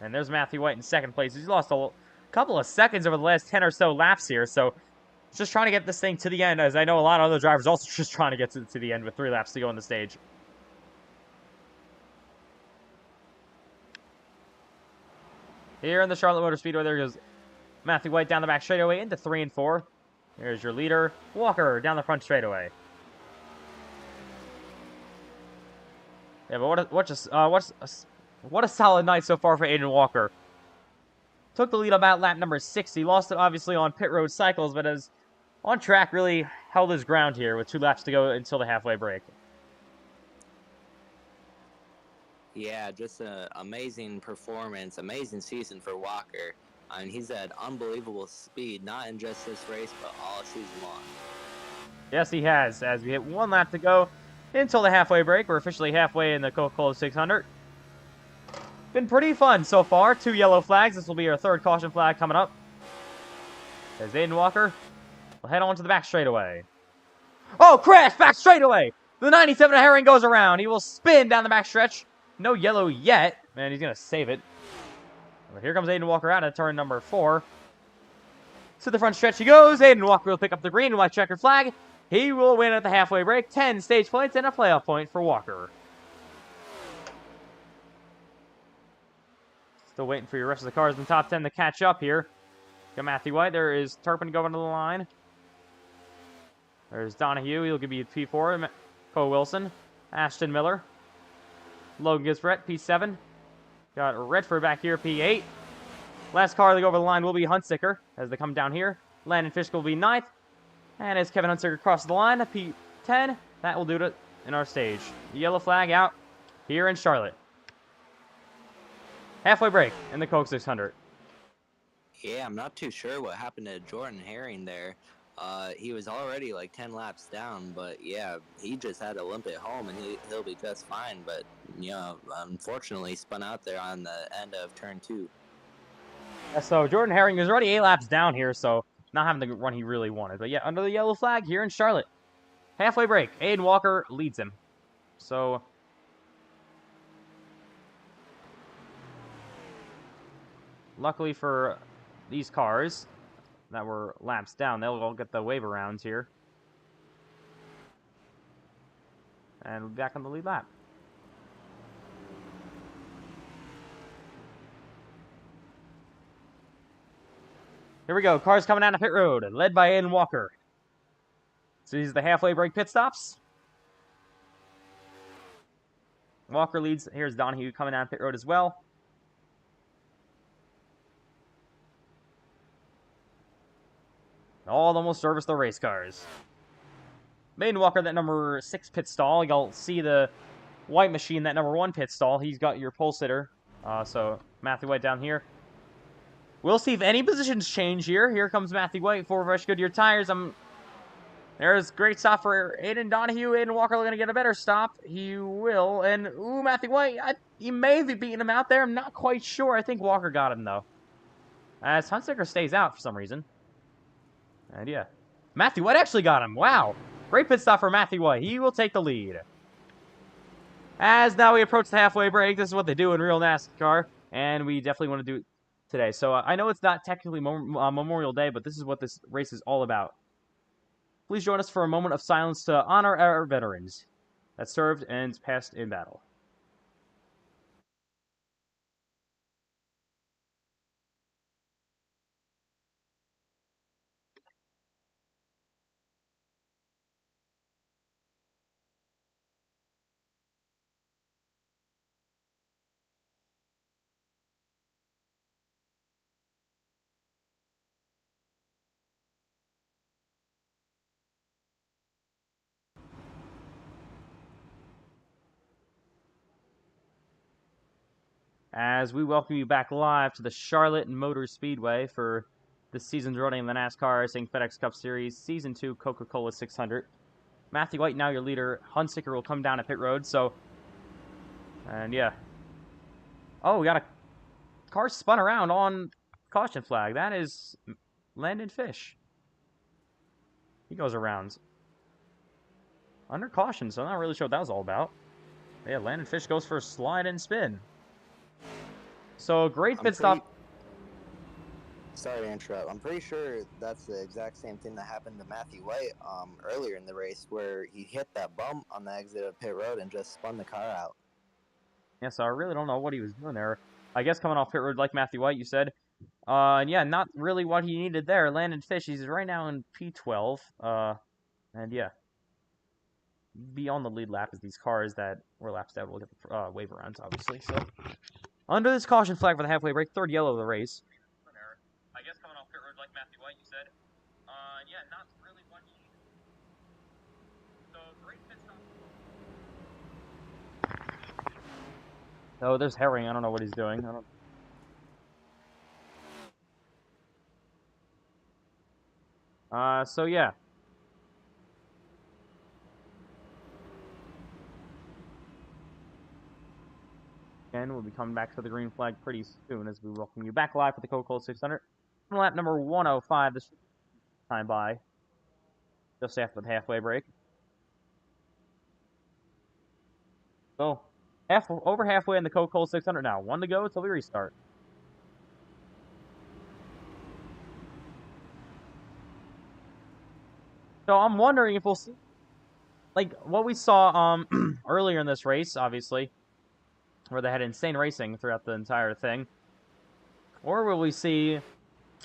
And there's Matthew White in second place. He's lost a couple of seconds over the last 10 or so laps here, so just trying to get this thing to the end, as I know a lot of other drivers also just trying to get to the end with 3 laps to go on the stage. Here in the Charlotte Motor Speedway, there goes Matthew White down the back straightaway into 3 and 4. There's your leader, Walker, down the front straightaway. Yeah, but what a solid night so far for Aiden Walker. Took the lead about lap number 60. Lost it obviously on pit road cycles, but has on track really held his ground here with 2 laps to go until the halfway break. Yeah, just an amazing performance, amazing season for Walker. I mean, he's at unbelievable speed, not in just this race, but all season long. Yes, he has, as we hit 1 lap to go until the halfway break. We're officially halfway in the Coca-Cola 600. Been pretty fun so far. 2 yellow flags. This will be our 3rd caution flag coming up. As Aiden Walker will head on to the back straightaway. Oh, crash! Back straightaway! The 97 Herring goes around. He will spin down the back stretch. No yellow yet. Man, he's going to save it. But here comes Aiden Walker out at turn number 4. To the front stretch he goes. Aiden Walker will pick up the green and white checkered flag. He will win at the halfway break. 10 stage points and a playoff point for Walker. Still waiting for your rest of the cars in the top 10 to catch up here. Got Matthew White. There is Turpin going to the line. There's Donahue. He'll give you P4. Cole Wilson. Ashton Miller. Logan Gisbrett, P7. Got Redford back here, P8. Last car to go over the line will be Huntsicker as they come down here. Landon Fisk will be 9th. And as Kevin Huntsicker crosses the line, P10. That will do it in our stage. Yellow flag out here in Charlotte. Halfway break in the Coke 600. Yeah, I'm not too sure what happened to Jordan Herring there. He was already like 10 laps down, but yeah, he just had to limp it home and he'll be just fine. But, you know, unfortunately spun out there on the end of turn 2. Yeah, so Jordan Herring is already 8 laps down here, so not having the run he really wanted. But yeah, under the yellow flag here in Charlotte. Halfway break. Aiden Walker leads him. So luckily for these cars that were laps down, they'll all get the wave arounds here. And we'll be back on the lead lap. Here we go. Cars coming down to pit road, led by Aiden Walker. So these are the halfway break pit stops. Walker leads. Here's Donahue coming down pit road as well. All of them will service the race cars. Aiden Walker, that number 6 pit stall. You'll see the White machine, that number 1 pit stall. He's got your pole sitter. So Matthew White down here. We'll see if any positions change here. Here comes Matthew White for Fresh Goodyear tires. There's great stop for Aiden Donahue. Aiden Walker going to get a better stop. He will. And, ooh, Matthew White, he may be beating him out there. I'm not quite sure. I think Walker got him, though. As Huntsicker stays out for some reason. And, yeah. Matthew White actually got him. Wow. Great pit stop for Matthew White. He will take the lead. As now we approach the halfway break. This is what they do in real NASCAR. And we definitely want to do it today. So, I know it's not technically Memorial Day, but this is what this race is all about. Please join us for a moment of silence to honor our veterans that served and passed in battle. As we welcome you back live to the Charlotte Motor Speedway for this season's running in the NASCAR Racing FedEx Cup Series Season 2 Coca-Cola 600. Matthew White, now your leader. Huntsicker will come down at pit road, so... And, yeah. Oh, we got a car spun around on caution flag. That is Landon Fish. He goes around under caution, so I'm not really sure what that was all about. Yeah, Landon Fish goes for a slide and spin. So, great pit stop. Sorry to interrupt. I'm pretty sure that's the exact same thing that happened to Matthew White earlier in the race, where he hit that bump on the exit of pit road and just spun the car out. Yeah, so I really don't know what he was doing there. I guess coming off pit road like Matthew White, you said. And yeah, not really what he needed there. Landon Fish, he's right now in P12. And yeah. Be on the lead lap as these cars that were laps out will get the wave arounds, obviously. So, under this caution flag for the halfway break, third yellow of the race. I guess coming off pit road like Matthew White, you said. Yeah, not really what he needed. So, great pit stop. Oh, there's Herring. I don't know what he's doing. So yeah. Again, we'll be coming back to the green flag pretty soon as we welcome you back live for the Coca-Cola 600. Lap number 105 this time by. Just after the halfway break. So, over halfway in the Coca-Cola 600 now. 1 to go until we restart. So I'm wondering if we'll see, like what we saw earlier in this race, obviously, where they had insane racing throughout the entire thing, or will we see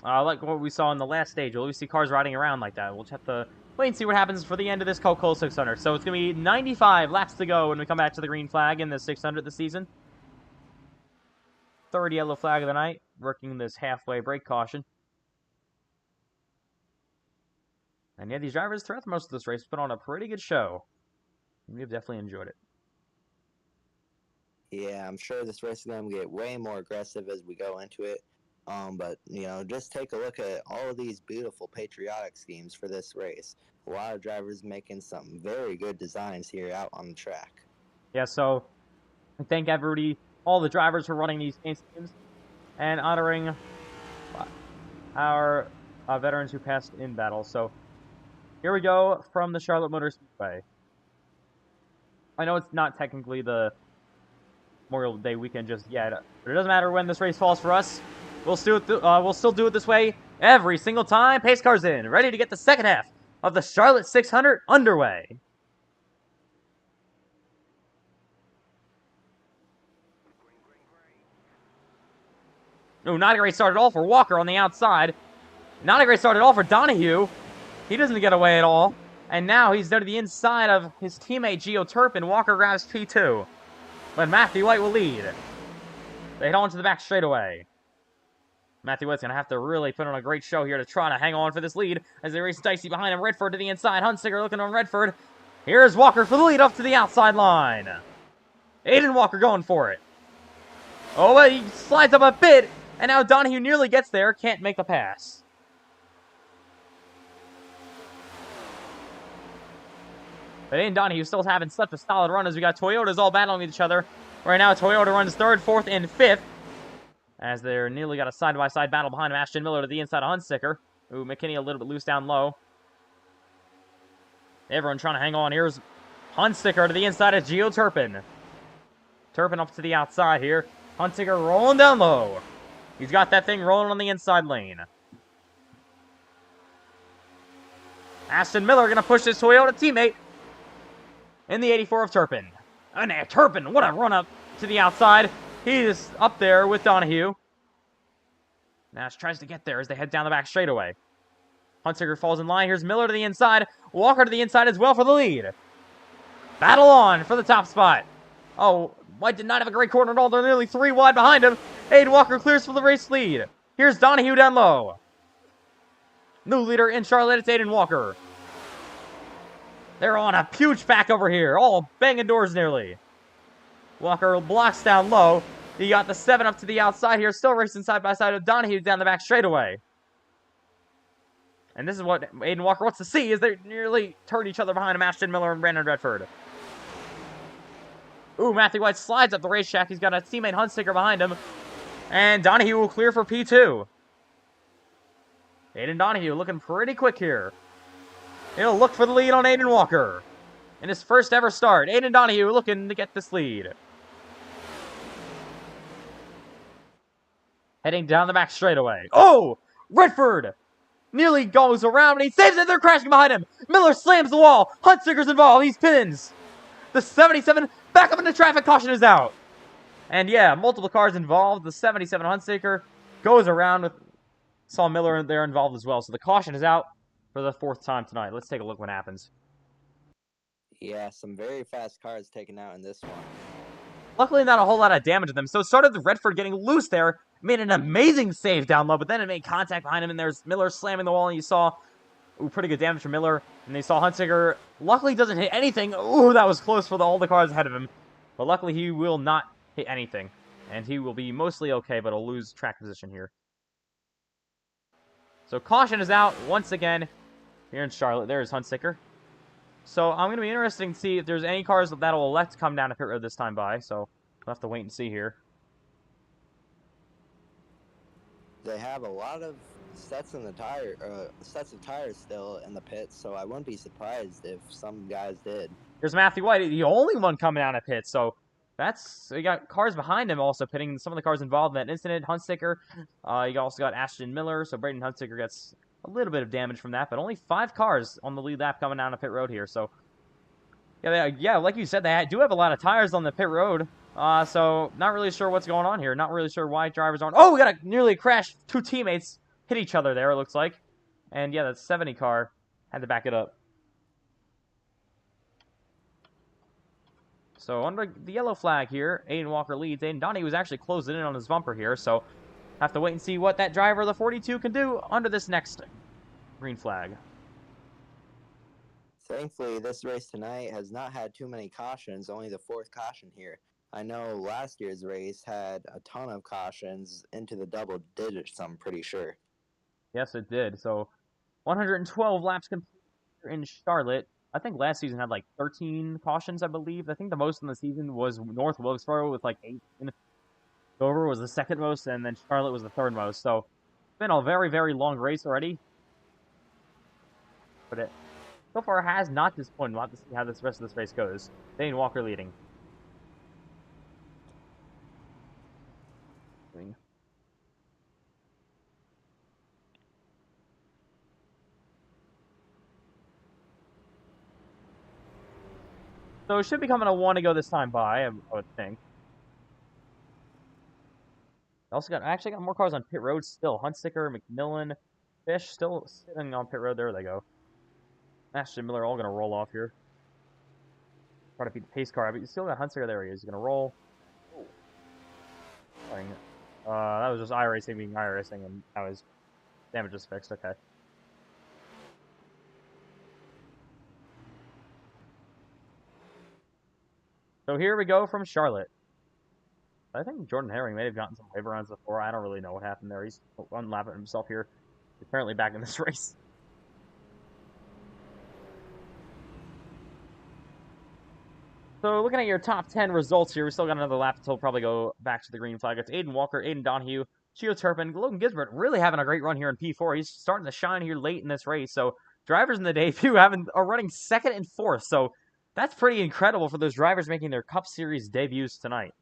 like what we saw in the last stage? Will we see cars riding around like that? We'll have to wait and see what happens for the end of this Coca-Cola 600. So it's going to be 95 laps to go when we come back to the green flag in the 600 this season. Third yellow flag of the night, working this halfway brake caution. And yeah, these drivers throughout most of this race put on a pretty good show. We've definitely enjoyed it. Yeah, I'm sure this race is going to get way more aggressive as we go into it. But, you know, just take a look at all of these beautiful patriotic schemes for this race. A lot of drivers making some very good designs here out on the track. Yeah, so I thank everybody, all the drivers for running these paint schemes and honoring our veterans who passed in battle. So here we go from the Charlotte Motor Speedway. I know it's not technically the Memorial Day weekend just yet, but it doesn't matter when this race falls for us. We'll still do it this way every single time. Pace cars in, ready to get the second half of the Charlotte 600 underway. No, not a great start at all for Walker on the outside. Not a great start at all for Donahue. He doesn't get away at all. And now he's there to the inside of his teammate Gio Turpin. Walker grabs P2. But Matthew White will lead. They head on to the back straightaway. Matthew White's going to have to really put on a great show here to try to hang on for this lead as they race Dicey behind him. Redford to the inside. Hunsicker looking on Redford. Here's Walker for the lead up to the outside line. Aiden Walker going for it. Oh, but he slides up a bit. And now Donahue nearly gets there. Can't make the pass. But Aiden Donahue still having such a solid run as we got Toyotas all battling with each other. Right now, Toyota runs third, fourth, and fifth. As they're nearly got a side-by-side battle behind him. Ashton Miller to the inside of Hunsicker. Ooh, McKinney a little bit loose down low. Everyone trying to hang on. Here's Hunsicker to the inside of Gio Turpin. Turpin up to the outside here. Hunsicker rolling down low. He's got that thing rolling on the inside lane. Ashton Miller going to push his Toyota teammate in the 84 of Turpin. And Turpin, what a run up to the outside. He's up there with Donahue. Nash tries to get there as they head down the back straightaway. Hunsicker falls in line. Here's Miller to the inside. Walker to the inside as well for the lead. Battle on for the top spot. Oh, White did not have a great corner at all. They're nearly 3 wide behind him. Aiden Walker clears for the race lead. Here's Donahue down low. New leader in Charlotte, it's Aiden Walker. They're on a huge pack over here. All banging doors nearly. Walker blocks down low. He got the 7 up to the outside here. Still racing side by side with Donahue down the back straightaway. And this is what Aiden Walker wants to see, is they nearly turn each other behind him, Ashton Miller and Brandon Redford. Ooh, Matthew White slides up the racetrack. He's got a teammate Hunsicker behind him. And Donahue will clear for P2. Aiden Donahue looking pretty quick here. He'll look for the lead on Aiden Walker. In his first ever start, Aiden Donahue looking to get this lead. Heading down the back straightaway. Oh! Redford nearly goes around, and he saves it. They're crashing behind him. Miller slams the wall. Hunsicker's involved. He spins. The 77 back up into traffic. Caution is out. And yeah, multiple cars involved. The 77 Hunsicker goes around with Saul Miller there involved as well. So the caution is out for the 4th time tonight. Let's take a look what happens. Yeah, some very fast cars taken out in this one. Luckily, not a whole lot of damage to them. So it started with Redford getting loose there. Made an amazing save down low, but then it made contact behind him, and there's Miller slamming the wall, and you saw pretty good damage from Miller. And they saw Hunsicker luckily doesn't hit anything. Ooh, that was close for all the cars ahead of him. But luckily, he will not hit anything. And he will be mostly okay, but he'll lose track position here. So caution is out once again here in Charlotte. There's Hunsicker. So I'm going to be interested to see if there's any cars that will elect to come down to pit road this time by. So we'll have to wait and see here. They have a lot of sets of tires still in the pits, so I wouldn't be surprised if some guys did. Here's Matthew White, the only one coming down to pit. So we got cars behind him also pitting. Some of the cars involved in that incident. Hunsicker. You also got Ashton Miller. So Braden Hunsicker gets a little bit of damage from that, but only 5 cars on the lead lap coming down to pit road here. So yeah, like you said, they do have a lot of tires on the pit road. So not really sure what's going on here. Not really sure why drivers aren't. Oh, we got a nearly crash. 2 teammates hit each other there, it looks like. And yeah, that 70 car had to back it up. So under the yellow flag here, Aiden Walker leads. Aiden Donnie was actually closing in on his bumper here, so have to wait and see what that driver of the 42 can do under this next green flag. Thankfully, this race tonight has not had too many cautions, only the 4th caution here. I know last year's race had a ton of cautions into the double digits, I'm pretty sure. Yes, it did. So 112 laps complete in Charlotte. I think last season had like 13 cautions, I believe. I think the most in the season was North Wilkesboro with like 8. Dover was the second most, and then Charlotte was the third most. So it's been a very, very long race already. But it so far has not disappointed. We'll have to see how this rest of this race goes. Dane Walker leading. So it should be coming a 1 to go this time by, I would think. I actually got more cars on pit road still. Huntsicker, McMillan, Fish still sitting on pit road. There they go. Ashton Miller all going to roll off here. Try to beat the pace car, but you still got Huntsicker. There he is. He's going to roll. That was just iRacing being iRacing, and now his damage is fixed. Okay. So here we go from Charlotte. I think Jordan Herring may have gotten some waiver runs before. I don't really know what happened there. He's unlapping himself here. He's apparently back in this race. So looking at your top 10 results here, we still got another lap until we'll probably go back to the green flag. It's Aiden Walker, Aiden Donahue, Chio Turpin, Logan Gisbert really having a great run here in P4. He's starting to shine here late in this race. So drivers in the debut are running 2nd and 4th. So that's pretty incredible for those drivers making their Cup Series debuts tonight.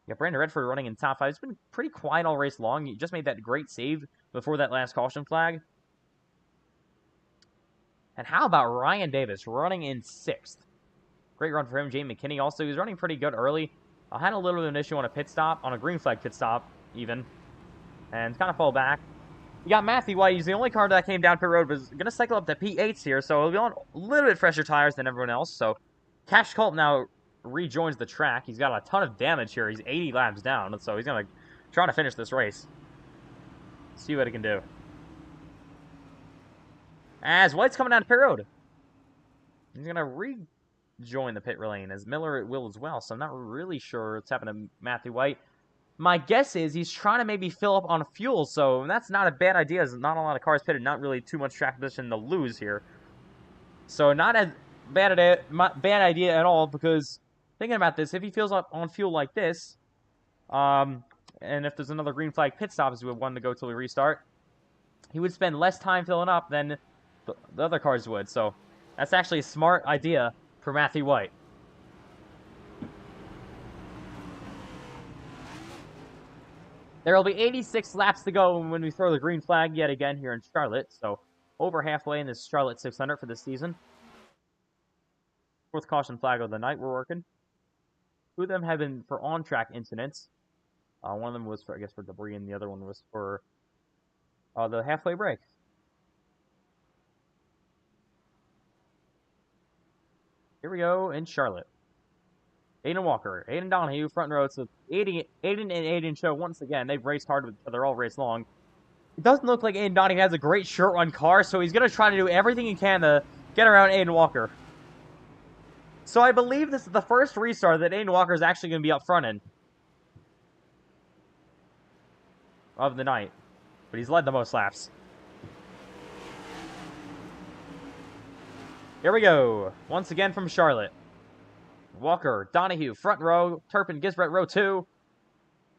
Yeah, Brandon Redford running in top 5. It's been pretty quiet all race long. He just made that great save before that last caution flag. And how about Ryan Davis running in 6th? Great run for him. Jamie McKinney also, he was running pretty good early. I had a little bit of an issue on a pit stop, on a green flag pit stop, even. And kind of fall back. You got Matthew White. He's the only car that came down pit road, but is going to cycle up to P8s here, so he'll be on a little bit fresher tires than everyone else. So Cash Culp now rejoins the track. He's got a ton of damage here. He's 80 laps down, so he's going to try to finish this race. See what he can do. As White's coming down pit road. He's going to rejoin the pit lane, as Miller will as well, so I'm not really sure what's happening to Matthew White. My guess is he's trying to maybe fill up on fuel, so that's not a bad idea. There's not a lot of cars pitted, not really too much track position to lose here. So not as bad idea at all, because thinking about this, if he fills up on fuel like this, and if there's another green flag pit stop as we have one to go till we restart, he would spend less time filling up than the other cars would. So that's actually a smart idea for Matthew White. There will be 86 laps to go when we throw the green flag yet again here in Charlotte. So over halfway in this Charlotte 600 for this season. 4th caution flag of the night we're working. 2 of them have been for on-track incidents. One of them was for, I guess, for debris, and the other one was for the halfway break. Here we go in Charlotte. Aiden Walker, Aiden Donahue, front row. So Aiden and Aiden show once again. They've raced hard with each other all race long. It doesn't look like Aiden Donahue has a great short run car, so he's going to try to do everything he can to get around Aiden Walker. So I believe this is the first restart that Aiden Walker is actually going to be up front in of the night. But he's led the most laps. Here we go. Once again from Charlotte. Walker, Donahue, front row. Turpin, Gisbert, row 2. You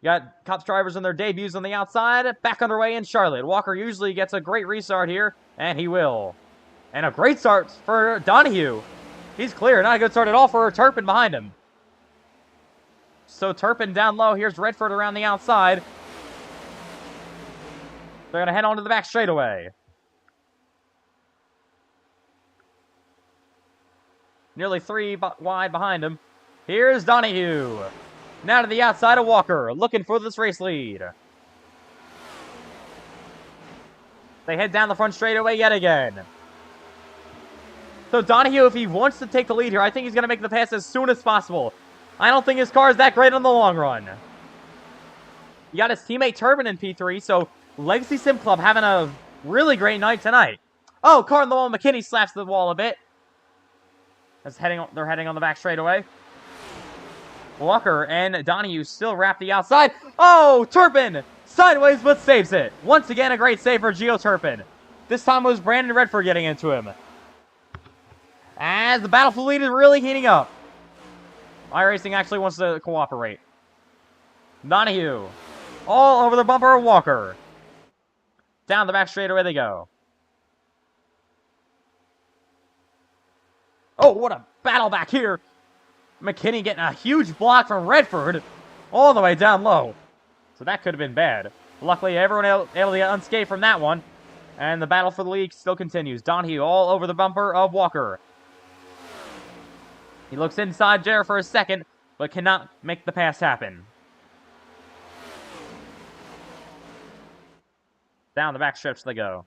got Cups drivers on their debuts on the outside. Back underway in Charlotte. Walker usually gets a great restart here, and he will. And a great start for Donahue. He's clear. Not a good start at all for Turpin behind him. So Turpin down low. Here's Redford around the outside. They're going to head on to the back straightaway. Nearly 3 wide behind him. Here's Donahue. Now to the outside of Walker, looking for this race lead. They head down the front straightaway yet again. So Donahue, if he wants to take the lead here, I think he's going to make the pass as soon as possible. I don't think his car is that great in the long run. You got his teammate Turbin in P3, so Legacy Sim Club having a really great night tonight. Oh, car on the wall. McKinney slaps the wall a bit. They're heading on the back straightaway. Walker and Donahue still wrap the outside. Oh, Turpin! Sideways, but saves it. Once again, a great save for Gio Turpin. This time it was Brandon Redford getting into him. As the battle for the lead is really heating up. iRacing actually wants to cooperate. Donahue. All over the bumper of Walker. Down the back straightaway they go. Oh, what a battle back here. McKinney getting a huge block from Redford all the way down low. So that could have been bad. Luckily, everyone able to get unscathed from that one. And the battle for the lead still continues. Donahue all over the bumper of Walker. He looks inside Jer for a second, but cannot make the pass happen. Down the back stretch they go.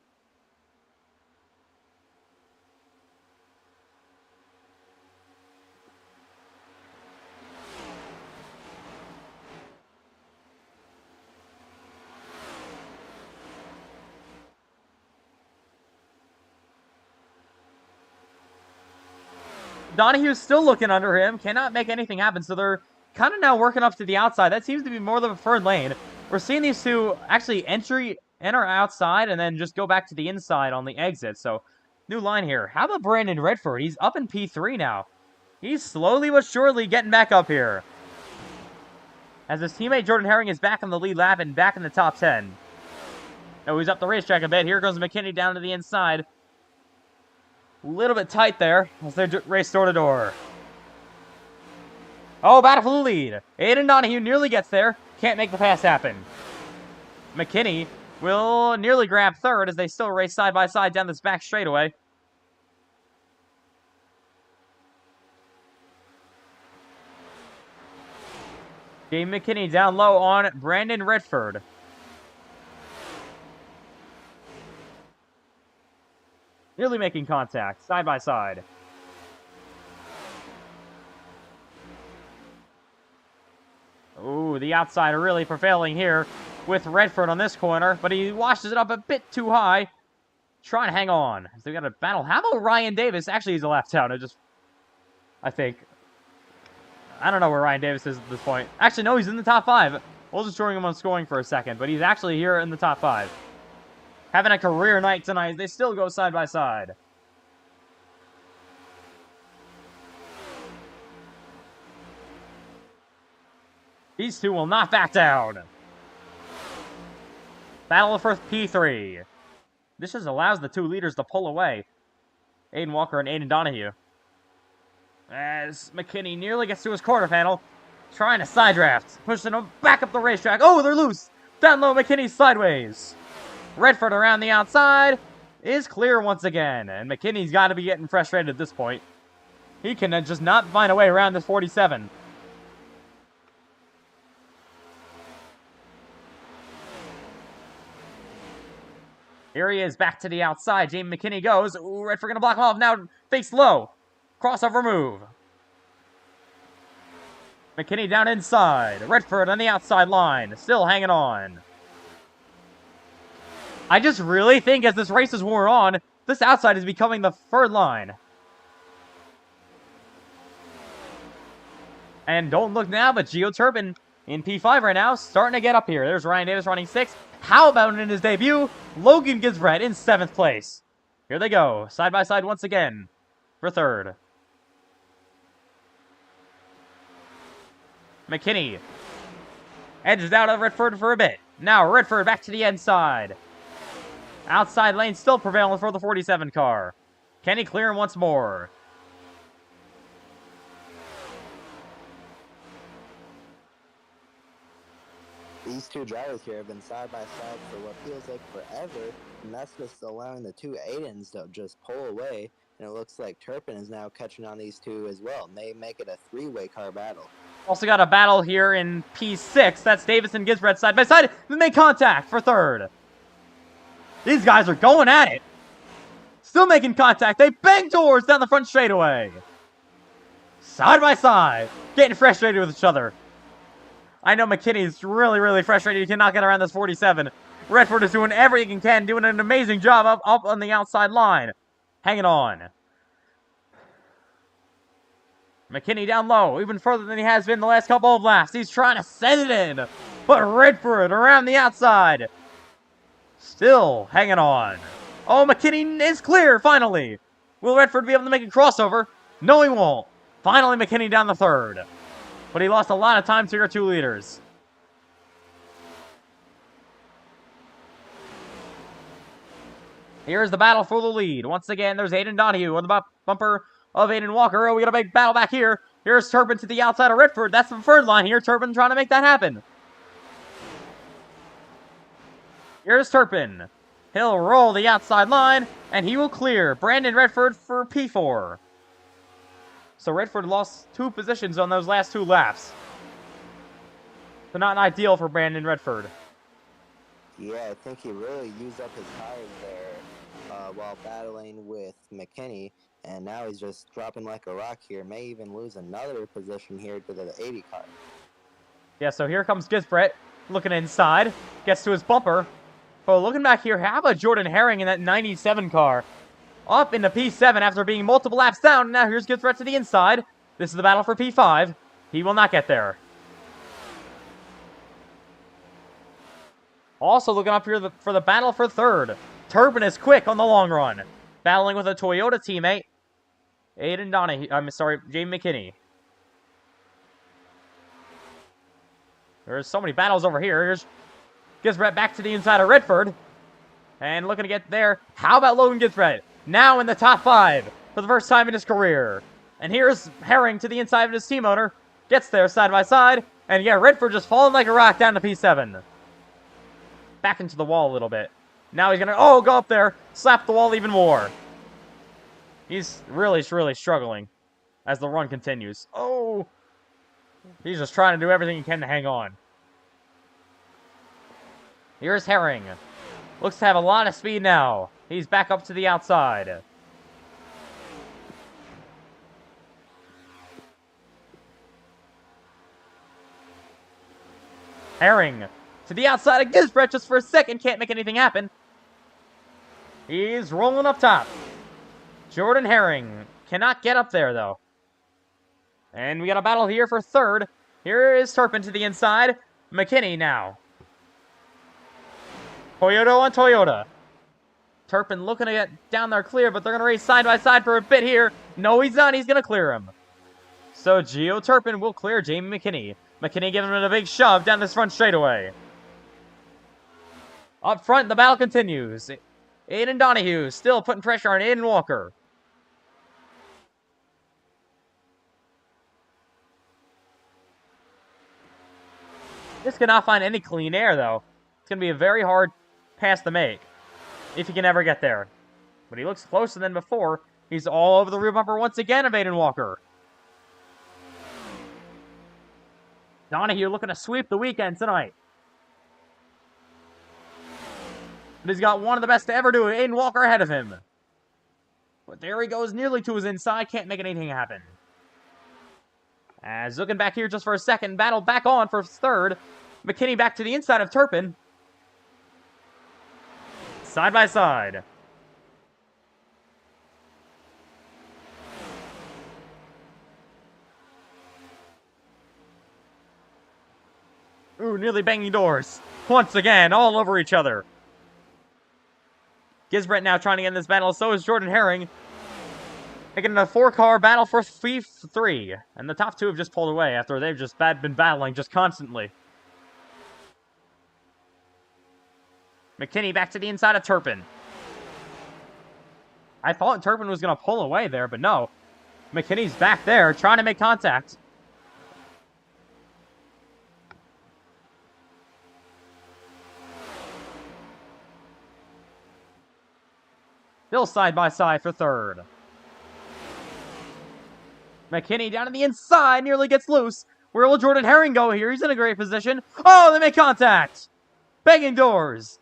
Donahue's still looking under him. Cannot make anything happen. So they're kind of now working up to the outside. That seems to be more the preferred lane. We're seeing these two actually enter outside and then just go back to the inside on the exit. So new line here. How about Brandon Redford? He's up in P3 now. He's slowly but surely getting back up here. As his teammate Jordan Herring is back in the lead lap and back in the top 10. Oh, he's up the racetrack a bit. Here goes McKinney down to the inside. A little bit tight there as they race door to door. Oh, battle for the lead. Aiden Donahue nearly gets there. Can't make the pass happen. McKinney will nearly grab third as they still race side by side down this back straightaway. Dave McKinney down low on Brandon Redford. Nearly making contact, side by side. Ooh, the outside really prevailing here with Redford on this corner, but he washes it up a bit too high. Trying to hang on. So we got a battle. How about Ryan Davis? Actually, he's a left out. I think. I don't know where Ryan Davis is at this point. Actually, no, he's in the top 5. We'll just join him on scoring for a second, but he's actually here in the top 5. Having a career night tonight. They still go side by side. These two will not back down. Battle for P3. This just allows the two leaders to pull away. Aiden Walker and Aiden Donahue. As McKinney nearly gets to his quarter panel. Trying to side draft. Pushing them back up the racetrack. Oh, they're loose. Down low, McKinney sideways. Redford around the outside is clear once again. And McKinney's got to be getting frustrated at this point. He can just not find a way around this 47. Here he is back to the outside. Jamie McKinney goes. Ooh, Redford going to block him off. Now face low. Crossover move. McKinney down inside. Redford on the outside line. Still hanging on. I just really think as this race is worn on, this outside is becoming the third line. And don't look now, but Gio Turpin in P5 right now, starting to get up here. There's Ryan Davis running 6th. How about in his debut? Logan Gisbret in 7th place. Here they go, side by side once again for 3rd. McKinney edges out of Redford for a bit. Now Redford back to the inside. Outside lane still prevailing for the 47 car. Can he clear him once more? These two drivers here have been side by side for what feels like forever, and that's just allowing the two Aidens to just pull away, and it looks like Turpin is now catching on these two as well, and they make it a three-way car battle. Also got a battle here in P6. That's Davis and Gisbret side by side. They make contact for 3rd. These guys are going at it. Still making contact. They bang doors down the front straightaway. Side by side. Getting frustrated with each other. I know McKinney's really frustrated. He cannot get around this 47. Redford is doing everything he can, doing an amazing job up on the outside line. Hanging on. McKinney down low, even further than he has been the last couple of laps. He's trying to send it in. But Redford around the outside. Still hanging on. Oh, McKinney is clear, finally. Will Redford be able to make a crossover? No, he won't. Finally, McKinney down the third. But he lost a lot of time to your two leaders. Here's the battle for the lead. Once again, there's Aiden Donahue on the bumper of Aiden Walker. Oh, we got a big battle back here. Here's Turpin to the outside of Redford. That's the third line here. Turpin trying to make that happen. Here's Turpin. He'll roll the outside line, and he will clear Brandon Redford for P4. So Redford lost 2 positions on those last 2 laps. So not ideal for Brandon Redford. Yeah, I think he really used up his tires there while battling with McKinney, and now he's just dropping like a rock here. May even lose another position here to the 80 car. Yeah, so here comes Gisbrett looking inside. Gets to his bumper. But looking back here, how about Jordan Herring in that 97 car? Up into P7 after being multiple laps down. Now here's Gisbrett to the inside. This is the battle for P5. He will not get there. Also looking up here for the battle for third. Turpin is quick on the long run. Battling with a Toyota teammate. Aiden Donahue. I'm sorry, Jamie McKinney. There's so many battles over here. Here's Gisbrett back to the inside of Redford. And looking to get there. How about Logan Gisbrett? Now in the top 5 for the first time in his career. And here's Herring to the inside of his team owner. Gets there side by side. And yeah, Redford just falling like a rock down to P7. Back into the wall a little bit. Now he's going to, go up there. Slap the wall even more. He's really struggling as the run continues. Oh! He's just trying to do everything he can to hang on. Here's Herring. Looks to have a lot of speed now. He's back up to the outside. Herring to the outside of Gisbrett just for a second. Can't make anything happen. He's rolling up top. Jordan Herring cannot get up there, though. And we got a battle here for third. Here is Turpin to the inside. McKinney now. Toyota on Toyota. Turpin looking to get down there clear, but they're going to race side by side for a bit here. No, he's not. He's going to clear him. So Gio Turpin will clear Jamie McKinney. McKinney giving him a big shove down this front straightaway. Up front, the battle continues. Aiden Donahue still putting pressure on Aiden Walker. This cannot find any clean air, though. It's going to be a very hard pass to make, if he can ever get there. But he looks closer than before. He's all over the rear bumper once again of Aiden Walker. Donahue looking to sweep the weekend tonight. But he's got one of the best to ever do it, Aiden Walker ahead of him. But there he goes, nearly to his inside. Can't make anything happen. As looking back here just for a second, battle back on for third. McKinney back to the inside of Turpin. Side by side. Ooh, nearly banging doors. Once again, all over each other. Gisbrett now trying to get in this battle. So is Jordan Herring. Taking a 4-car battle for P3. And the top 2 have just pulled away after they've just been battling just constantly. McKinney back to the inside of Turpin. I thought Turpin was going to pull away there, but no. McKinney's back there trying to make contact. Still side by side for third. McKinney down to the inside, nearly gets loose. Where will Jordan Herring go here? He's in a great position. Oh, they make contact. Banging doors.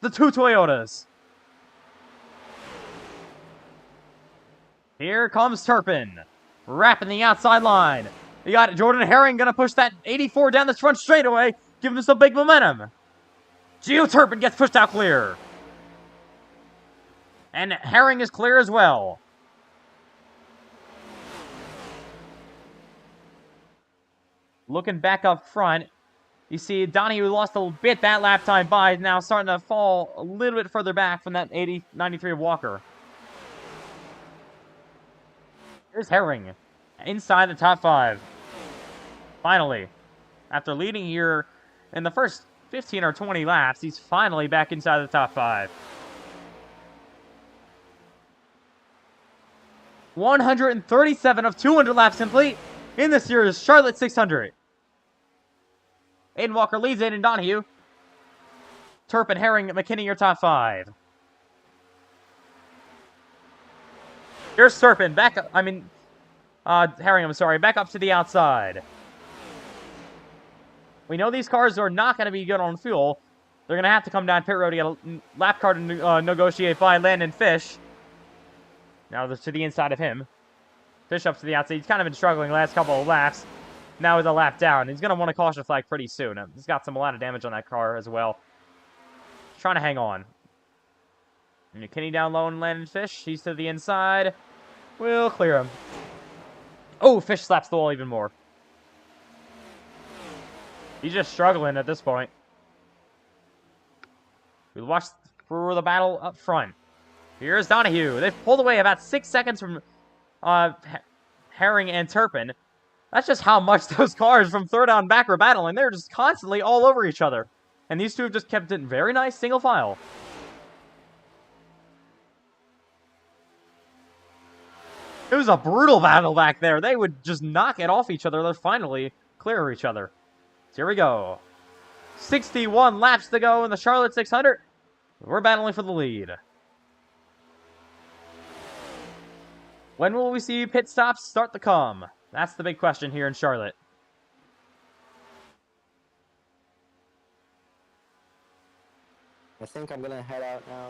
The 2 Toyotas. Here comes Turpin. Wrapping the outside line. You got Jordan Herring going to push that 84 down the front straightaway. Giving us some big momentum. Gio Turpin gets pushed out clear. And Herring is clear as well. Looking back up front, you see Donahue lost a bit that lap time by, now starting to fall a little bit further back from that 93 of Walker. Here's Herring, inside the top 5. Finally, after leading here in the first 15 or 20 laps, he's finally back inside the top 5. 137 of 200 laps complete in this year's Charlotte 600. Aiden Walker leads Aiden Donahue. Turpin, Herring, McKinney, your top 5. Here's Turpin, back up, Herring, I'm sorry, back up to the outside. We know these cars are not going to be good on fuel. They're going to have to come down pit road to get a lap car to negotiate by Landon Fish. Now to the inside of him. Fish up to the outside. He's kind of been struggling the last couple of laps. Now with a lap down. He's going to want a caution flag pretty soon. He's got a lot of damage on that car as well. He's trying to hang on. McKinney down low and Landon Fish. He's to the inside. We'll clear him. Oh, Fish slaps the wall even more. He's just struggling at this point. We'll watch for the battle up front. Here's Donahue. They've pulled away about 6 seconds from Herring and Turpin. That's just how much those cars from third on back are battling. They're just constantly all over each other. And these two have just kept it very nice single file. It was a brutal battle back there. They would just knock it off each other. They're finally clear of each other. So here we go. 61 laps to go in the Charlotte 600. We're battling for the lead. When will we see pit stops start to come? That's the big question here in Charlotte. I think I'm going to head out now.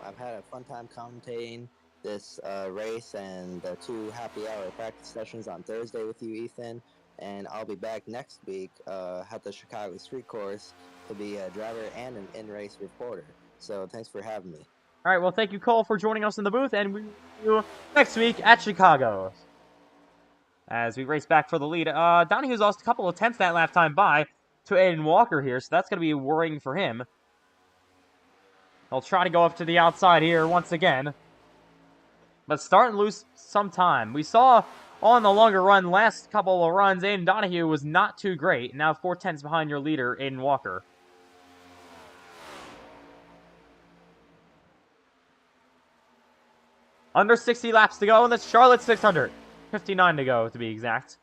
I've had a fun time commentating this race and the 2 happy hour practice sessions on Thursday with you, Ethan. And I'll be back next week at the Chicago Street Course to be a driver and an in-race reporter. So thanks for having me. All right, well, thank you, Cole, for joining us in the booth, and we'll see you next week at Chicago. As we race back for the lead, Donahue's lost a couple of tenths that lap time by to Aiden Walker here, so that's going to be worrying for him. He'll try to go up to the outside here once again, but starting to lose some time. We saw on the longer run, last couple of runs, Aiden Donahue was not too great. Now 4 tenths behind your leader, Aiden Walker. Under 60 laps to go in the Charlotte 600. 59 to go, to be exact.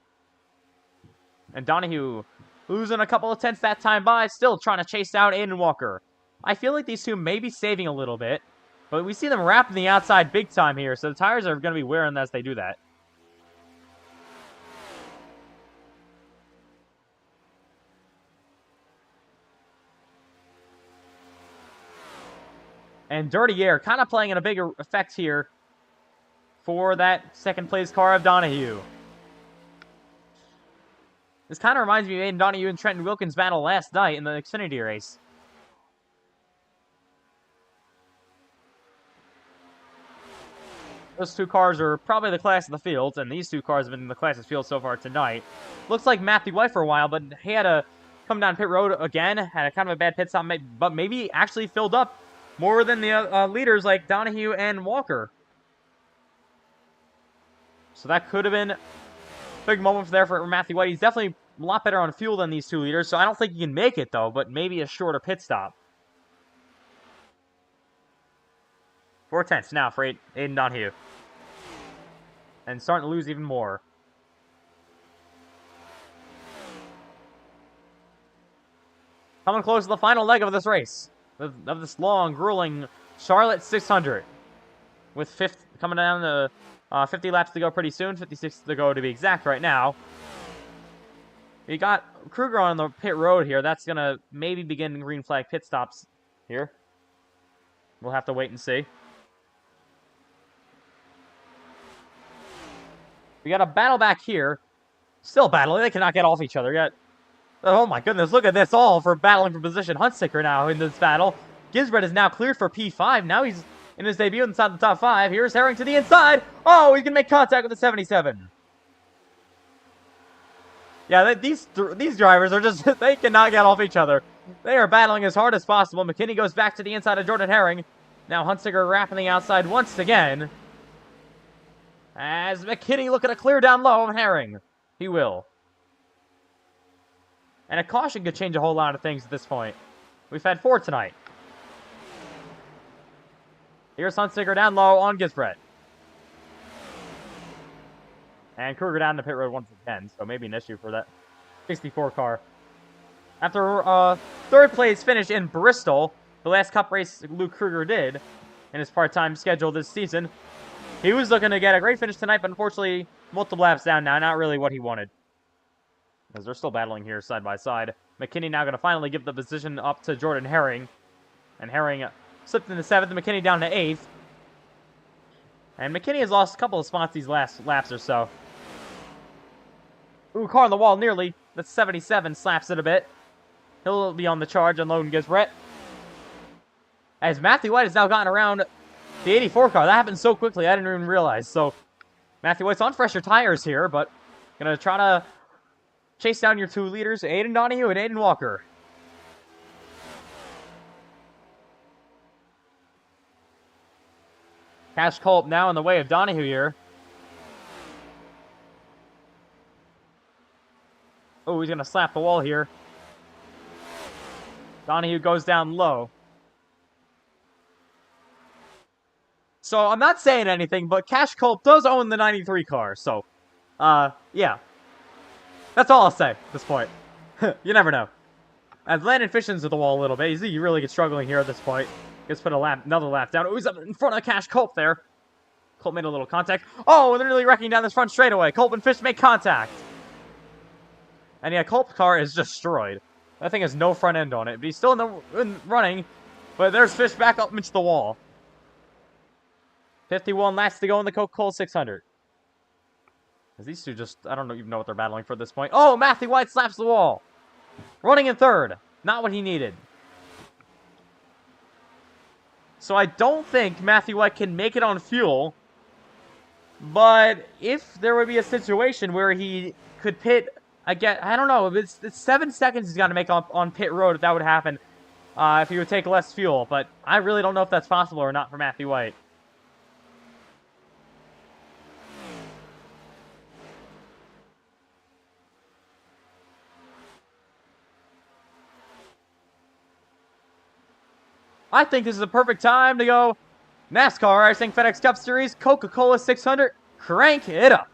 And Donahue losing a couple of tenths that time by, still trying to chase down Aiden Walker. I feel like these two may be saving a little bit, but we see them wrapping the outside big time here, so the tires are going to be wearing as they do that. And Dirty Air kind of playing in a bigger effect here for that second place car of Donahue. This kind of reminds me of Aiden Donahue and Trenton Wilkins' battle last night in the Xfinity race. Those two cars are probably the class of the field, and these two cars have been in the class of the field so far tonight. Looks like Matthew White for a while, but he had to come down pit road again, had a kind of a bad pit stop, but maybe actually filled up more than the leaders like Donahue and Walker. So that could have been a big moment there for Matthew White. He's definitely a lot better on fuel than these two leaders, so I don't think he can make it, though, but maybe a shorter pit stop. 4 tenths now for Aiden Donahue. And starting to lose even more. Coming close to the final leg of this race. Of this long, grueling Charlotte 600. With coming down to 50 laps to go pretty soon. 56 to go to be exact right now. We got Kruger on the pit road here. That's going to maybe begin green flag pit stops here. We'll have to wait and see. We got a battle back here. Still battling. They cannot get off each other yet. Oh my goodness, look at this all for battling for position. Huntsticker now in this battle. Gisbert is now cleared for P5. Now he's in his debut inside the top 5. Here's Herring to the inside. Oh, he's going to make contact with the 77. Yeah, these drivers are just, they cannot get off each other. They are battling as hard as possible. McKinney goes back to the inside of Jordan Herring. Now Huntsticker wrapping the outside once again. As McKinney looking to clear down low on Herring. He will. And a caution could change a whole lot of things at this point. We've had 4 tonight. Here's Huntsticker down low on Gisbret. And Kruger down the pit road once again, so maybe an issue for that 64 car. After third place finish in Bristol, the last Cup race Luke Kruger did in his part-time schedule this season, he was looking to get a great finish tonight, but unfortunately, multiple laps down now, not really what he wanted. As they're still battling here side by side. McKinney now going to finally give the position up to Jordan Herring. And Herring slipped into 7th, McKinney down to 8th. And McKinney has lost a couple of spots these last laps or so. Ooh, car on the wall nearly. That's 77, slaps it a bit. He'll be on the charge, unloading Gisbret. As Matthew White has now gotten around the 84 car. That happened so quickly, I didn't even realize. So, Matthew White's on fresher tires here, but going to try to chase down your 2 leaders, Aiden Donahue and Aiden Walker. Cash Culp now in the way of Donahue here. Oh, he's going to slap the wall here. Donahue goes down low. So, I'm not saying anything, but Cash Culp does own the 93 car, so, yeah. That's all I'll say at this point. You never know. As Landon Fission's at the wall a little bit, he really gets struggling here at this point. Gets put another lap down. Oh, he's up in front of Cash Culp there. Culp made a little contact. Oh, they're nearly wrecking down this front straightaway. Culp and Fish make contact. And yeah, Culp's car is destroyed. That thing has no front end on it, but he's still running. But there's Fish back up into the wall. 51 laps to go in the Coca-Cola 600. As these two just, I don't even know what they're battling for at this point. Oh, Matthew White slaps the wall. Running in 3rd. Not what he needed. So I don't think Matthew White can make it on fuel. But if there would be a situation where he could pit, I don't know. It's 7 seconds he's got to make on pit road if that would happen. If he would take less fuel. But I really don't know if that's possible or not for Matthew White. I think this is a perfect time to go NASCAR iRacing FedEx Cup Series Coca-Cola 600. Crank it up.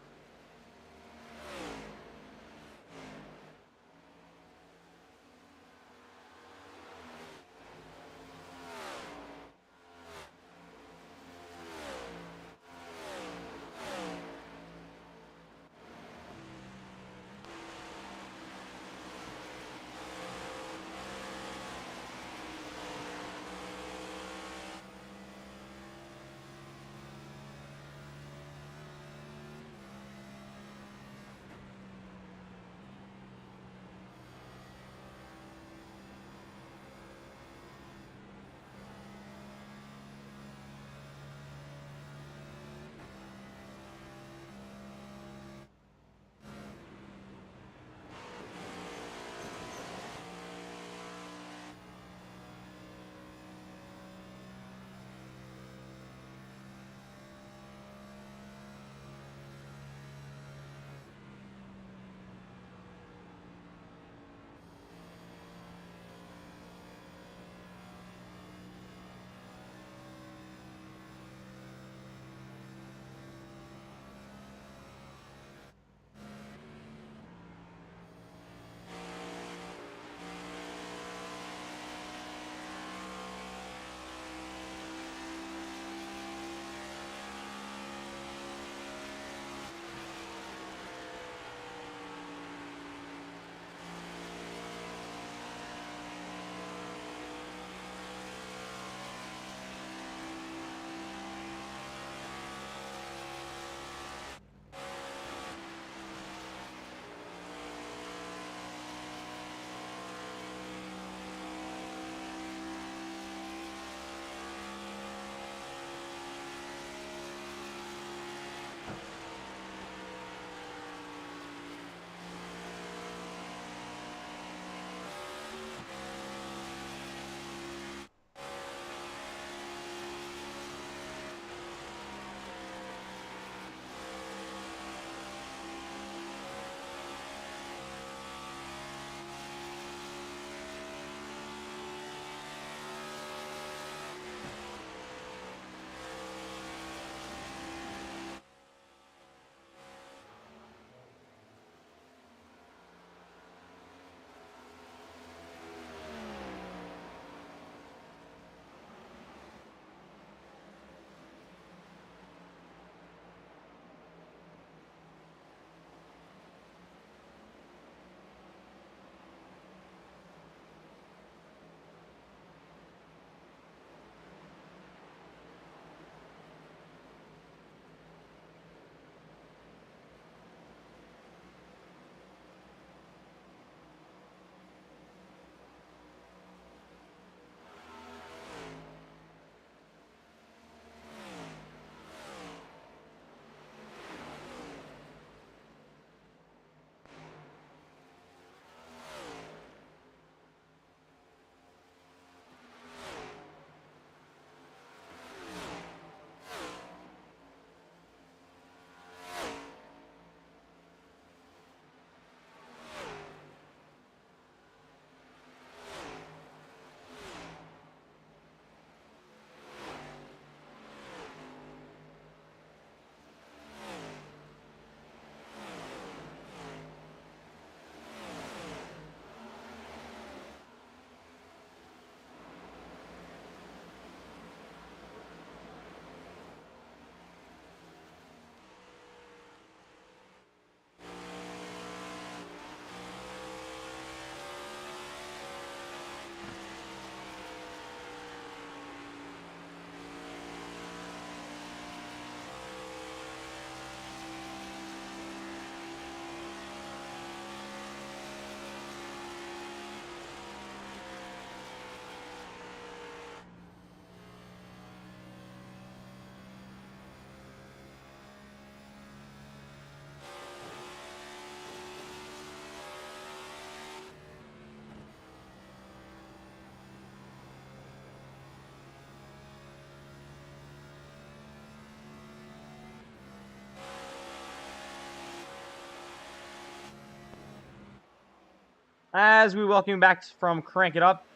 As we welcome you back from Crank It Up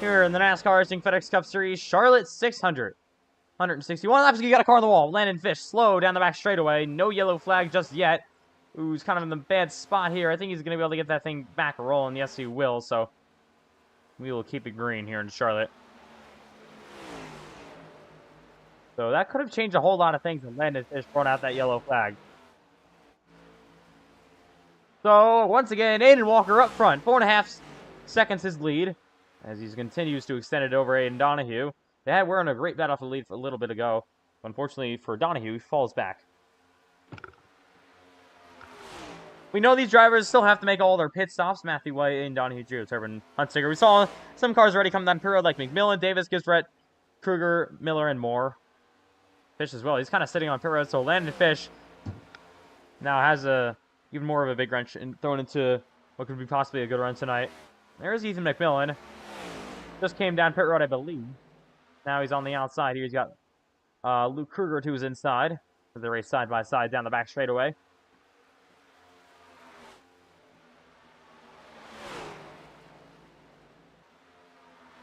here in the NASCAR Racing FedEx Cup Series, Charlotte 600. 161 laps, you got a car on the wall. Landon Fish, slow down the back straightaway. No yellow flag just yet. Ooh, he's kind of in the bad spot here. I think he's going to be able to get that thing back rolling. Yes, he will, so we will keep it green here in Charlotte. So that could have changed a whole lot of things when Landon Fish brought out that yellow flag. So, once again, Aiden Walker up front. 4.5 seconds his lead as he continues to extend it over Aiden Donahue. They were in a great battle for the lead a little bit ago. Unfortunately for Donahue, he falls back. We know these drivers still have to make all their pit stops. Matthew White, Aiden Donahue, Gio Turbin, Huntsinger. We saw some cars already come down pit road like McMillan, Davis, Gisbrett, Kruger, Miller, and more. Fish as well. He's kind of sitting on pit road, so Landon Fish now has even more of a big wrench thrown into what could be possibly a good run tonight. There's Ethan McMillan. Just came down pit road, I believe. Now he's on the outside here. He's got Luke Kruger to his inside. They race side by side down the back straightaway.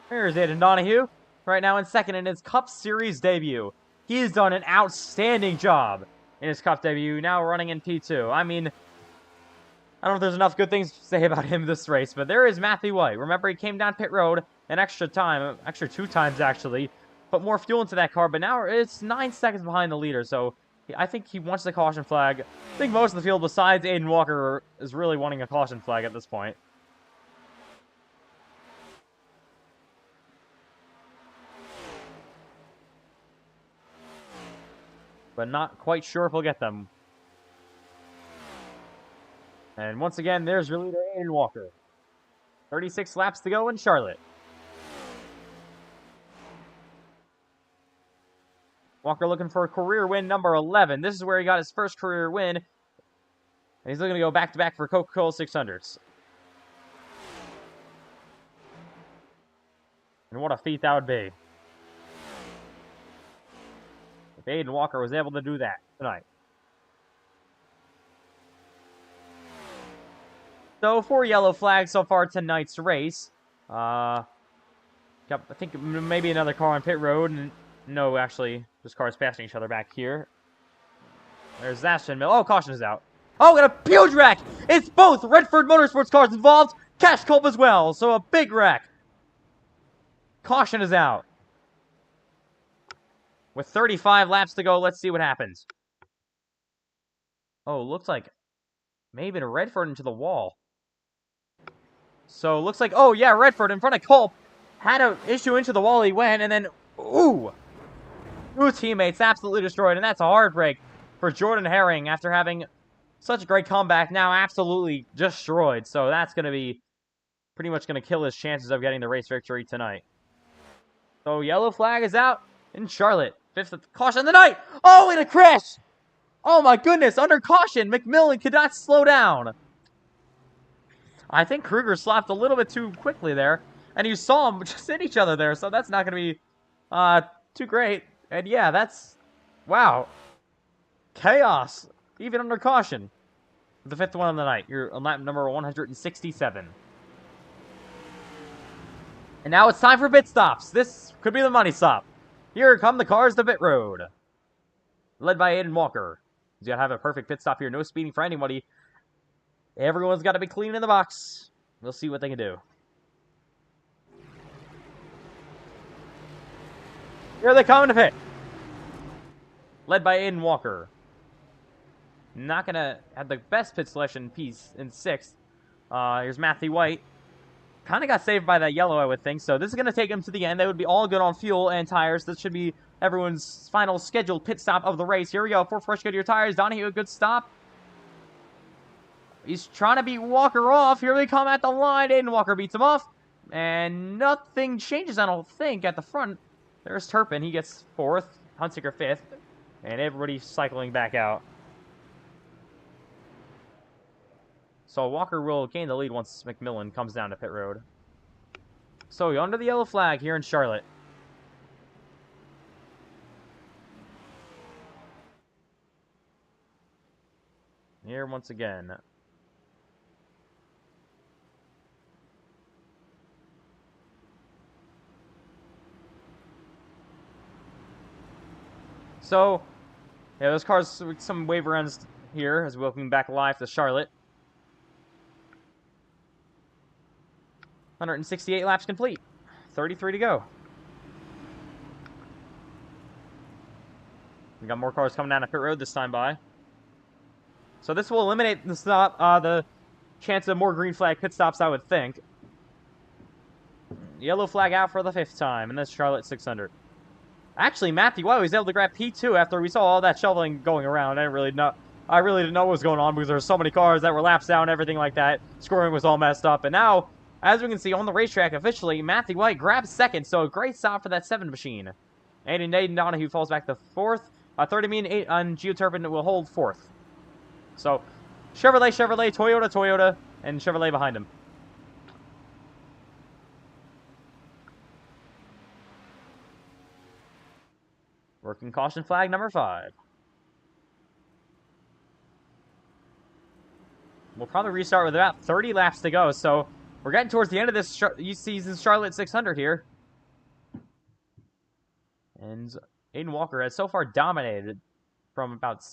Here's Aiden Donahue. Right now in second in his Cup Series debut. He's done an outstanding job in his Cup debut. Now running in P2. I mean, I don't know if there's enough good things to say about him this race, but there is Matthew White. Remember, he came down pit road an extra 2 times actually, put more fuel into that car, but now it's 9 seconds behind the leader, so I think he wants the caution flag. I think most of the field besides Aiden Walker is really wanting a caution flag at this point. But not quite sure if we'll get them. And once again, there's your leader, Aiden Walker. 36 laps to go in Charlotte. Walker looking for a career win number 11. This is where he got his first career win. And he's looking to go back-to-back for Coca-Cola 600s. And what a feat that would be. If Aiden Walker was able to do that tonight. So, 4 yellow flags so far tonight's race. I think maybe another car on pit road. And no, actually, just cars passing each other back here. There's Ashton Mill. Oh, caution is out. Oh, and a huge wreck! It's both Redford Motorsports cars involved. Cash Culp as well. So a big wreck. Caution is out. With 35 laps to go, let's see what happens. Oh, looks like maybe a Redford into the wall. So, looks like, oh yeah, Redford in front of Culp had an issue into the wall. He went, and then, ooh! 2 teammates absolutely destroyed, and that's a hard break for Jordan Herring after having such a great comeback. Now absolutely destroyed, so that's going to be pretty much going to kill his chances of getting the race victory tonight. So, yellow flag is out in Charlotte. 5th caution of the night. Oh, and a crash! Oh my goodness, under caution, McMillan could not slow down. I think Kruger slapped a little bit too quickly there, and you saw them just hit each other there, so that's not going to be too great. And yeah, that's, wow. Chaos, even under caution. The 5th one of the night. You're on lap number 167. And now it's time for pit stops. This could be the money stop. Here come the cars to pit road. Led by Aiden Walker. He's got to have a perfect pit stop here. No speeding for anybody. Everyone's got to be clean in the box. We'll see what they can do. Here they come to pit. Led by Aiden Walker. Not going to have the best pit selection piece in 6th. Here's Matthew White. Kind of got saved by that yellow, I would think. So this is going to take him to the end. They would be all good on fuel and tires. This should be everyone's final scheduled pit stop of the race. Here we go. 4 fresh good to your tires. Donahue, a good stop. He's trying to beat Walker off. Here they come at the line. Aiden Walker beats him off. And nothing changes, I don't think, at the front. There's Turpin. He gets 4th. Huntsinger 5th. And everybody cycling back out. So Walker will gain the lead once McMillan comes down to pit road. So under the yellow flag here in Charlotte. Here once again. So, yeah, those cars with some wave runs here as we welcome back live to Charlotte. 168 laps complete. 33 to go. We got more cars coming down the pit road this time by. So this will eliminate the chance of more green flag pit stops, I would think. Yellow flag out for the 5th time in this Charlotte 600. Actually, Matthew White was able to grab P2 after we saw all that shoveling going around. I really didn't know what was going on because there were so many cars that were laps down, everything like that. Scoring was all messed up. And now, as we can see on the racetrack officially, Matthew White grabs 2nd, so a great stop for that 7 machine. Aiden Donahue falls back to 4th. 30 and Geoturban will hold 4th. So, Chevrolet, Toyota, and Chevrolet behind him. Working caution flag number 5. We'll probably restart with about 30 laps to go, so we're getting towards the end of this season's Charlotte 600 here. And Aiden Walker has so far dominated from about,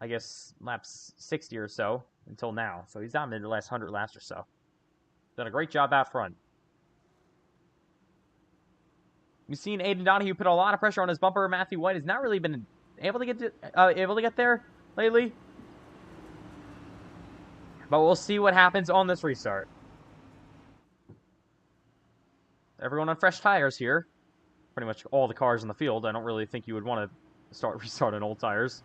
I guess, laps 60 or so until now. So he's dominated the last 100 laps or so. Done a great job out front. We've seen Aiden Donahue put a lot of pressure on his bumper. Matthew White has not really been able to get there lately. But we'll see what happens on this restart. Everyone on fresh tires here. Pretty much all the cars in the field. I don't really think you would want to restart on old tires.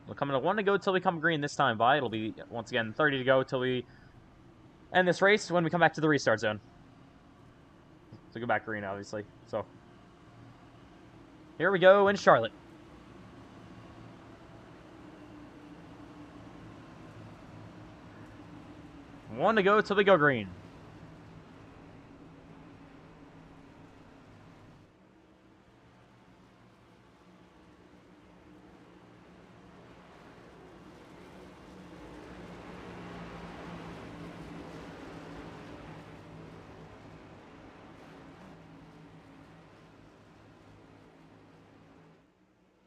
We'll come to 1 to go till we come green this time by. It'll be, once again, 30 to go till we end this race when we come back to the restart zone. So go back green, obviously. So here we go in Charlotte. One to go till we go green.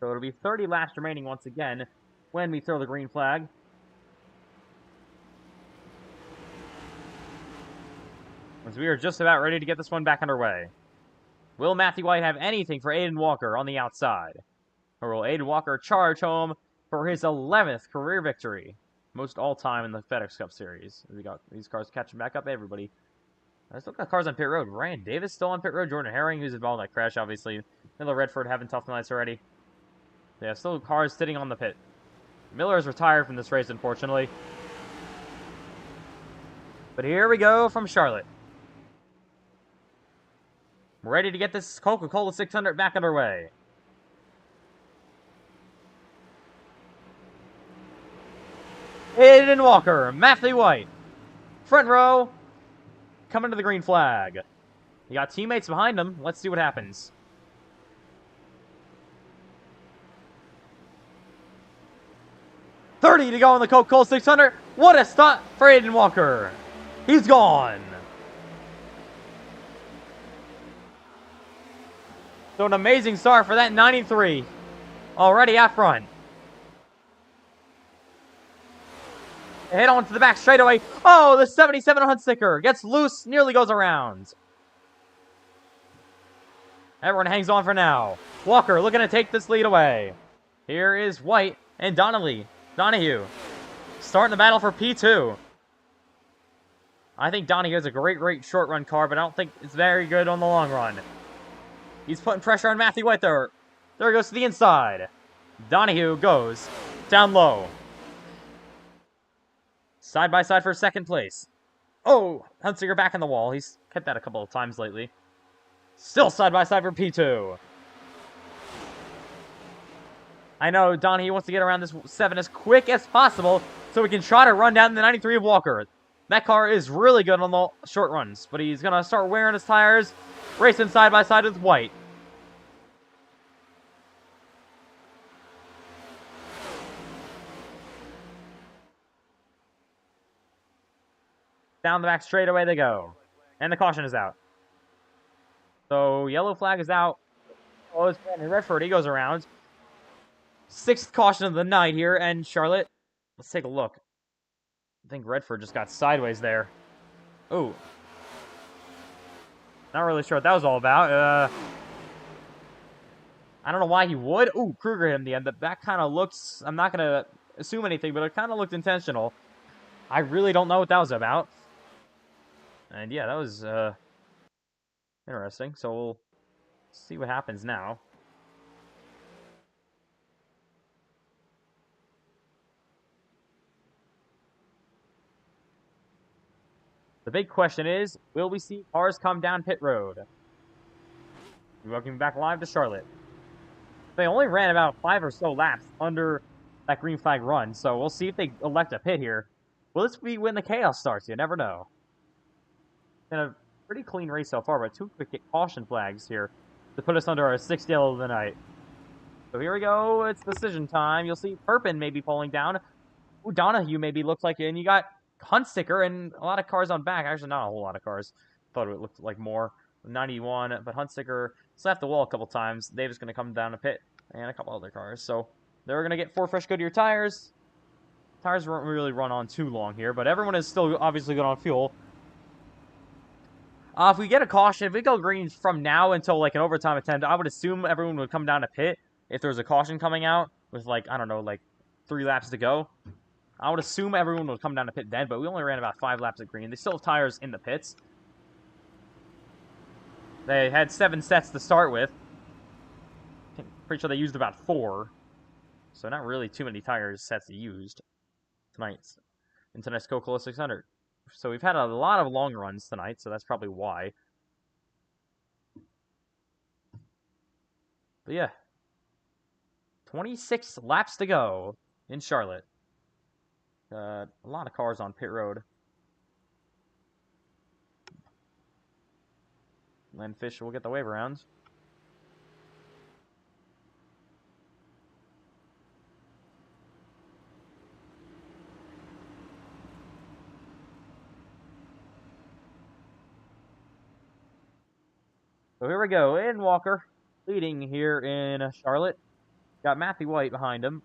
So it'll be 30 laps remaining once again when we throw the green flag. As we are just about ready to get this one back underway. Will Matthew White have anything for Aiden Walker on the outside? Or will Aiden Walker charge home for his 11th career victory? Most all-time in the FedEx Cup Series. We got these cars catching back up, everybody. I still got cars on pit road. Ryan Davis still on pit road. Jordan Herring, who's involved in that crash, obviously. Miller Redford having tough nights already. Yeah, still cars sitting on the pit. Miller is retired from this race, unfortunately. But here we go from Charlotte. We're ready to get this Coca-Cola 600 back underway. Aiden Walker, Matthew White. Front row, coming to the green flag. You got teammates behind him. Let's see what happens. $30 to go on the Coca-Cola 600. What a stop for Aiden Walker. He's gone. So an amazing start for that 93. Already out front. Head on to the back straightaway. Oh, the 77 Hunt sticker gets loose, nearly goes around. Everyone hangs on for now. Walker looking to take this lead away. Here is White and Donahue starting the battle for P2. I think Donahue has a great short run car, but I don't think it's very good on the long run. He's putting pressure on Matthew White there. There he goes to the inside. Donahue goes down low. Side by side for 2nd place. Oh, Hunsinger back on the wall. He's kept that a couple of times lately. Still side by side for P2. I know Donahue wants to get around this 7 as quick as possible so we can try to run down the 93 of Walker. That car is really good on the short runs, but he's going to start wearing his tires, racing side by side with White. Down the back straightaway they go. And the caution is out. So yellow flag is out. Oh, it's Brandon Redford. He goes around. 6th caution of the night here, and Charlotte. Let's take a look. I think Redford just got sideways there. Ooh. Not really sure what that was all about. I don't know why he would. Ooh, Kruger hit him in the end. That kind of looks... I'm not going to assume anything, but it kind of looked intentional. I really don't know what that was about. And yeah, that was interesting. So we'll see what happens now. The big question is, will we see cars come down pit road? Welcome back live to Charlotte. They only ran about 5 or so laps under that green flag run, so we'll see if they elect a pit here. Will this be when the chaos starts? You never know. It's been a pretty clean race so far, but 2 quick caution flags here to put us under our 6th yellow of the night. So here we go. It's decision time. You'll see Perpin maybe pulling down. Ooh, Donahue maybe looks like it, and you got Hunsticker and a lot of cars on back. Actually, not a whole lot of cars. Thought it looked like more. 91, but Hunsticker slapped the wall a couple times. Davis going to come down to pit, and a couple other cars. So they're going to get 4 fresh Goodyear tires. Tires won't really run on too long here, but everyone is still obviously good on fuel. If we get a caution, if we go green from now until like an overtime attempt, I would assume everyone would come down to pit if there's a caution coming out with like, I don't know, like 3 laps to go. I would assume everyone would come down to pit then, but we only ran about 5 laps at green. They still have tires in the pits. They had 7 sets to start with. Pretty sure they used about 4. So not really too many tires sets used in tonight's Coca-Cola 600. So we've had a lot of long runs tonight, so that's probably why. But yeah. 26 laps to go in Charlotte. A lot of cars on pit road. Len Fish will get the wave around. So here we go. In Walker, leading here in Charlotte. Got Matthew White behind him.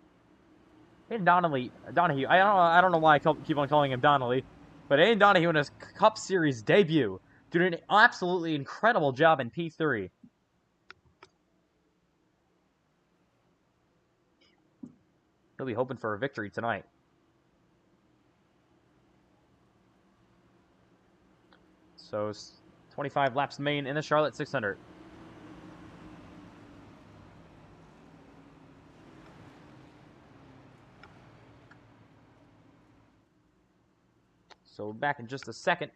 And Donahue. I don't know why I keep on calling him Donnelly. But Aiden Donahue in his Cup Series debut did an absolutely incredible job in P3. He'll be hoping for a victory tonight. So 25 laps main in the Charlotte 600. So back in just a second.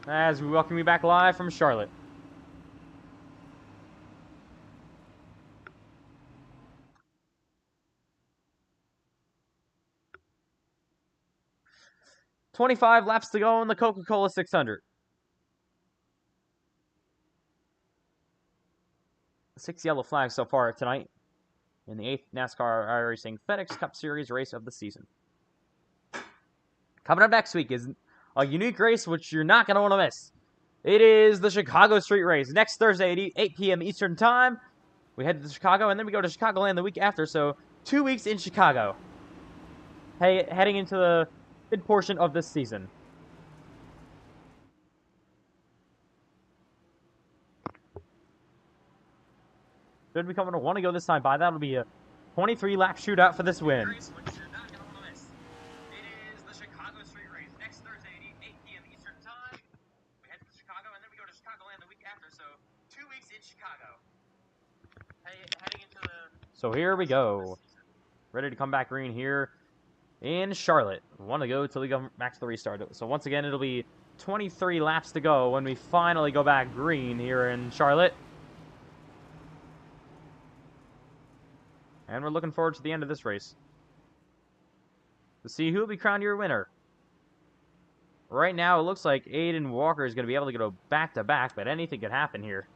As we welcome you back live from Charlotte. "25 laps to go in the Coca-Cola 600. 6 yellow flags so far tonight in the 8th NASCAR iRacing FedEx Cup Series race of the season. Coming up next week is a unique race which you're not going to want to miss. It is the Chicago Street Race. Next Thursday, 8 p.m. Eastern Time, we head to Chicago, and then we go to Chicagoland the week after, so 2 weeks in Chicago. Hey, heading into the mid portion of this season. Should be coming to want to go this time by. That'll be a 23-lap shootout for this win. So here we go. Ready to come back green here in Charlotte. We want to go till we go back to the restart. So once again, it'll be 23 laps to go when we finally go back green here in Charlotte. And we're looking forward to the end of this race to see who will be crowned your winner. Right now, it looks like Aiden Walker is going to be able to go back-to-back, but anything could happen here.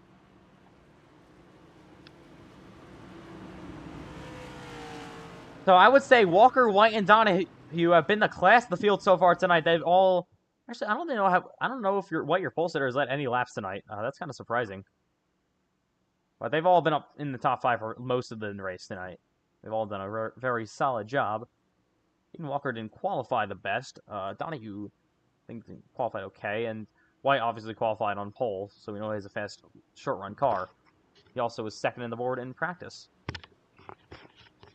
So I would say Walker, White, and Donahue have been the class of the field so far tonight. They've all actually I don't know if White, your pole sitter, has led any laps tonight. That's kind of surprising. But they've all been up in the top 5 for most of the race tonight. They've all done a very solid job. Even Walker didn't qualify the best. Donahue, I think, qualified okay, and White obviously qualified on pole, so we know he has a fast short-run car. He also was second in the board in practice.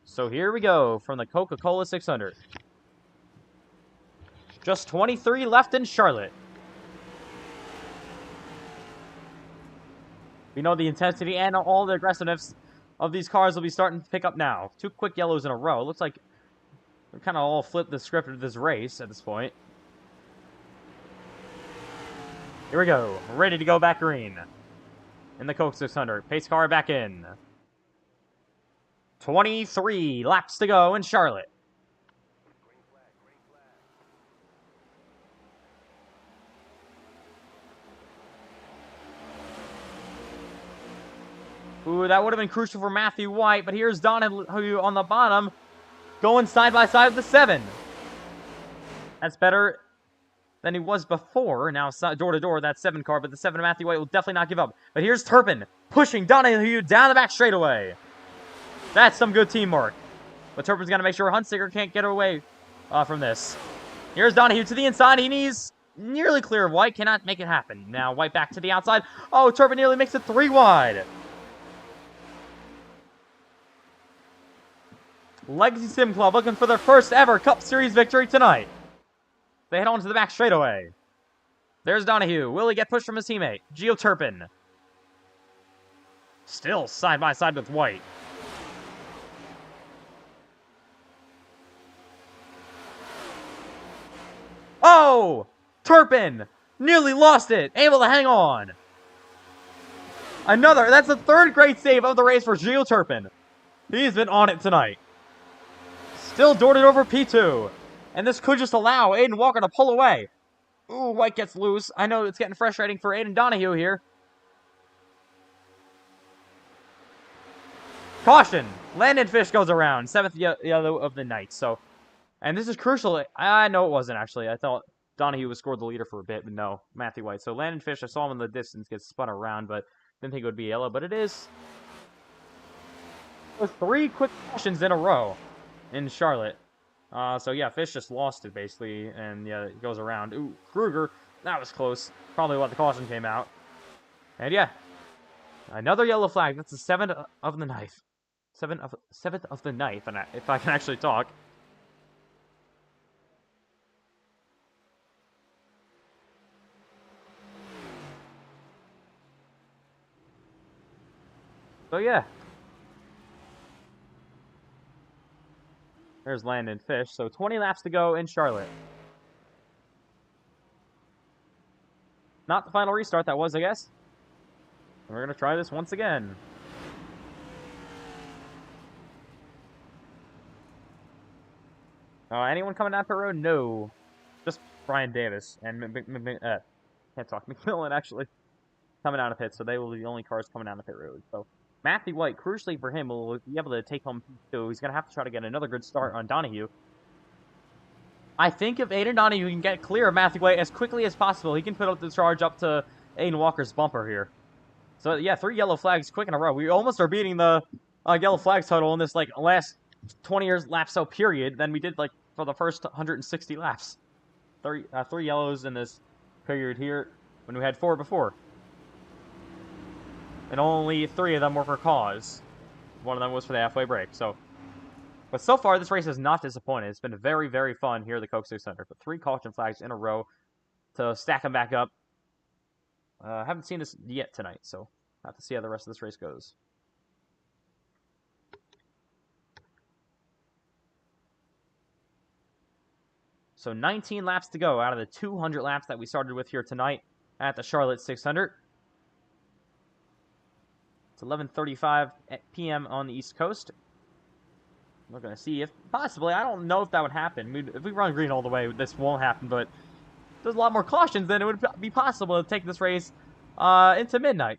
So here we go from the Coca-Cola 600. Just 23 left in Charlotte. We know the intensity and all the aggressiveness of these cars will be starting to pick up now. 2 quick yellows in a row. Looks like we kind of all flipped the script of this race at this point. Here we go. Ready to go back green. In the Coke 600. Pace car back in. 23 laps to go in Charlotte. Ooh, that would have been crucial for Matthew White, but here's Donahue on the bottom, going side by side with the 7. That's better than he was before. Now door to door, that 7 car, but the 7 Matthew White will definitely not give up. But here's Turpin pushing Donahue down the back straightaway. That's some good teamwork. But Turpin's got to make sure Hunsicker can't get away from this. Here's Donahue to the inside. He's nearly clear of White. Cannot make it happen. Now White back to the outside. Oh, Turpin nearly makes it 3 wide. Legacy Sim Club looking for their first ever Cup Series victory tonight. They head on to the back straightaway. There's Donahue. Will he get pushed from his teammate? Gio Turpin. Still side by side with White. Oh! Turpin! Nearly lost it. Able to hang on. That's the 3rd great save of the race for Gio Turpin. He's been on it tonight. Still doored it over P2. And this could just allow Aiden Walker to pull away. Ooh, White gets loose. I know it's getting frustrating for Aiden Donahue here. Caution! Landon Fish goes around. 7th yellow of the night. So, and this is crucial. I know it wasn't, actually. I thought Donahue was scored the leader for a bit, but no. Matthew White. So Landon Fish, I saw him in the distance get spun around, but didn't think it would be yellow, but it is. With 3 quick cautions in a row in Charlotte. So yeah, Fish just lost it basically, and yeah, it goes around. Ooh, Kruger, that was close. Probably what the caution came out. And yeah, another yellow flag. That's the 7th of the night. 7th of the night, if I can actually talk. So yeah. There's Landon Fish. So 20 laps to go in Charlotte. Not the final restart that was, I guess. We're going to try this once again. Anyone coming down pit road? No. Just Brian Davis and can't talk. McMillan, actually, coming down the pit. So they will be the only cars coming down the pit road. So Matthew White, crucially for him, will be able to take home P2. He's going to have to try to get another good start on Donahue. I think if Aiden Donahue can get clear of Matthew White as quickly as possible, he can put up the charge up to Aiden Walker's bumper here. So yeah, 3 yellow flags quick in a row. We almost are beating the yellow flags total in this last 20 years lap so period than we did for the first 160 laps. 3 yellows in this period here when we had 4 before. And only 3 of them were for cause. One of them was for the halfway break. But so far, this race has not disappointed. It's been very, very fun here at the Coke 600. But 3 caution flags in a row to stack them back up. Haven't seen this yet tonight, so have to see how the rest of this race goes. So 19 laps to go out of the 200 laps that we started with here tonight at the Charlotte 600. It's 11:35 p.m. on the East Coast. We're going to see if, possibly, I don't know if that would happen. If we run green all the way, this won't happen, but there's a lot more cautions, then it would be possible to take this race into midnight.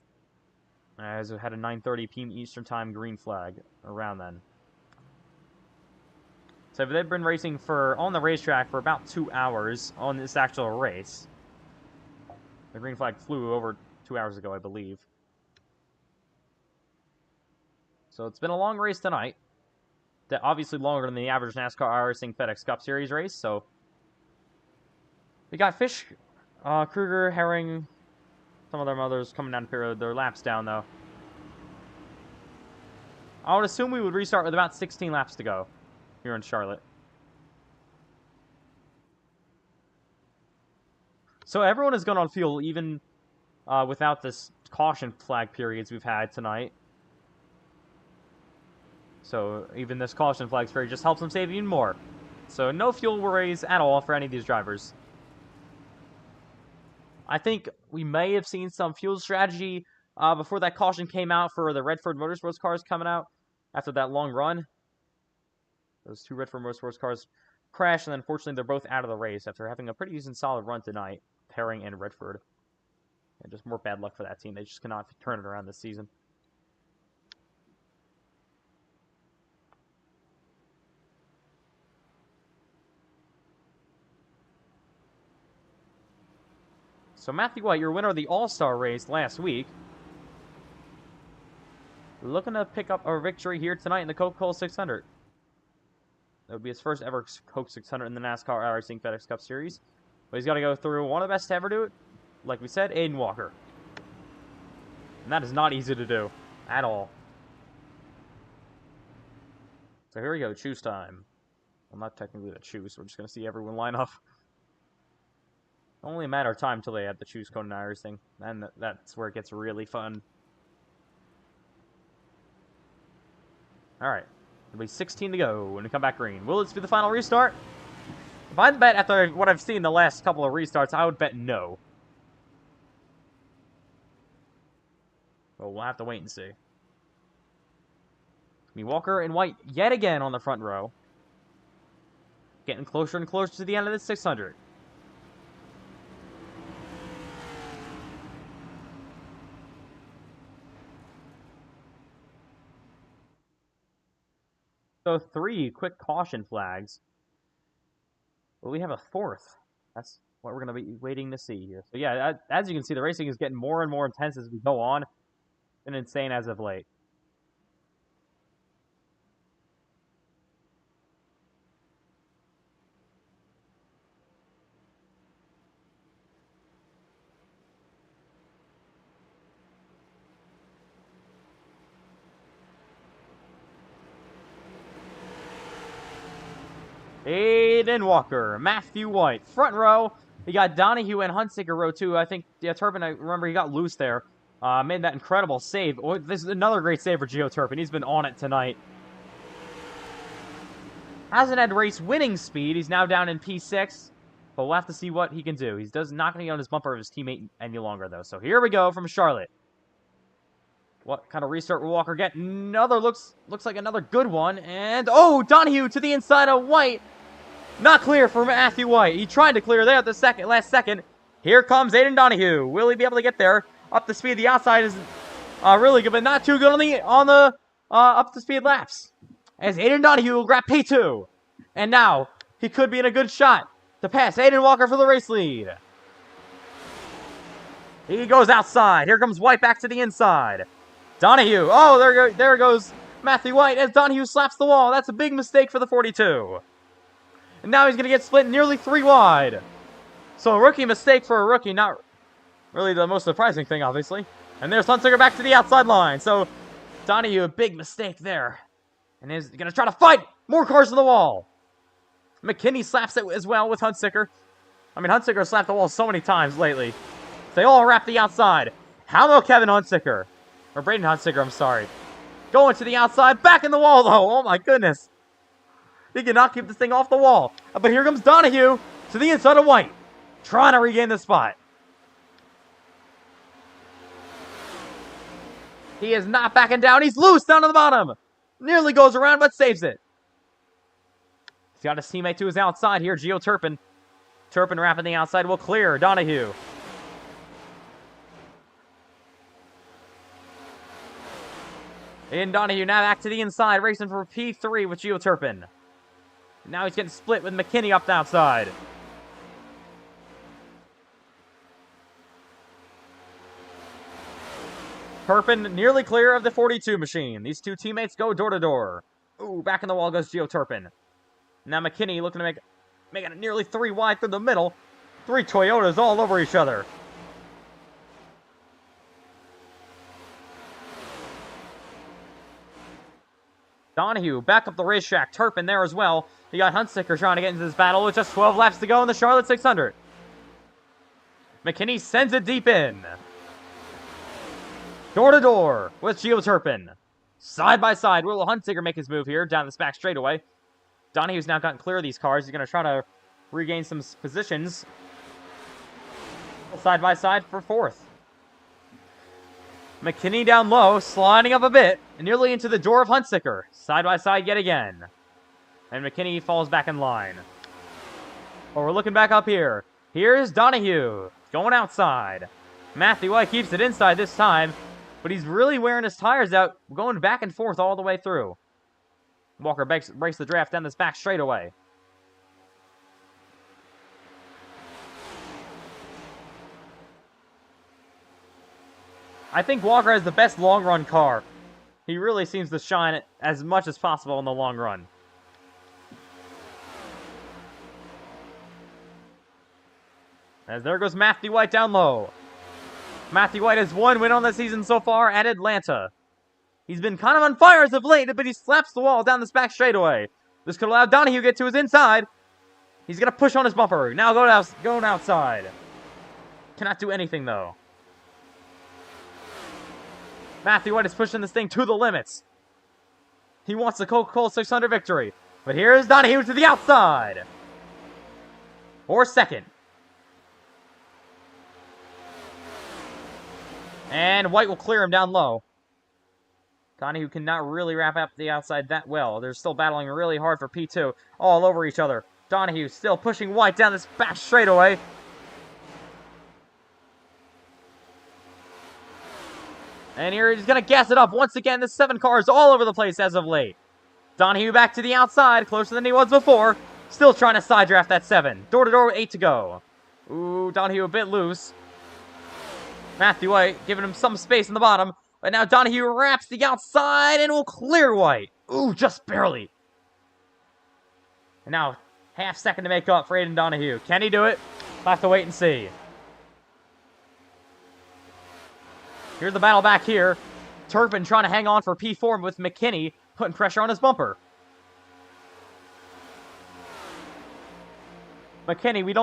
As we had a 9:30 p.m. Eastern Time green flag around then. So they've been racing on the racetrack for about 2 hours on this actual race. The green flag flew over 2 hours ago, I believe. So it's been a long race tonight. Obviously longer than the average NASCAR iRacing FedEx Cup Series race. So we got Fish, Kruger, Herring, some of their others coming down their laps down though. I would assume we would restart with about 16 laps to go here in Charlotte. So everyone is good on fuel, even without this caution flag periods we've had tonight. So even this caution flag period just helps them save even more. So no fuel worries at all for any of these drivers. I think we may have seen some fuel strategy before that caution came out for the Redford Motorsports cars coming out after that long run. Those two Redford Motorsports cars crashed, and then unfortunately they're both out of the race after having a pretty decent solid run tonight, Herring and Redford. And just more bad luck for that team. They just cannot turn it around this season. So Matthew White, your winner of the All-Star race last week, looking to pick up a victory here tonight in the Coca-Cola 600. That would be his first ever Coke 600 in the NASCAR iRacing FedEx Cup Series. But he's got to go through one of the best to ever do it, like we said, Aiden Walker. And that is not easy to do at all. So here we go, choose time. Well, not technically the choose, we're just going to see everyone line up. Only a matter of time until they have the choose code and iRacing, and that's where it gets really fun. Alright, it'll be 16 to go when we come back green. Will this be the final restart? If I'd bet after what I've seen the last couple of restarts, I would bet no. Well, we'll have to wait and see. Walker and White yet again on the front row. Getting closer and closer to the end of this 600. So 3 quick caution flags. Well, we have a 4th. That's what we're going to be waiting to see here. So yeah, as you can see, the racing is getting more and more intense as we go on. It's been insane as of late. Aiden Walker, Matthew White, front row. You got Donahue and Hunsicker row 2. I think, yeah, Turpin, I remember he got loose there. Made that incredible save. Oh, this is another great save for Gio Turpin. He's been on it tonight. Hasn't had race winning speed. He's now down in P6. But we'll have to see what he can do. He's not going to get on his bumper of his teammate any longer, though. So here we go from Charlotte. What kind of restart will Walker get? Another looks like another good one. And, oh, Donahue to the inside of White. Not clear for Matthew White. He tried to clear there at the last second. Here comes Aiden Donahue. Will he be able to get there? Up to speed. The outside is really good, but not too good on the up to speed laps. As Aiden Donahue will grab P2. And now he could be in a good shot to pass Aiden Walker for the race lead. He goes outside. Here comes White back to the inside. Donahue. Oh, there goes Matthew White as Donahue slaps the wall. That's a big mistake for the 42. And now he's going to get split nearly 3 wide. So a rookie mistake for a rookie. Not really the most surprising thing, obviously. And there's Hunsicker back to the outside line. So Donahue, a big mistake there. And he's going to try to fight. More cars on the wall. McKinney slaps it as well with Hunsicker. I mean, Hunsicker slapped the wall so many times lately. They all wrap the outside. How about Kevin Hunsicker? Or Braden Hunsicker, I'm sorry. Going to the outside. Back in the wall, though. Oh, my goodness. He cannot keep this thing off the wall. But here comes Donahue to the inside of White. Trying to regain the spot. He is not backing down. He's loose down to the bottom. Nearly goes around, but saves it. He's got his teammate to his outside here, Gio Turpin. Turpin wrapping the outside will clear Donahue. And Donahue now back to the inside, racing for P3 with Gio Turpin. Now he's getting split with McKinney up the outside. Turpin nearly clear of the 42 machine. These two teammates go door to door. Ooh, back in the wall goes Gio Turpin. Now McKinney looking to make it nearly 3 wide through the middle. 3 Toyotas all over each other. Donahue back up the racetrack. Turpin there as well. You got Huntsicker trying to get into this battle with just 12 laps to go in the Charlotte 600. McKinney sends it deep in. Door to door with Gio Turpin. Side by side, will Huntsicker make his move here down this back straightaway? Donahue's now gotten clear of these cars. He's going to try to regain some positions. Side by side for 4th. McKinney down low, sliding up a bit, nearly into the door of Huntsicker. Side by side yet again. And McKinney falls back in line. But we're looking back up here. Here's Donahue going outside. Matthew White keeps it inside this time, but he's really wearing his tires out, going back and forth all the way through. Walker breaks the draft down this back straightaway. I think Walker has the best long run car. He really seems to shine as much as possible in the long run. As there goes Matthew White down low. Matthew White has 1 win on the season so far at Atlanta. He's been kind of on fire as of late, but he slaps the wall down this back straightaway. This could allow Donahue to get to his inside. He's going to push on his bumper. Now going outside. Cannot do anything, though. Matthew White is pushing this thing to the limits. He wants the Coca-Cola 600 victory. But here's Donahue to the outside. For 2nd. And White will clear him down low. Donahue cannot really wrap up the outside that well. They're still battling really hard for P2. All over each other. Donahue still pushing White down this back straightaway. And here he's going to gas it up once again. The 7 cars all over the place as of late. Donahue back to the outside, closer than he was before. Still trying to side draft that 7. Door to door with 8 to go. Ooh, Donahue a bit loose. Matthew White giving him some space in the bottom. But now Donahue wraps the outside and will clear White. Ooh, just barely. And now, half second to make up for Aiden Donahue. Can he do it? We'll have to wait and see. Here's the battle back here. Turpin trying to hang on for P4 with McKinney putting pressure on his bumper. McKinney, we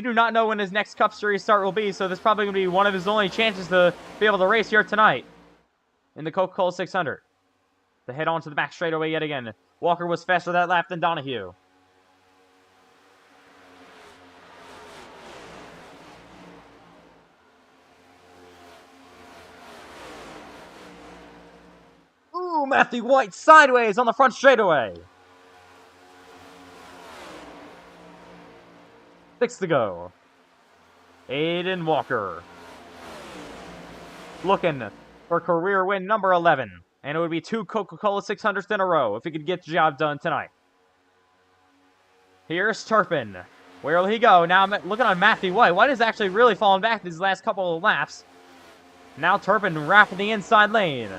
do not know when his next Cup Series start will be, so this is probably going to be one of his only chances to be able to race here tonight in the Coca-Cola 600. To head on to the back straightaway yet again. Walker was faster that lap than Donahue. Ooh, Matthew White sideways on the front straightaway. 6 to go. Aiden Walker. Looking for career win number 11. And it would be 2 Coca-Cola 600s in a row if he could get the job done tonight. Here's Turpin. Where will he go? Now I'm looking on Matthew White. White has actually really fallen back these last couple of laps. Now Turpin wrapping the inside lane.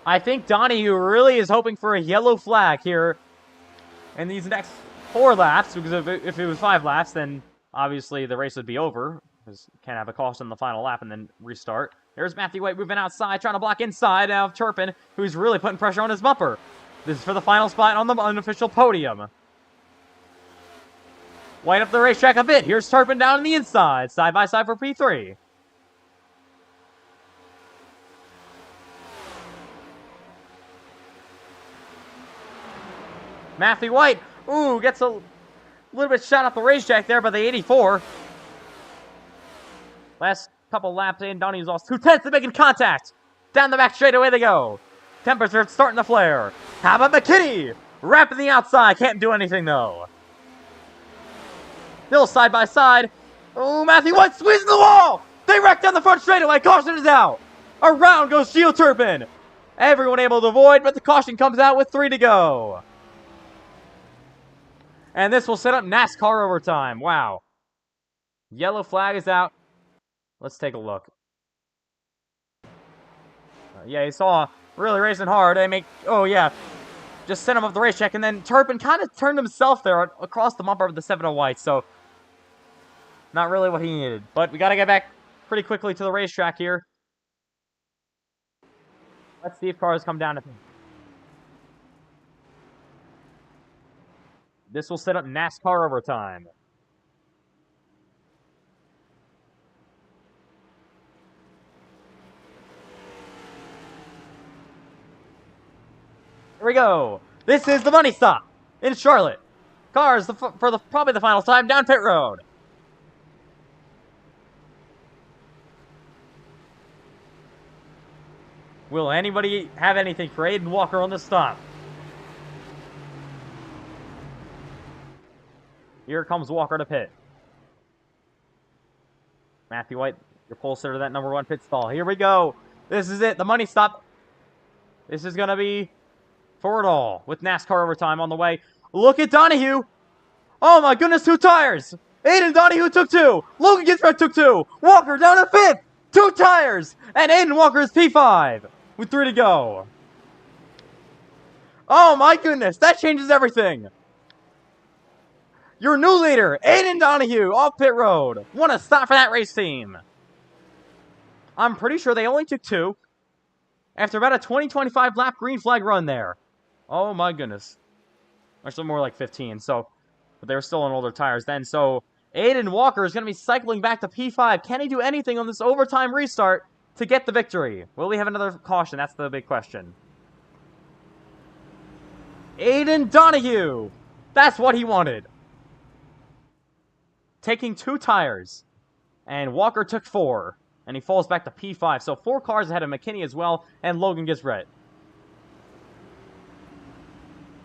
I think Donahue really is hoping for a yellow flag here in these next 4 laps, because if it was 5 laps, then obviously the race would be over, because you can't have a caution in the final lap and then restart. There's Matthew White moving outside, trying to block inside now of Turpin, who's really putting pressure on his bumper. This is for the final spot on the unofficial podium. White up the racetrack a bit. Here's Turpin down on the inside, side by side for P3. Matthew White, ooh, gets a little bit shot off the racetrack there by the 84. Last couple laps in, Donahue's lost 2/10 of making contact. Down the back straightaway they go. Temperature starting to flare. How about McKinney? Wrapping the outside, can't do anything though. Still side by side. Oh, Matthew White squeezing the wall. They wreck down the front straightaway, caution is out. Around goes Gio Turpin. Everyone able to avoid, but the caution comes out with 3 to go. And this will set up NASCAR overtime. Wow. Yellow flag is out. Let's take a look. Yeah, you saw really racing hard. They make, oh yeah, just sent him off the racetrack, and then Turpin kind of turned himself there across the bumper of the 7 white, so not really what he needed. But we got to get back pretty quickly to the racetrack here. Let's see if cars come down to pit. This will set up NASCAR overtime. Here we go. This is the money stop in Charlotte. Cars for probably the final time down pit road. Will anybody have anything for Aiden Walker on the stop? Here comes Walker to pit. Matthew White, your pole sitter, that number 1 pit stall. Here we go. This is it. The money stop. This is going to be for it all with NASCAR overtime on the way. Look at Donahue. Oh my goodness, 2 tires. Aiden Donahue took 2. Logan Ginsburg took 2. Walker down to 5th. 2 tires. And Aiden Walker is P5 with 3 to go. Oh my goodness, that changes everything. Your new leader, Aiden Donahue, off pit road. What a stop for that race team. I'm pretty sure they only took 2 after about a 20-25 lap green flag run there. Oh my goodness. Actually, more like 15, so, but they were still on older tires then. So, Aiden Walker is going to be cycling back to P5. Can he do anything on this overtime restart to get the victory? Will we have another caution? That's the big question. Aiden Donahue. That's what he wanted. Taking 2 tires. And Walker took 4. And he falls back to P5. So 4 cars ahead of McKinney as well. And Logan gets red.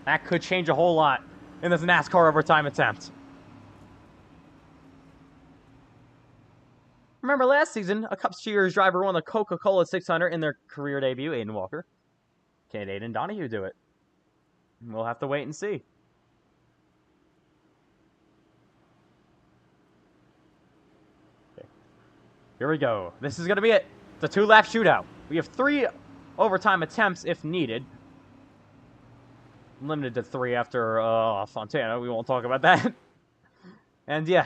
That could change a whole lot in this NASCAR overtime attempt. Remember last season, a Cup Series driver won the Coca-Cola 600 in their career debut, Aiden Walker. Can Aiden Donahue do it? We'll have to wait and see. Here we go. This is going to be it. It's a 2-lap shootout. We have 3 overtime attempts if needed. Limited to 3 after Fontana. We won't talk about that. And yeah.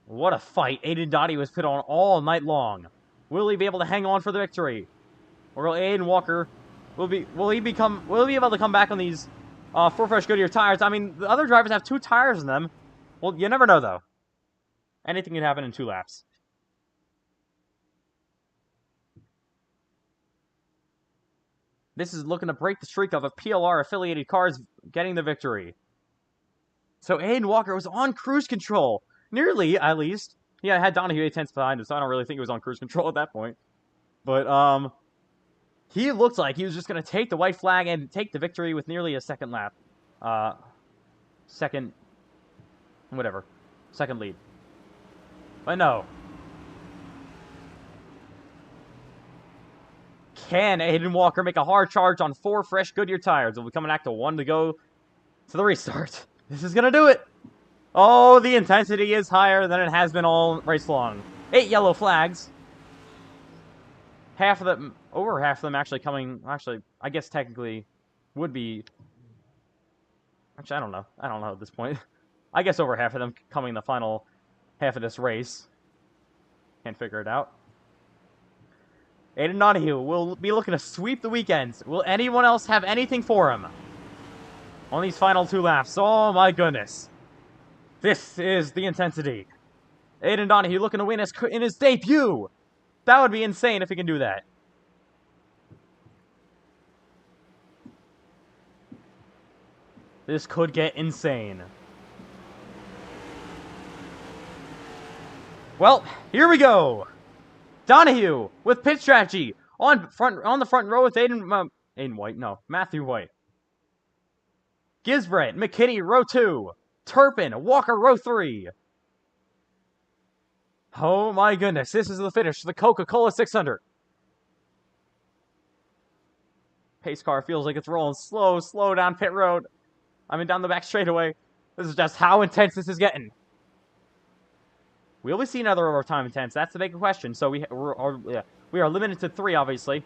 What a fight Aiden Donahue was put on all night long. Will he be able to hang on for the victory? Or will Aiden Walker, will he be able to come back on these 4 fresh Goodyear tires? I mean, the other drivers have 2 tires in them. Well, you never know though. Anything can happen in 2 laps. This is looking to break the streak of PLR-affiliated cars getting the victory. So Aiden Walker was on cruise control. Nearly, at least. Yeah, I had Donahue 8/10 behind him, so I don't really think he was on cruise control at that point. But, he looked like he was just going to take the white flag and take the victory with nearly a second lap. Second lead. But no. Can Aiden Walker make a hard charge on 4 fresh Goodyear tires? Will be coming back to 1 to go to the restart. This is going to do it. Oh, the intensity is higher than it has been all race long. 8 yellow flags. Over half of them actually coming, I guess technically would be, actually, I don't know at this point. I guess over half of them coming in the final half of this race. Can't figure it out. Aiden Donahue will be looking to sweep the weekends. Will anyone else have anything for him on these final 2 laps? Oh my goodness. This is the intensity. Aiden Donahue looking to win in his debut. That would be insane if he can do that. This could get insane. Well, here we go. Donahue with pit strategy on the front row with Matthew White. Gisbert, McKinney, row 2. Turpin, Walker, row 3. Oh my goodness, this is the finish for the Coca-Cola 600. Pace car feels like it's rolling slow down pit road. Down the back straightaway. This is just how intense this is getting. Will we see another overtime intense? That's the big question. So we are limited to 3, obviously.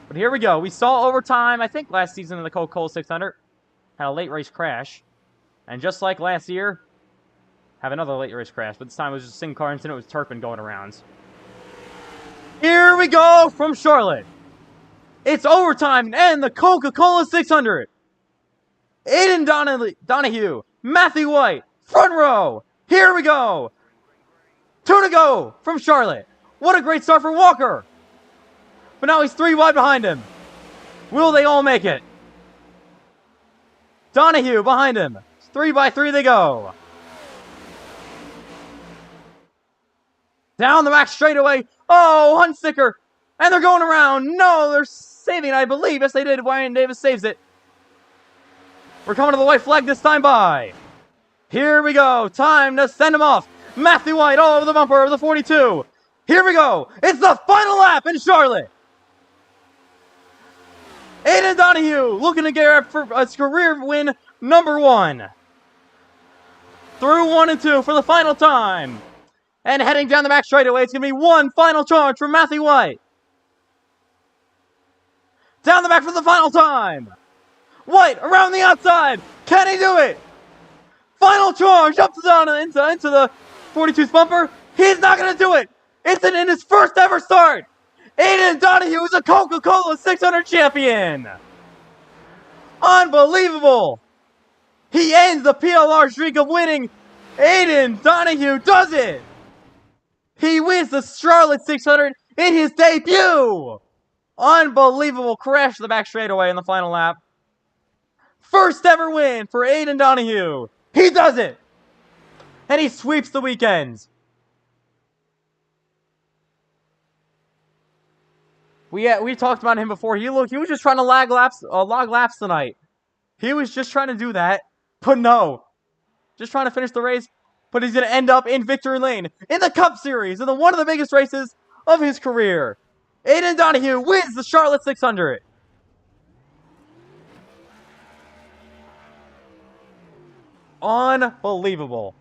But here we go. We saw overtime, I think, last season in the Coca-Cola 600. Had a late race crash. And just like last year, have another late race crash. But this time it was just a single car incident with Turpin going around. Here we go from Charlotte. It's overtime and the Coca-Cola 600. Aiden Donahue, Matthew White, front row. Here we go. 2 to go from Charlotte. What a great start for Walker. But now he's 3 wide behind him. Will they all make it? Donahue behind him. 3 by 3 they go. Down the back straightaway. Oh, Huntsicker. And they're going around. No, they're saving it, I believe. Yes, they did. Ryan Davis saves it. We're coming to the white flag this time by. Here we go. Time to send him off. Matthew White all over the bumper of the 42. Here we go. It's the final lap in Charlotte. Aiden Donahue looking to get for a career win number 1. Through 1 and 2 for the final time. And heading down the back straightaway, it's going to be one final charge from Matthew White. Down the back for the final time. White around the outside. Can he do it? Final charge up to down into the 42's bumper. He's not going to do it. It's in his first ever start. Aiden Donahue is a Coca-Cola 600 champion. Unbelievable. He ends the PLR streak of winning. Aiden Donahue does it. He wins the Charlotte 600 in his debut. Unbelievable crash to the back straightaway in the final lap. First ever win for Aiden Donahue. He does it. And he sweeps the weekends. We talked about him before. He was just trying to log laps tonight. He was just trying to do that. But no. Just trying to finish the race. But he's going to end up in victory lane in the Cup Series in one of the biggest races of his career. Aiden Donahue wins the Charlotte 600. Unbelievable.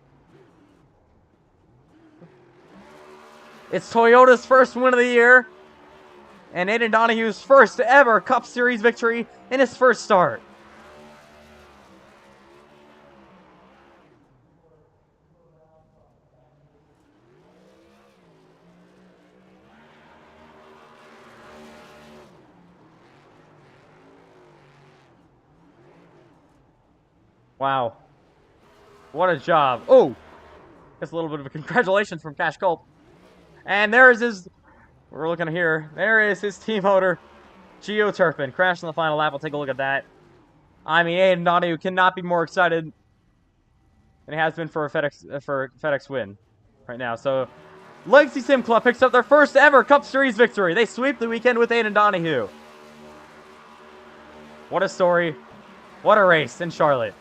It's Toyota's first win of the year. And Aiden Donahue's first ever Cup Series victory in his first start. Wow. What a job. Oh! Just a little bit of a congratulations from Cash Culp. And there is his... We're looking here. There is his team owner, Gio Turpin. Crashed in the final lap. We'll take a look at that. Aiden Donahue cannot be more excited than he has been for a FedEx win right now. So, Legacy Sim Club picks up their first ever Cup Series victory. They sweep the weekend with Aiden Donahue. What a story. What a race in Charlotte.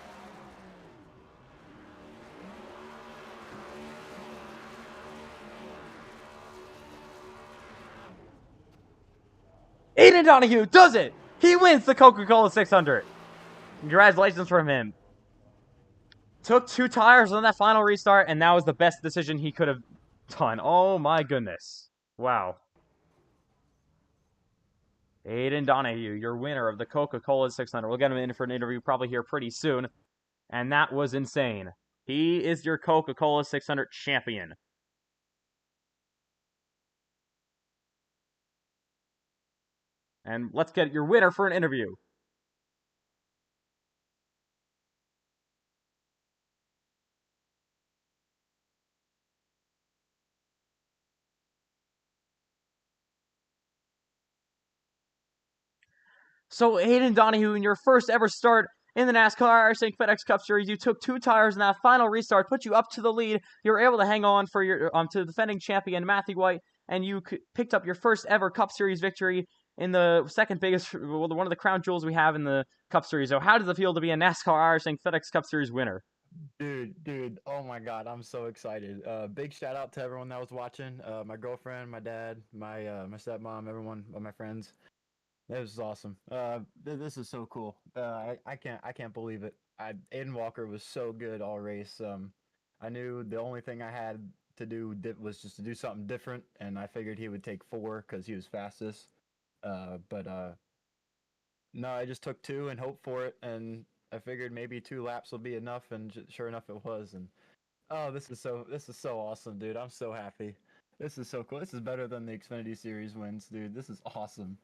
Aiden Donahue does it! He wins the Coca-Cola 600. Congratulations from him. Took 2 tires on that final restart, and that was the best decision he could have done. Oh my goodness. Wow. Aiden Donahue, your winner of the Coca-Cola 600. We'll get him in for an interview probably here pretty soon. And that was insane. He is your Coca-Cola 600 champion. And let's get your winner for an interview. So, Aiden Donahue, in your first ever start in the NASCAR iRacing FedEx Cup Series, you took 2 tires in that final restart, put you up to the lead. You were able to hang on for your to the defending champion Matthew White, and you picked up your first ever Cup Series victory in the second biggest, well, one of the crown jewels we have in the Cup Series. So, how does it feel to be a NASCAR iRacing FedEx Cup Series winner? Dude, oh my God, I'm so excited. Big shout out to everyone that was watching. My girlfriend, my dad, my stepmom, everyone, all my friends. That was awesome. This is so cool. I can't believe it. Aiden Walker was so good all race. I knew the only thing I had to do was just to do something different, and I figured he would take 4 because he was fastest. But no, I just took 2 and hoped for it, and I figured maybe 2 laps will be enough, and sure enough, it was. And oh, this is so awesome, dude. I'm so happy. This is so cool. This is better than the Xfinity Series wins, dude. This is awesome.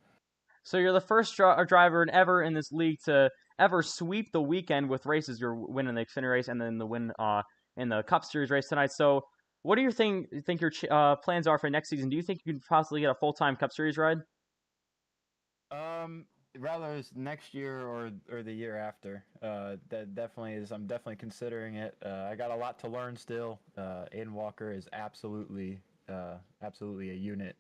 So you're the first driver ever in this league to ever sweep the weekend with races. You're winning the Xfinity race and then the win in the Cup Series race tonight. So what do you think your plans are for next season? Do you think you could possibly get a full-time Cup Series ride? Um, Rather next year or the year after. That definitely is. I'm definitely considering it. I got a lot to learn still. Aiden Walker is absolutely a unit.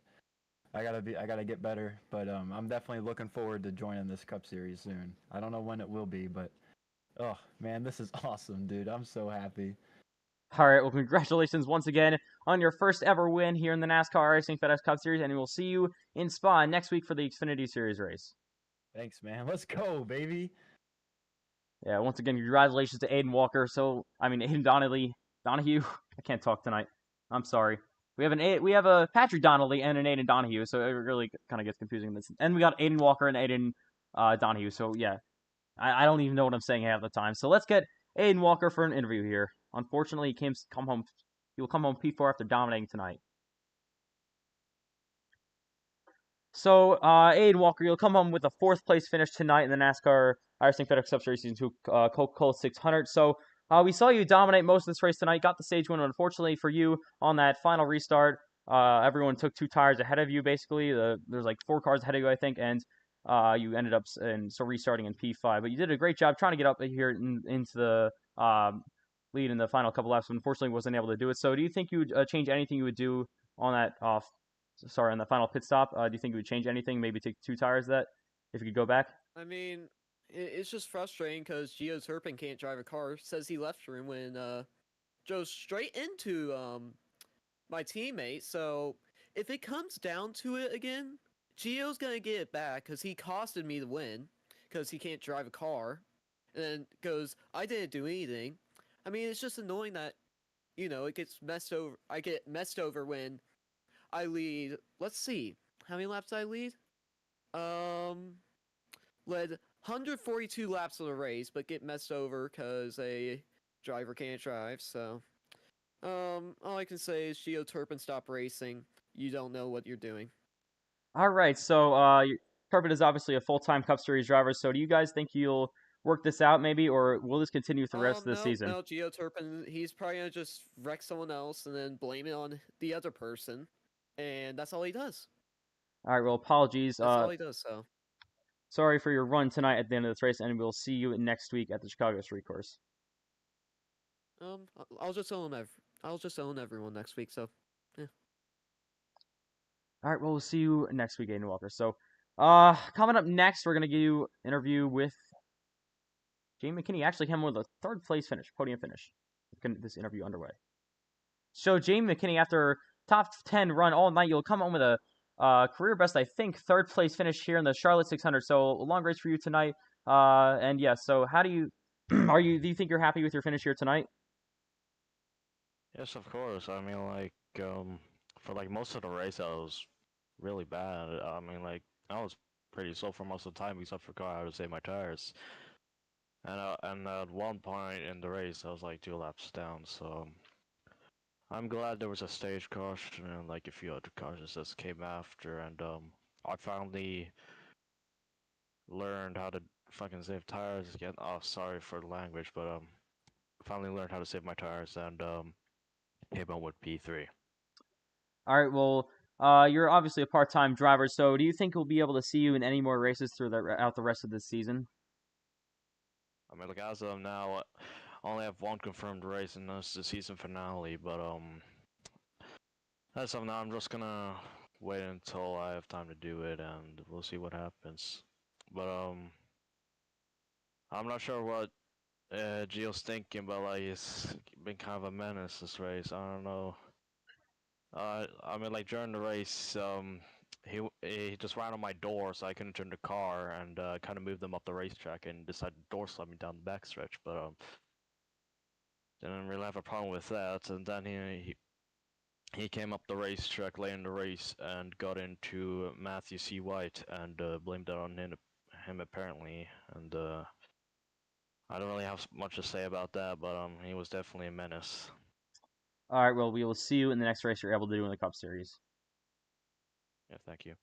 I gotta get better, but I'm definitely looking forward to joining this Cup Series soon. I don't know when it will be, but oh man, this is awesome, dude. I'm so happy. All right, well, congratulations once again on your first ever win here in the NASCAR Racing FedEx Cup Series, and we'll see you in Spa next week for the Xfinity Series race. Thanks, man. Let's go, baby. Yeah, once again, congratulations to Aiden Walker. Aiden Donahue. I can't talk tonight. I'm sorry. We have a Patrick Donnelly and an Aiden Donahue, so it really kind of gets confusing. And we got Aiden Walker and Aiden Donahue. So yeah, I don't even know what I'm saying half the time. So let's get Aiden Walker for an interview here. Unfortunately, he will come home P4 after dominating tonight. So, Aiden Walker, you'll come home with a 4th place finish tonight in the NASCAR iRacing FedEx Cup Series Season 2 Coca-Cola 600. So, we saw you dominate most of this race tonight, got the stage win. Unfortunately for you, on that final restart, everyone took 2 tires ahead of you, basically. There's like 4 cars ahead of you, I think, and you ended up restarting in P5. But you did a great job trying to get up here into the lead in the final couple laps, but unfortunately wasn't able to do it. So, do you think you would change anything you would do on that on the final pit stop? Do you think you would change anything? Maybe take 2 tires of that if you could go back? I mean, it's just frustrating because Gio Turpin can't drive a car. Says he left room when drove straight into my teammate. So if it comes down to it again, Gio's gonna get it back because he costed me the win because he can't drive a car, and then goes, "I didn't do anything." I mean, it's just annoying that it gets messed over. I get messed over when I lead. Let's see, how many laps did I lead? Led 142 laps of the race, but get messed over because a driver can't drive. So, all I can say is Gio Turpin, stop racing. You don't know what you're doing. All right, so Carpet is obviously a full-time Cup Series driver. So do you guys think you'll work this out maybe, or will this continue for the rest of the season? No, Gio Turpin, he's probably gonna just wreck someone else and then blame it on the other person, and that's all he does. All right, well, apologies. That's all he does. So sorry for your run tonight at the end of this race, and we'll see you next week at the Chicago Street Course. I'll just own everyone next week. So yeah. All right, well, we'll see you next week, Aiden Walker. So, coming up next, we're gonna give you an interview with Jamie McKinney. Actually, him with a 3rd place finish, podium finish. This interview underway. So, Jamie McKinney, after top 10 run all night, you'll come home with a career best, I think, 3rd place finish here in the Charlotte 600. So, a long race for you tonight. And yeah, so how do you do you think you're happy with your finish here tonight? Yes, of course. I mean, for like most of the race, I was really bad. I mean, like I was pretty slow for most of the time, except for car. I had to save my tires. And at one point in the race, I was like 2 laps down. So I'm glad there was a stage caution and like a few other cautions that came after, and I finally learned how to fucking save tires again. Oh, sorry for the language, but finally learned how to save my tires and came home with P3. All right, well, you're obviously a part-time driver, so do you think we'll be able to see you in any more races throughout the rest of this season? I mean, like as of now, I only have 1 confirmed race, and that's the season finale. But as of now, I'm just gonna wait until I have time to do it, and we'll see what happens. But I'm not sure what Gio's thinking, but like he's been kind of a menace this race. I don't know. I mean, like during the race, he just ran on my door, so I couldn't turn the car, and kind of moved them up the racetrack, and decided to door slam me down the backstretch. But didn't really have a problem with that. And then he came up the racetrack late in the race and got into Matthew C. White and blamed it on him apparently. And I don't really have much to say about that, but he was definitely a menace. All right, well, we will see you in the next race you're able to do in the Cup Series. Yeah, thank you.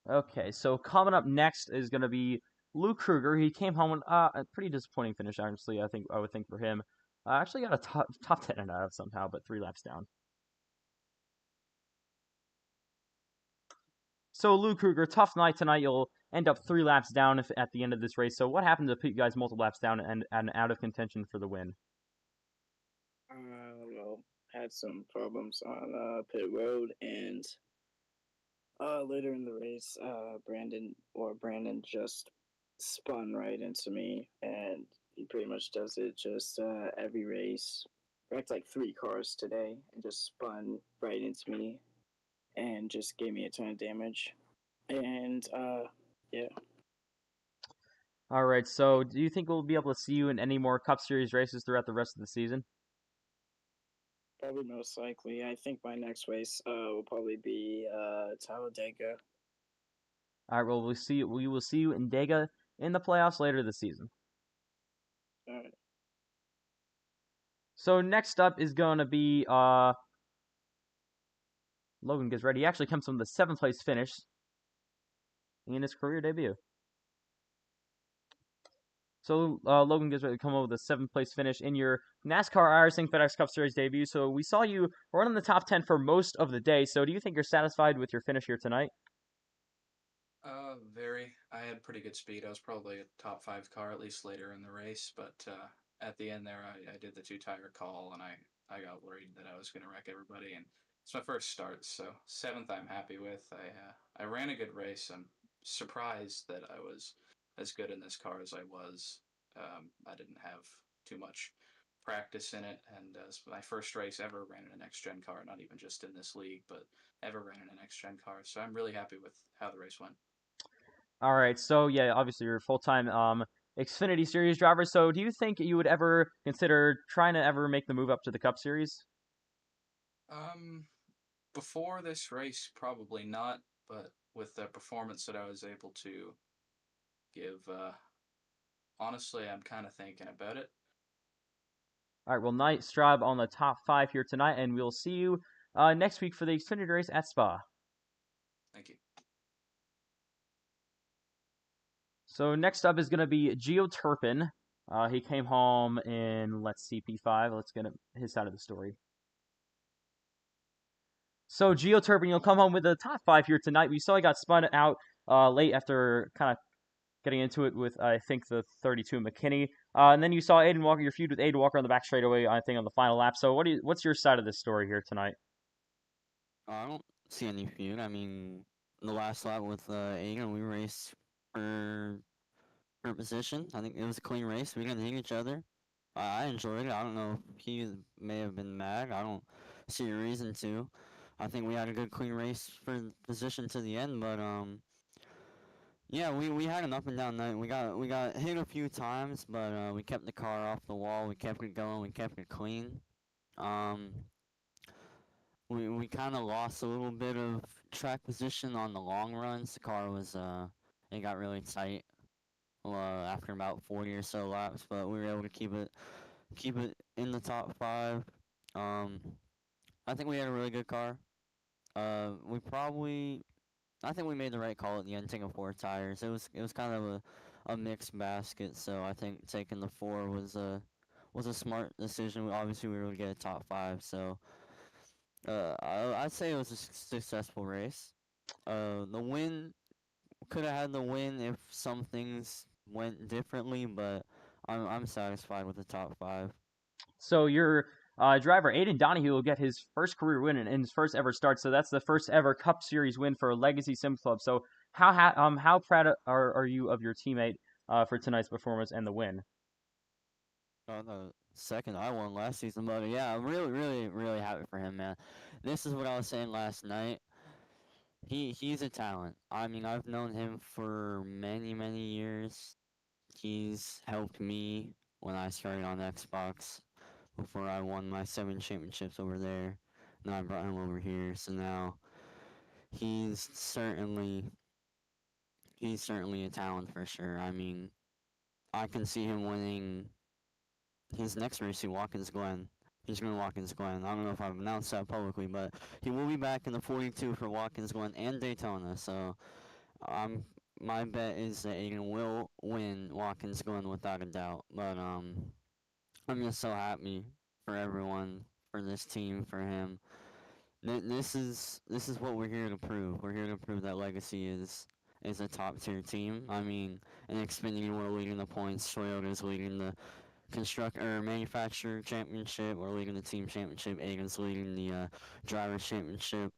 Okay, so coming up next is going to be Luke Kruger. He came home with a pretty disappointing finish, honestly. I would think for him. Actually got a top 10 out of somehow, but 3 laps down. So Luke Kruger, tough night tonight. You'll end up 3 laps down at the end of this race. So what happened to put you guys multiple laps down and out of contention for the win? Well, had some problems on pit road, and later in the race, Brandon just spun right into me, and he pretty much does it just every race. Wrecked like 3 cars today, and just spun right into me, and just gave me a ton of damage. And yeah. All right, so do you think we'll be able to see you in any more Cup Series races throughout the rest of the season? Probably most likely. I think my next race will probably be Talladega. All right, well we will see you in Dega in the playoffs later this season. All right. So next up is going to be Logan gets ready. He actually comes from the 7th place finish in his career debut. So Logan gets ready to come up with a 7th place finish in your NASCAR iRacing FedEx Cup Series debut. So we saw you run in the top 10 for most of the day. So do you think you're satisfied with your finish here tonight? Very. I had pretty good speed. I was probably a top 5 car at least later in the race, but at the end there, I did the 2 tire call, and I got worried that I was going to wreck everybody. And it's my first start, so 7th I'm happy with. I ran a good race. I'm surprised that I was as good in this car as I was. I didn't have too much practice in it, and it's my first race ever ran in an next gen car, not even just in this league, but ever ran in an next gen car. So I'm really happy with how the race went. All right, so yeah, obviously you're a full-time Xfinity Series driver. So do you think you would ever consider trying to ever make the move up to the Cup Series? Before this race, probably not, but with the performance that I was able to give, honestly, I'm kind of thinking about it. All right, well, nice job on the top 5 here tonight, and we'll see you next week for the Xfinity race at Spa. Thank you. So next up is going to be Gio Turpin. He came home in, let's see, P5. Let's get his side of the story. So Gio Turpin, you'll come home with the top 5 here tonight. We saw he got spun out late after kind of getting into it with, I think, the 32 McKinney. And then you saw Aiden Walker, your feud with Aiden Walker on the back straightaway, I think, on the final lap. So what's your side of this story here tonight? I don't see any feud. I mean, the last lap with Aiden, we raced for position. I think it was a clean race. We didn't hit each other. I enjoyed it. I don't know if he may have been mad. I don't see a reason to. I think we had a good clean race for position to the end, but yeah, we had an up and down night. We got hit a few times, but we kept the car off the wall. We kept it going. We kept it clean. We kind of lost a little bit of track position on the long runs. The car was it got really tight after about 40 or so laps, but we were able to keep it in the top 5. I think we had a really good car. I think we made the right call at the end, taking 4 tires. It was kind of a mixed basket, so I think taking the 4 was a smart decision. Obviously, we were able to get a top 5, so I'd say it was a successful race. The win could have had the win if some things went differently, but I'm satisfied with the top 5. So your driver, Aiden Donahue, will get his first career win in his first ever start. So that's the first ever Cup Series win for Legacy Sim Club. So how proud are you of your teammate for tonight's performance and the win? Oh, the second I won last season, but yeah, I'm really, really, really happy for him, man. This is what I was saying last night. He's a talent. I mean, I've known him for many, many years. He's helped me when I started on Xbox before I won my 7 championships over there. And I brought him over here, so now he's certainly a talent for sure. I mean, I can see him winning his next race at Watkins Glen. He's going to Watkins Glen. I don't know if I've announced that publicly, but he will be back in the 42 for Watkins Glen and Daytona. So my bet is that Aiden will win Watkins Glen without a doubt. But I'm just so happy for everyone, for this team, for him. This is what we're here to prove. We're here to prove that Legacy is a top tier team. I mean, in Xfinity, we're leading the points. Toyota's leading the manufacturer championship. We're leading the team championship. Aiden's leading the drivers championship.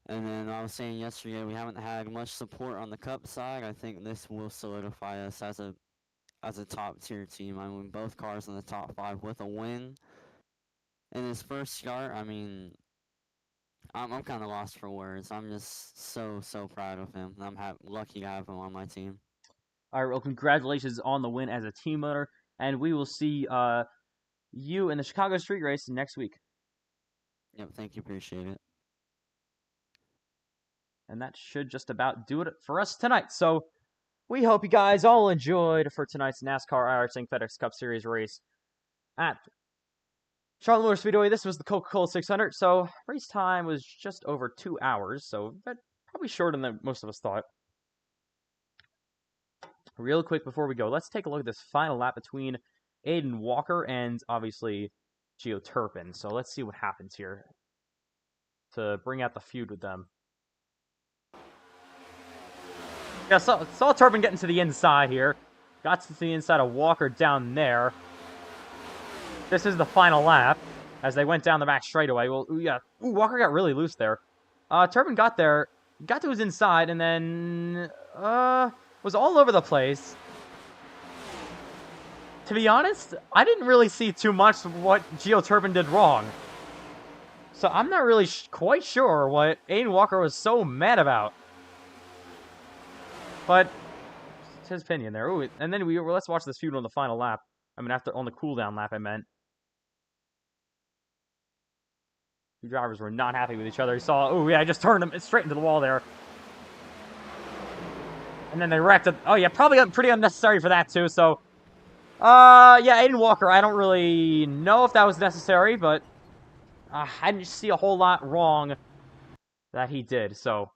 And then I was saying yesterday we haven't had much support on the Cup side. I think this will solidify us as a top tier team. I mean, both cars in the top 5 with a win in his first start. I mean, I'm kind of lost for words. I'm just so proud of him. I'm lucky to have him on my team. All right, well, congratulations on the win as a team owner, and we will see you in the Chicago Street Race next week. Yep, thank you, appreciate it. And that should just about do it for us tonight. So we hope you guys all enjoyed for tonight's NASCAR iRacing FedEx Cup Series race at Charlotte Motor Speedway. This was the Coca-Cola 600, so race time was just over 2 hours, so that probably shorter than most of us thought. Real quick before we go, let's take a look at this final lap between Aiden Walker and, obviously, Gio Turpin. So let's see what happens here to bring out the feud with them. Yeah, saw Turpin getting to the inside here. Got to the inside of Walker down there. This is the final lap as they went down the back straightaway. Well, yeah. Ooh, Walker got really loose there. Turpin got there, got to his inside, and then was all over the place. To be honest, I didn't really see too much of what Gio Turpin did wrong. So I'm not really quite sure what Aiden Walker was so mad about. But it's his opinion there. Ooh, and then let's watch this feud on the final lap. I mean, on the cooldown lap, I meant. Two drivers were not happy with each other. You saw, oh yeah, I just turned him straight into the wall there. And then they wrecked it. Oh yeah, probably pretty unnecessary for that too. So, yeah, Aiden Walker, I don't really know if that was necessary, but I didn't see a whole lot wrong that he did. So,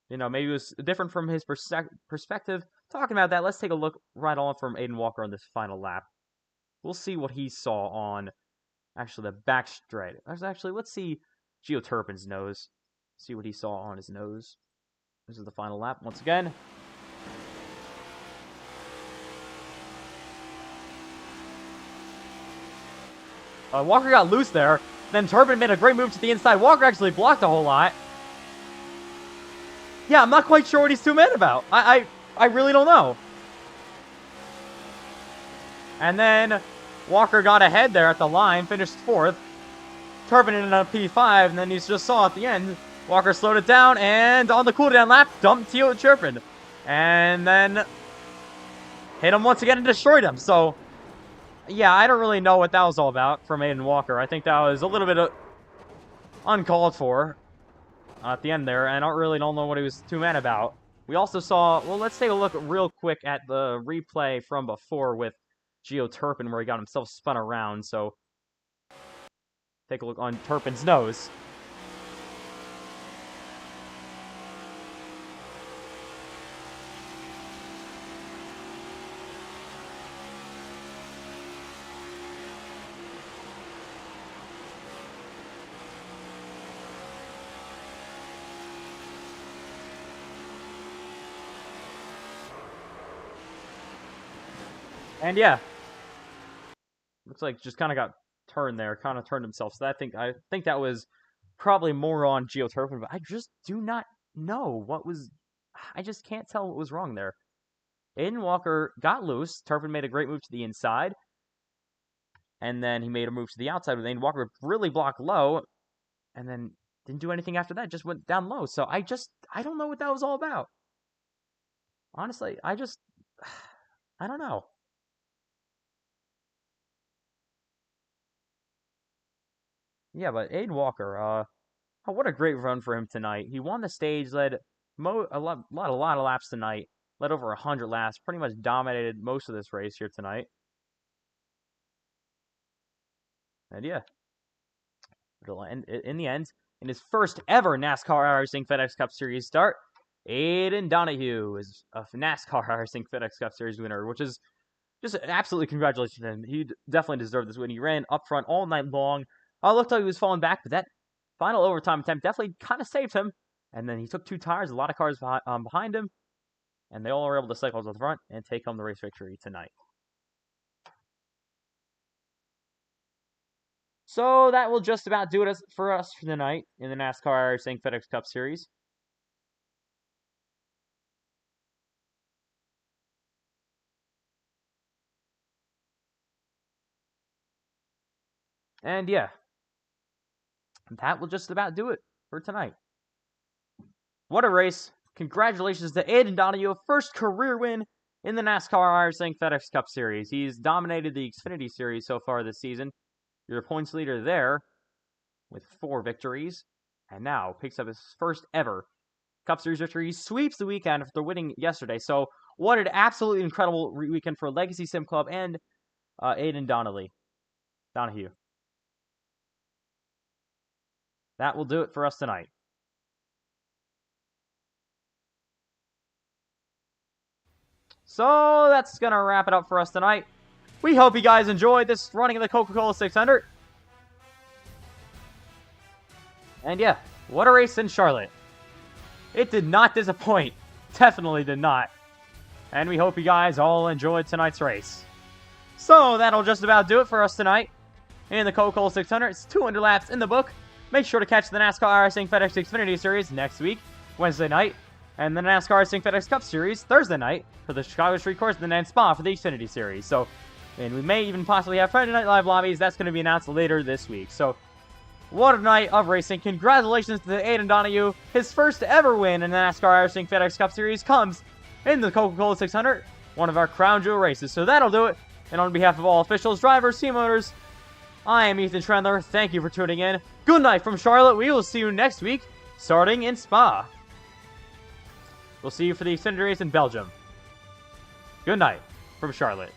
you know, maybe it was different from his perspective. Talking about that, let's take a look right on from Aiden Walker on this final lap. We'll see what he saw on, actually, the back straight. Actually, let's see Gio Turpin's nose. See what he saw on his nose. This is the final lap once again. Walker got loose there. Then Turpin made a great move to the inside. Walker actually blocked a whole lot. Yeah, I'm not quite sure what he's too mad about. I really don't know. And then Walker got ahead there at the line, finished 4th. Turpin ended up P5, and then you just saw at the end, Walker slowed it down, and on the cooldown lap, dumped Gio Turpin. And then hit him once again and destroyed him. So, yeah, I don't really know what that was all about from Aiden Walker. I think that was a little bit uncalled for at the end there, and I don't know what he was too mad about. We also saw, well, let's take a look real quick at the replay from before with Gio Turpin where he got himself spun around. So, take a look on Turpin's nose. And yeah, looks like just kind of got turned there, kind of turned himself. So I think that was probably more on Gio Turpin, but I just do not know what was. I just can't tell what was wrong there. Aiden Walker got loose. Turpin made a great move to the inside. and then he made a move to the outside with Aiden Walker, really blocked low, and then didn't do anything after that, just went down low. So I don't know what that was all about. Honestly, I don't know. Yeah, but Aiden Walker, what a great run for him tonight. He won the stage, led a lot of laps tonight, led over 100 laps, pretty much dominated most of this race here tonight. And yeah, in the end, in his first ever NASCAR iRacing FedEx Cup Series start, Aiden Donahue is a NASCAR iRacing FedEx Cup Series winner, which is just absolutely congratulations to him. He definitely deserved this win. He ran up front all night long. It looked like he was falling back, but that final overtime attempt definitely kind of saved him. And then he took 2 tires, a lot of cars behind him, and they all were able to cycle to the front and take home the race victory tonight. So that will just about do it for us for tonight in the NASCAR iRacing FedEx Cup Series. And yeah, that will just about do it for tonight. What a race. Congratulations to Aiden Donahue, first career win in the NASCAR iRacing FedEx Cup Series. He's dominated the Xfinity Series so far this season. Your points leader there with 4 victories, and now picks up his first ever Cup Series victory. He sweeps the weekend after winning yesterday. So what an absolutely incredible weekend for Legacy Sim Club and Aiden Donahue. That will do it for us tonight. So that's going to wrap it up for us tonight. We hope you guys enjoyed this running of the Coca-Cola 600. And yeah, what a race in Charlotte. It did not disappoint. Definitely did not. And we hope you guys all enjoyed tonight's race. So that'll just about do it for us tonight in the Coca-Cola 600. It's 200 laps in the book. Make sure to catch the NASCAR iRacing FedEx Xfinity Series next week, Wednesday night, and the NASCAR iRacing FedEx Cup Series Thursday night for the Chicago Street Course, and then Spa for the Xfinity Series. So, and we may even possibly have Friday Night Live lobbies. That's going to be announced later this week. So, what a night of racing. Congratulations to Aiden Donahue. His first ever win in the NASCAR iRacing FedEx Cup Series comes in the Coca-Cola 600, one of our crown jewel races. So that'll do it. And on behalf of all officials, drivers, team owners, I am Ethan Trendler. Thank you for tuning in. Good night from Charlotte. We will see you next week, starting in Spa. We'll see you for the Xfinity race in Belgium. Good night from Charlotte.